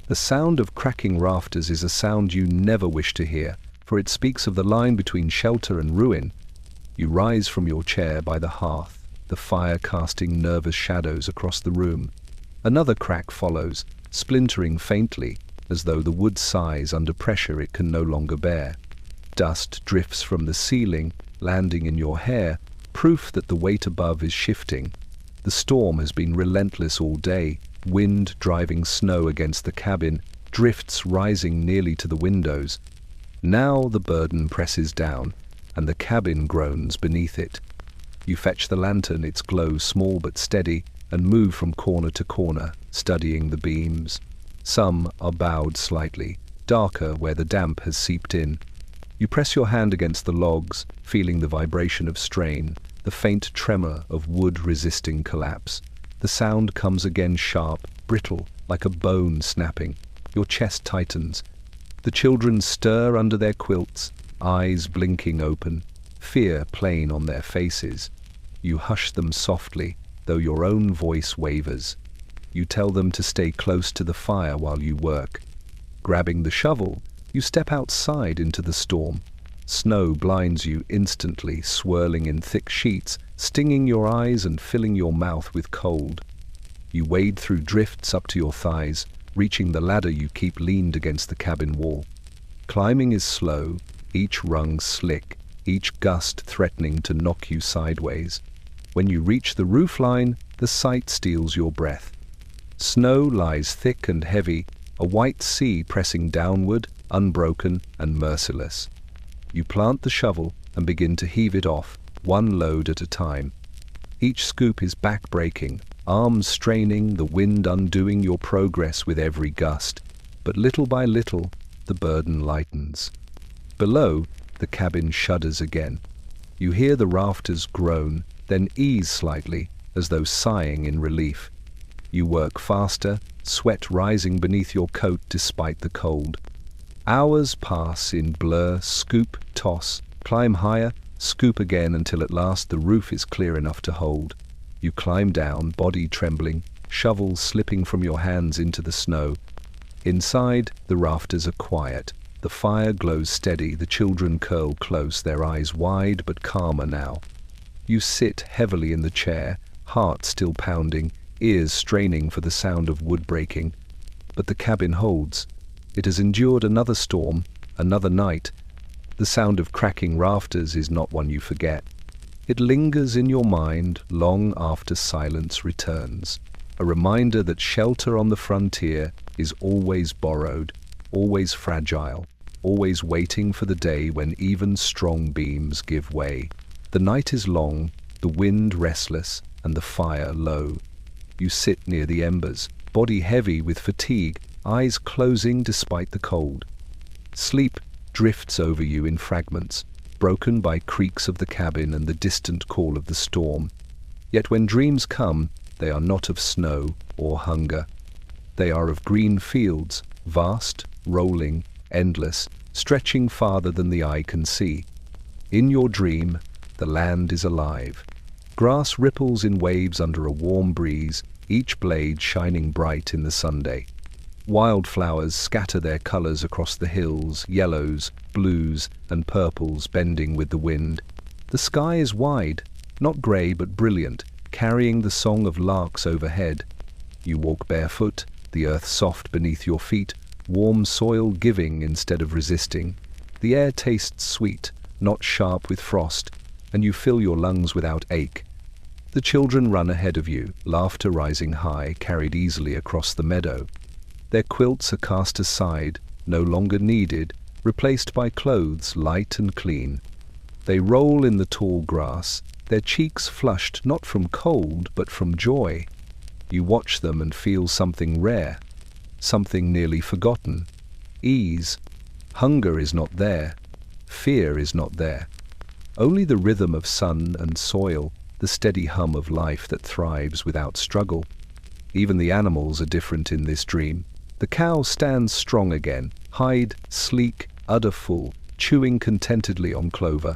S1: The sound of cracking rafters is a sound you never wish to hear, for it speaks of the line between shelter and ruin. You rise from your chair by the hearth, the fire casting nervous shadows across the room. Another crack follows, splintering faintly, as though the wood sighs under pressure it can no longer bear. Dust drifts from the ceiling, landing in your hair, proof that the weight above is shifting. The storm has been relentless all day, wind driving snow against the cabin, drifts rising nearly to the windows. Now the burden presses down, and the cabin groans beneath it. You fetch the lantern, its glow small but steady, and move from corner to corner, studying the beams. Some are bowed slightly, darker where the damp has seeped in. You press your hand against the logs, feeling the vibration of strain, the faint tremor of wood resisting collapse. The sound comes again sharp, brittle, like a bone snapping. Your chest tightens. The children stir under their quilts, eyes blinking open, fear plain on their faces. You hush them softly, though your own voice wavers. You tell them to stay close to the fire while you work. Grabbing the shovel, you step outside into the storm. Snow blinds you instantly, swirling in thick sheets, stinging your eyes and filling your mouth with cold. You wade through drifts up to your thighs, reaching the ladder you keep leaned against the cabin wall. Climbing is slow, each rung slick, each gust threatening to knock you sideways. When you reach the roofline, the sight steals your breath. Snow lies thick and heavy, a white sea pressing downward, unbroken and merciless. You plant the shovel and begin to heave it off, one load at a time. Each scoop is back-breaking, arms straining, the wind undoing your progress with every gust. But little by little, the burden lightens. Below, the cabin shudders again. You hear the rafters groan, then ease slightly, as though sighing in relief. You work faster, sweat rising beneath your coat despite the cold. Hours pass in blur, scoop, toss, climb higher, scoop again until at last the roof is clear enough to hold. You climb down, body trembling, shovel slipping from your hands into the snow. Inside, the rafters are quiet. The fire glows steady, the children curl close, their eyes wide but calmer now. You sit heavily in the chair, heart still pounding, ears straining for the sound of wood breaking. But the cabin holds. It has endured another storm, another night. The sound of cracking rafters is not one you forget. It lingers in your mind long after silence returns, a reminder that shelter on the frontier is always borrowed, always fragile, always waiting for the day when even strong beams give way. The night is long, the wind restless, and the fire low. You sit near the embers, body heavy with fatigue, eyes closing despite the cold. Sleep drifts over you in fragments, broken by creaks of the cabin and the distant call of the storm. Yet when dreams come, they are not of snow or hunger. They are of green fields, vast, rolling, endless, stretching farther than the eye can see. In your dream, the land is alive. Grass ripples in waves under a warm breeze, each blade shining bright in the Sunday. Wildflowers scatter their colors across the hills, yellows, blues, and purples bending with the wind. The sky is wide, not gray but brilliant, carrying the song of larks overhead. You walk barefoot, the earth soft beneath your feet, warm soil giving instead of resisting. The air tastes sweet, not sharp with frost, and you fill your lungs without ache. The children run ahead of you, laughter rising high, carried easily across the meadow. Their quilts are cast aside, no longer needed, replaced by clothes light and clean. They roll in the tall grass, their cheeks flushed not from cold but from joy. You watch them and feel something rare, something nearly forgotten. Ease. Hunger is not there. Fear is not there. Only the rhythm of sun and soil, the steady hum of life that thrives without struggle. Even the animals are different in this dream. The cow stands strong again, hide sleek, udder full, chewing contentedly on clover.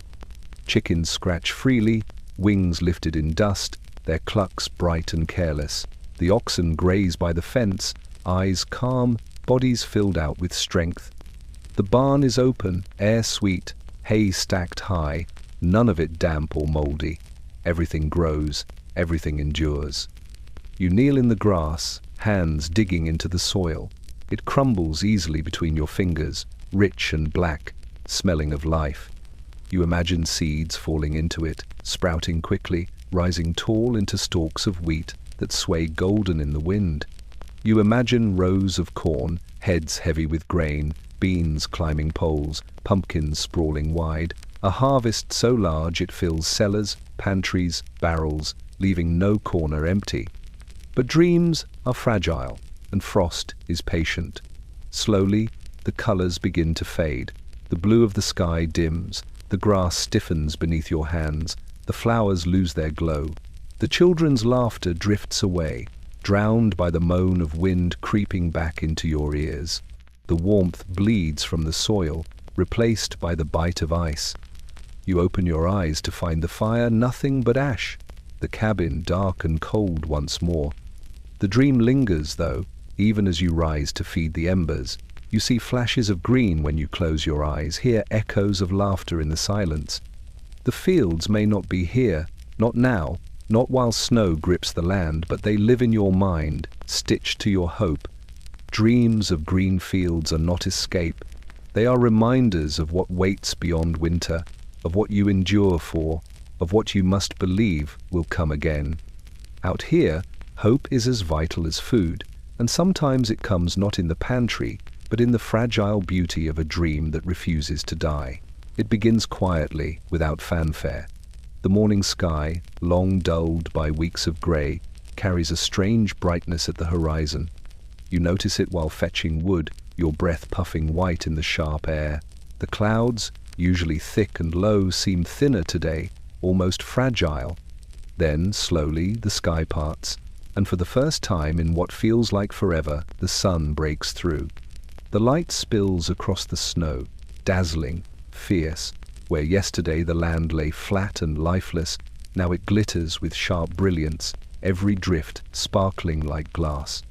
S1: Chickens scratch freely, wings lifted in dust, their clucks bright and careless. The oxen graze by the fence, eyes calm, bodies filled out with strength. The barn is open, air sweet, hay stacked high, none of it damp or moldy. Everything grows, everything endures. You kneel in the grass, hands digging into the soil. It crumbles easily between your fingers, rich and black, smelling of life. You imagine seeds falling into it, sprouting quickly, rising tall into stalks of wheat that sway golden in the wind. You imagine rows of corn, heads heavy with grain, beans climbing poles, pumpkins sprawling wide, a harvest so large it fills cellars, pantries, barrels, leaving no corner empty. But dreams are fragile, and frost is patient. Slowly, the colors begin to fade. The blue of the sky dims, the grass stiffens beneath your hands, the flowers lose their glow. The children's laughter drifts away, drowned by the moan of wind creeping back into your ears. The warmth bleeds from the soil, replaced by the bite of ice. You open your eyes to find the fire nothing but ash, the cabin dark and cold once more. The dream lingers, though, even as you rise to feed the embers. You see flashes of green when you close your eyes, hear echoes of laughter in the silence. The fields may not be here, not now, not while snow grips the land, but they live in your mind, stitched to your hope. Dreams of green fields are not escape. They are reminders of what waits beyond winter, of what you endure for, of what you must believe will come again. Out here, hope is as vital as food, and sometimes it comes not in the pantry, but in the fragile beauty of a dream that refuses to die. It begins quietly, without fanfare. The morning sky, long dulled by weeks of grey, carries a strange brightness at the horizon. You notice it while fetching wood, your breath puffing white in the sharp air. The clouds, usually thick and low, seem thinner today, almost fragile. Then, slowly, the sky parts, and for the first time in what feels like forever, the sun breaks through. The light spills across the snow, dazzling, fierce. Where yesterday the land lay flat and lifeless, now it glitters with sharp brilliance, every drift sparkling like glass.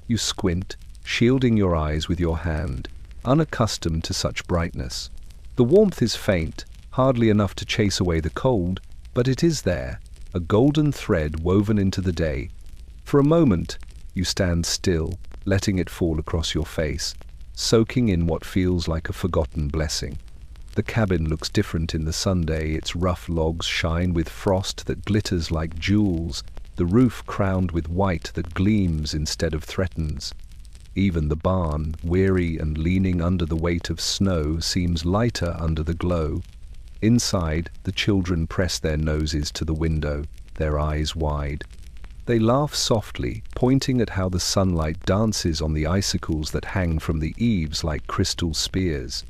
S1: You squint, shielding your eyes with your hand, unaccustomed to such brightness. The warmth is faint, hardly enough to chase away the cold, but it is there, a golden thread woven into the day. For a moment, you stand still, letting it fall across your face, soaking in what feels like a forgotten blessing. The cabin looks different in the Sunday, its rough logs shine with frost that glitters like jewels, the roof crowned with white that gleams instead of threatens. Even the barn, weary and leaning under the weight of snow, seems lighter under the glow. Inside, the children press their noses to the window, their eyes wide. They laugh softly, pointing at how the sunlight dances on the icicles that hang from the eaves like crystal spears.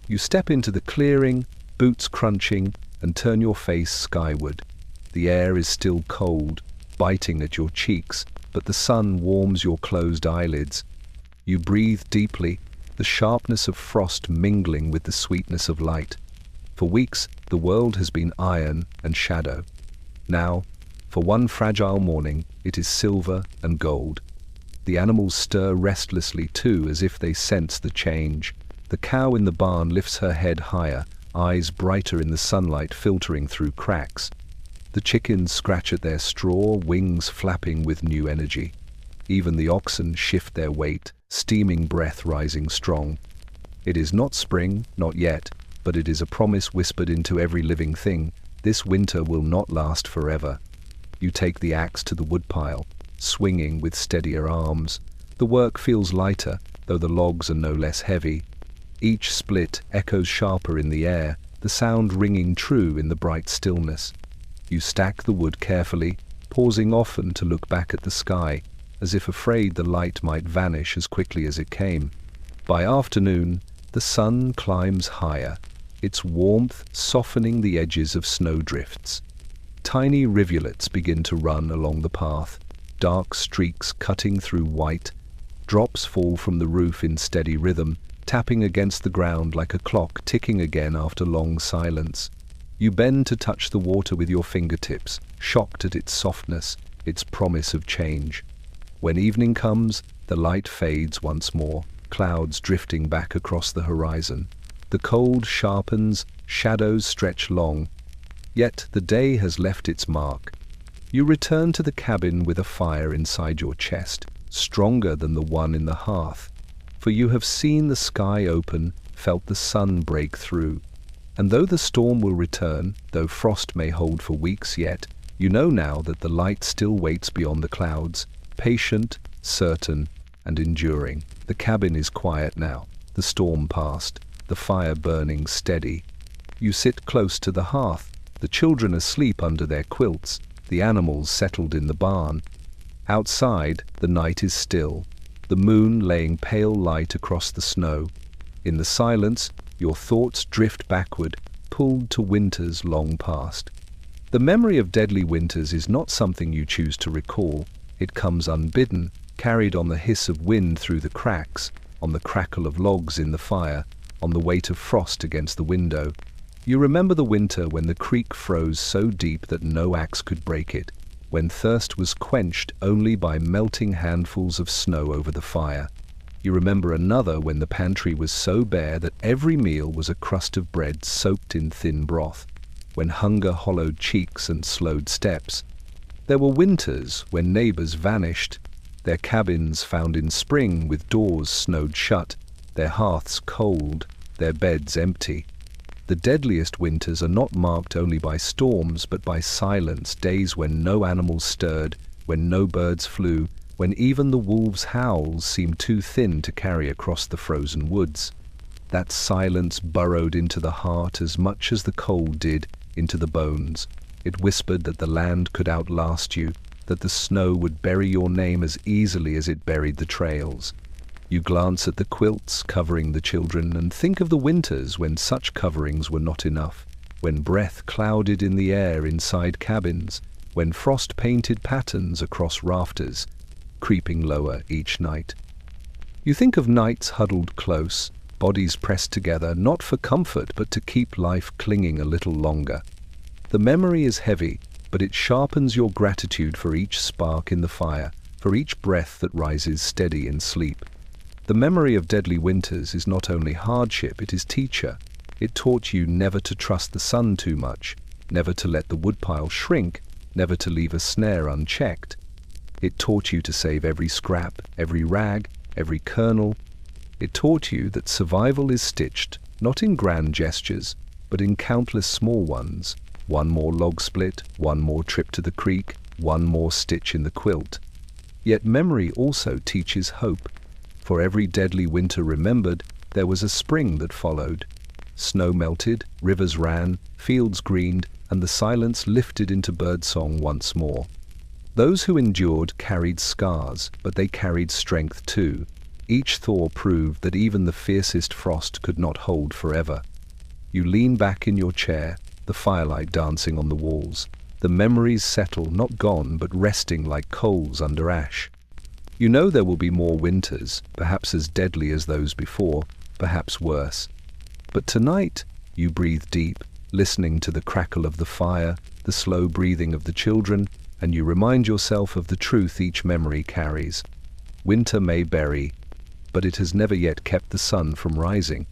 S1: You step into the clearing, boots crunching, and turn your face skyward. The air is still cold, biting at your cheeks, but the sun warms your closed eyelids. You breathe deeply, the sharpness of frost mingling with the sweetness of light. For weeks, the world has been iron and shadow. Now, for one fragile morning, it is silver and gold. The animals stir restlessly too, as if they sense the change. The cow in the barn lifts her head higher, eyes brighter in the sunlight filtering through cracks. The chickens scratch at their straw, wings flapping with new energy. Even the oxen shift their weight, steaming breath rising strong. It is not spring, not yet, but it is a promise whispered into every living thing. This winter will not last forever. You take the axe to the woodpile, swinging with steadier arms. The work feels lighter, though the logs are no less heavy. Each split echoes sharper in the air, the sound ringing true in the bright stillness. You stack the wood carefully, pausing often to look back at the sky, as if afraid the light might vanish as quickly as it came. By afternoon, the sun climbs higher, its warmth softening the edges of snowdrifts. Tiny rivulets begin to run along the path, dark streaks cutting through white. Drops fall from the roof in steady rhythm, tapping against the ground like a clock ticking again after long silence. You bend to touch the water with your fingertips, shocked at its softness, its promise of change. When evening comes, the light fades once more, clouds drifting back across the horizon. The cold sharpens, shadows stretch long. Yet the day has left its mark. You return to the cabin with a fire inside your chest, stronger than the one in the hearth. For you have seen the sky open, felt the sun break through. And though the storm will return, though frost may hold for weeks yet, you know now that the light still waits beyond the clouds, patient, certain, and enduring. The cabin is quiet now, the storm past, the fire burning steady. You sit close to the hearth, the children asleep under their quilts, the animals settled in the barn. Outside, the night is still, the moon laying pale light across the snow. In the silence, your thoughts drift backward, pulled to winters long past. The memory of deadly winters is not something you choose to recall. It comes unbidden, carried on the hiss of wind through the cracks, on the crackle of logs in the fire, on the weight of frost against the window. You remember the winter when the creek froze so deep that no axe could break it, when thirst was quenched only by melting handfuls of snow over the fire. You remember another when the pantry was so bare that every meal was a crust of bread soaked in thin broth, when hunger hollowed cheeks and slowed steps. There were winters when neighbors vanished, their cabins found in spring with doors snowed shut, their hearths cold, their beds empty. The deadliest winters are not marked only by storms but by silence, days when no animals stirred, when no birds flew, when even the wolves' howls seemed too thin to carry across the frozen woods. That silence burrowed into the heart as much as the cold did into the bones. It whispered that the land could outlast you, that the snow would bury your name as easily as it buried the trails. You glance at the quilts covering the children and think of the winters when such coverings were not enough, when breath clouded in the air inside cabins, when frost painted patterns across rafters, creeping lower each night. You think of nights huddled close, bodies pressed together, not for comfort but to keep life clinging a little longer. The memory is heavy, but it sharpens your gratitude for each spark in the fire, for each breath that rises steady in sleep. The memory of deadly winters is not only hardship, it is teacher. It taught you never to trust the sun too much, never to let the woodpile shrink, never to leave a snare unchecked. It taught you to save every scrap, every rag, every kernel. It taught you that survival is stitched, not in grand gestures, but in countless small ones. One more log split, one more trip to the creek, one more stitch in the quilt. Yet memory also teaches hope. For every deadly winter remembered, there was a spring that followed. Snow melted, rivers ran, fields greened, and the silence lifted into birdsong once more. Those who endured carried scars, but they carried strength too. Each thaw proved that even the fiercest frost could not hold forever. You lean back in your chair, the firelight dancing on the walls. The memories settle, not gone, but resting like coals under ash. You know there will be more winters, perhaps as deadly as those before, perhaps worse. But tonight, you breathe deep, listening to the crackle of the fire, the slow breathing of the children, and you remind yourself of the truth each memory carries. Winter may bury, but it has never yet kept the sun from rising.